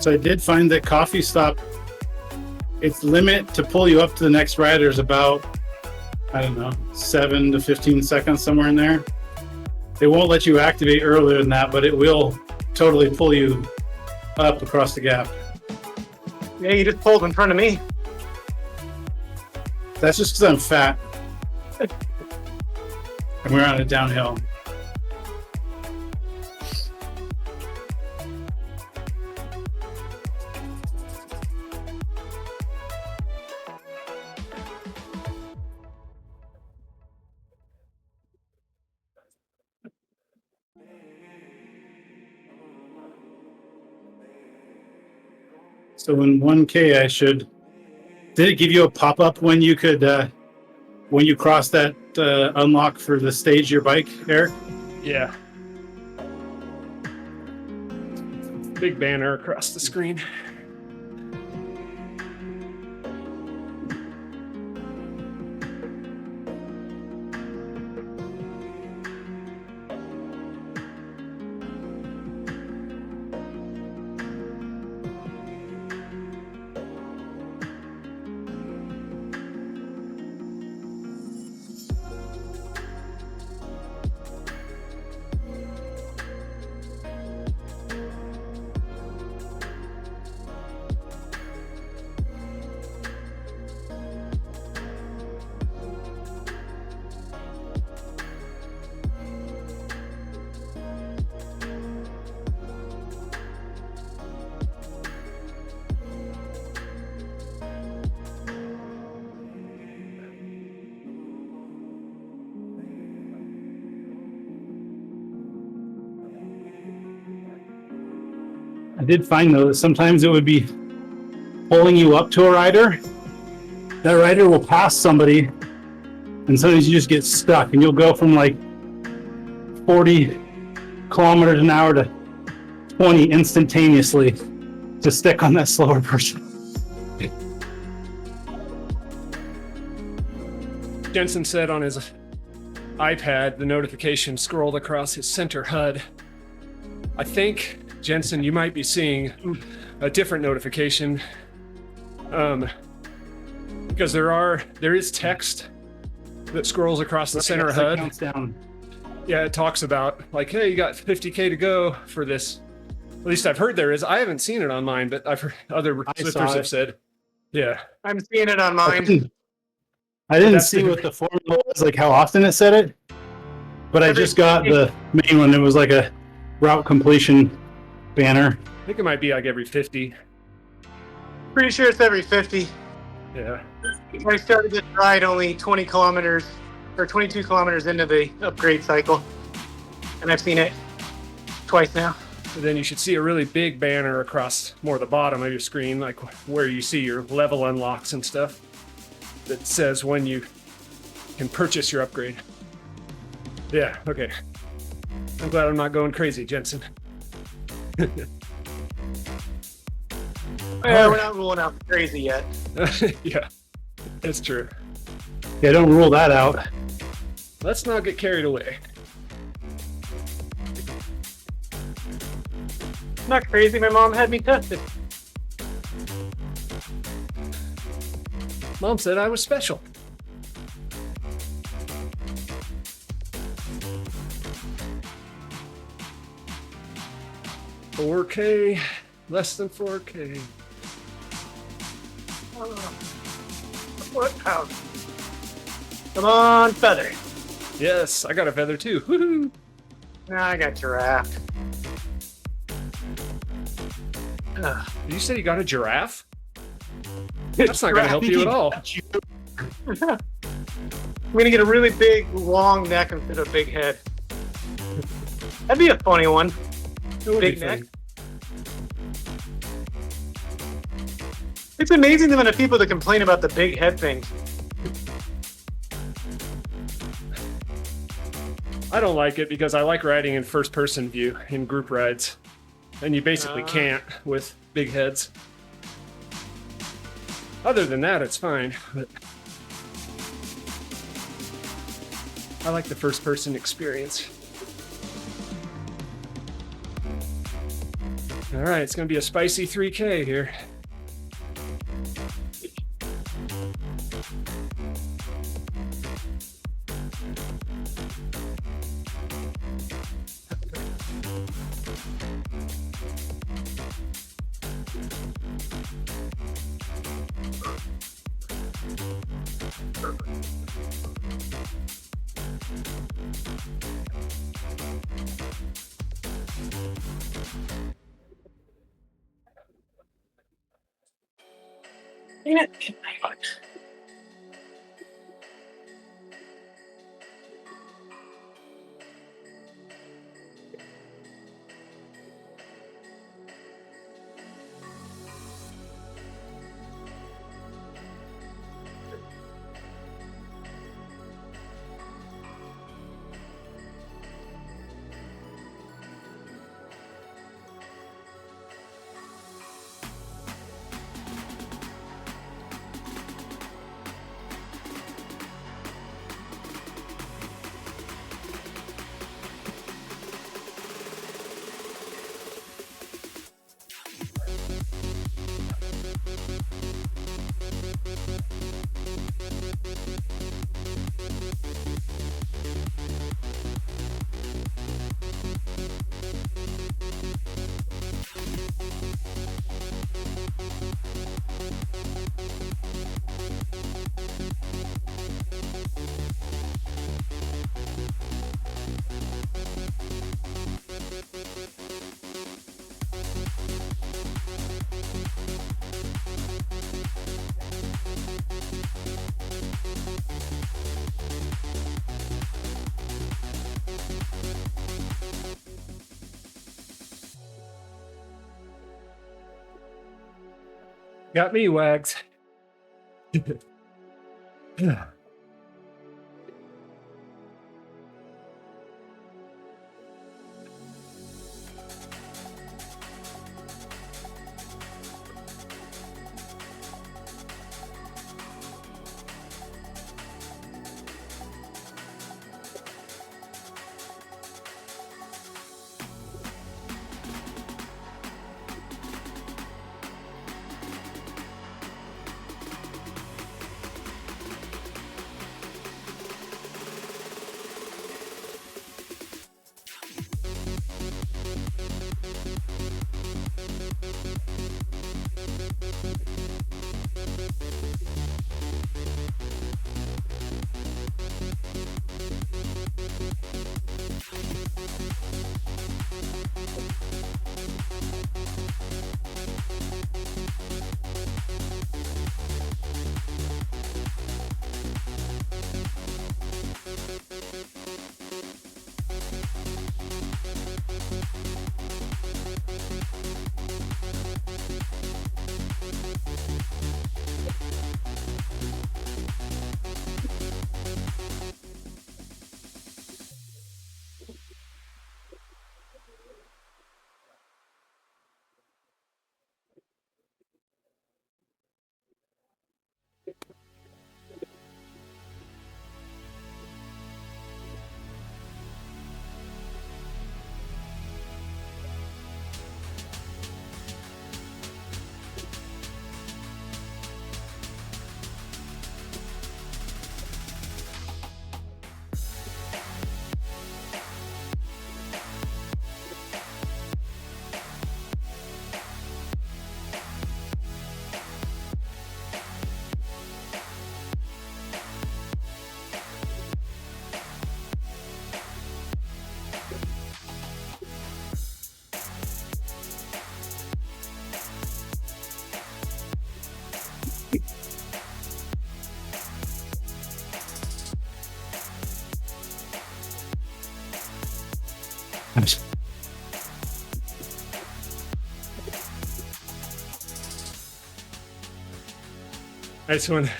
So I did find that Coffee Stop, its limit to pull you up to the next rider is about, I don't know, 7 to 15 seconds, somewhere in there. It won't let you activate earlier than that, but it will totally pull you up across the gap. Yeah, you just pulled in front of me. That's just because I'm fat. And we're on a downhill. So in 1K, I should. Did it give you a pop-up when you could, when you cross that unlock for the stage your bike, Eric? Yeah. Big banner across the screen. I did find though that sometimes it would be pulling you up to a rider. That rider will pass somebody, and sometimes you just get stuck, and you'll go from like 40 kilometers an hour to 20 instantaneously to stick on that slower person. Jensen said on his iPad, the notification scrolled across his center HUD. I think, Jensen, you might be seeing a different notification, because there is text that scrolls across the center HUD. Counts down. Yeah, it talks about like, hey, you got 50K to go for this. At least I've heard there is. I haven't seen it on mine, but I've heard other Zwifters have said, yeah. I'm seeing it on mine. I didn't see what the formula was, like how often it said it, but I just got the main one. It was like a route completion banner. I think it might be like every 50. Pretty sure it's every 50. Yeah. I started this ride only 20 kilometers or 22 kilometers into the upgrade cycle, and I've seen it twice now. And then you should see a really big banner across more the bottom of your screen, like where you see your level unlocks and stuff, that says when you can purchase your upgrade. Yeah, okay. I'm glad I'm not going crazy, Jensen. Yeah, we're not ruling out crazy yet. Yeah, that's true. Yeah, don't rule that out. Let's not get carried away. Not crazy. My mom had me tested. Mom said I was special. $4K, less than $4K. What house? Come on, feather. Yes, I got a feather too. Woohoo! Nah, I got giraffe. You said you got a giraffe? That's not going to help you at all. I'm gonna get a really big, long neck instead of a big head. That'd be a funny one. It would Big be neck. funny. It's amazing the amount of people that complain about the big head thing. I don't like it because I like riding in first-person view in group rides, and you basically can't with big heads. Other than that, it's fine. But I like the first-person experience. All right, it's going to be a spicy 3K here. Got me, Wags. Nice one.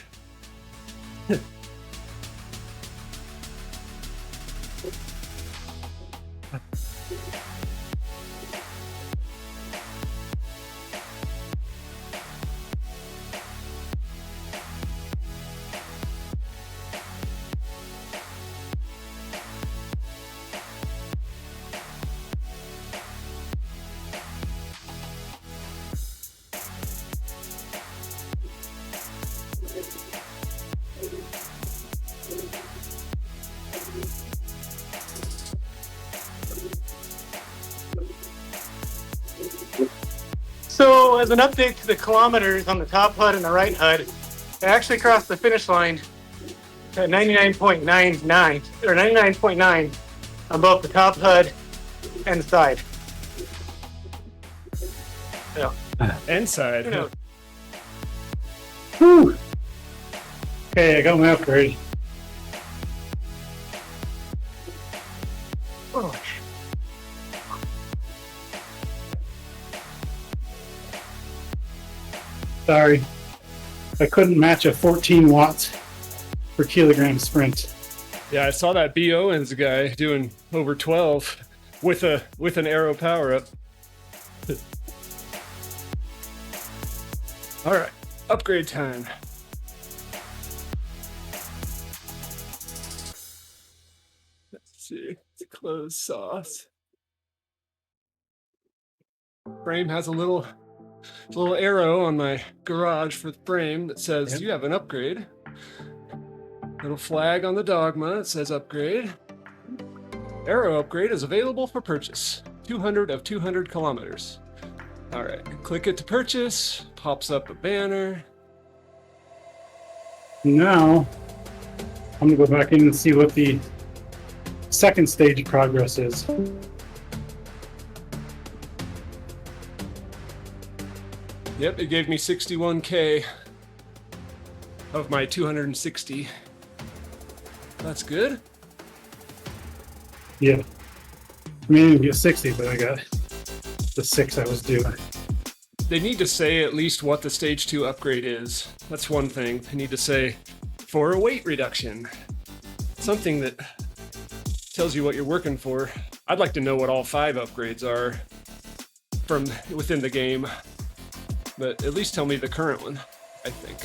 So as an update to the kilometers on the top HUD and the right HUD, I actually crossed the finish line at 99.99 or 99.9 on both the top HUD and side. Yeah. Inside. Who knows? Whew. Okay, I got my upgrade. Oh. Sorry, I couldn't match a 14 watts per kilogram sprint. Yeah, I saw that B. Owens guy doing over 12 with an arrow power up. All right, upgrade time. Let's see, close sauce. Frame has a little arrow on my garage for the frame that says you have an upgrade. Little flag on the dogma that says upgrade. Arrow upgrade is available for purchase. 200 of 200 kilometers. All right, click it to purchase. Pops up a banner. Now, I'm gonna go back in and see what the second stage progress is. Yep, it gave me 61K of my 260. That's good. Yeah. I mean, I didn't get 60, but I got the 6 I was due. They need to say at least what the stage 2 upgrade is. That's one thing. They need to say for a weight reduction. Something that tells you what you're working for. I'd like to know what all 5 upgrades are from within the game. But at least tell me the current one, I think.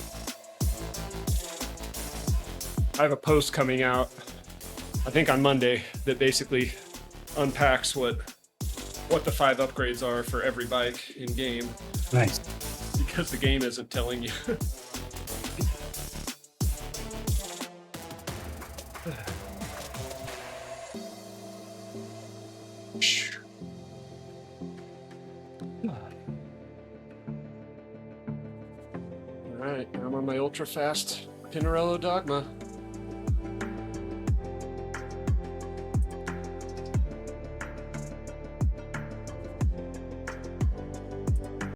I have a post coming out, I think on Monday, that basically unpacks what the 5 upgrades are for every bike in game. Nice. Because the game isn't telling you. All right, I'm on my ultra fast Pinarello Dogma.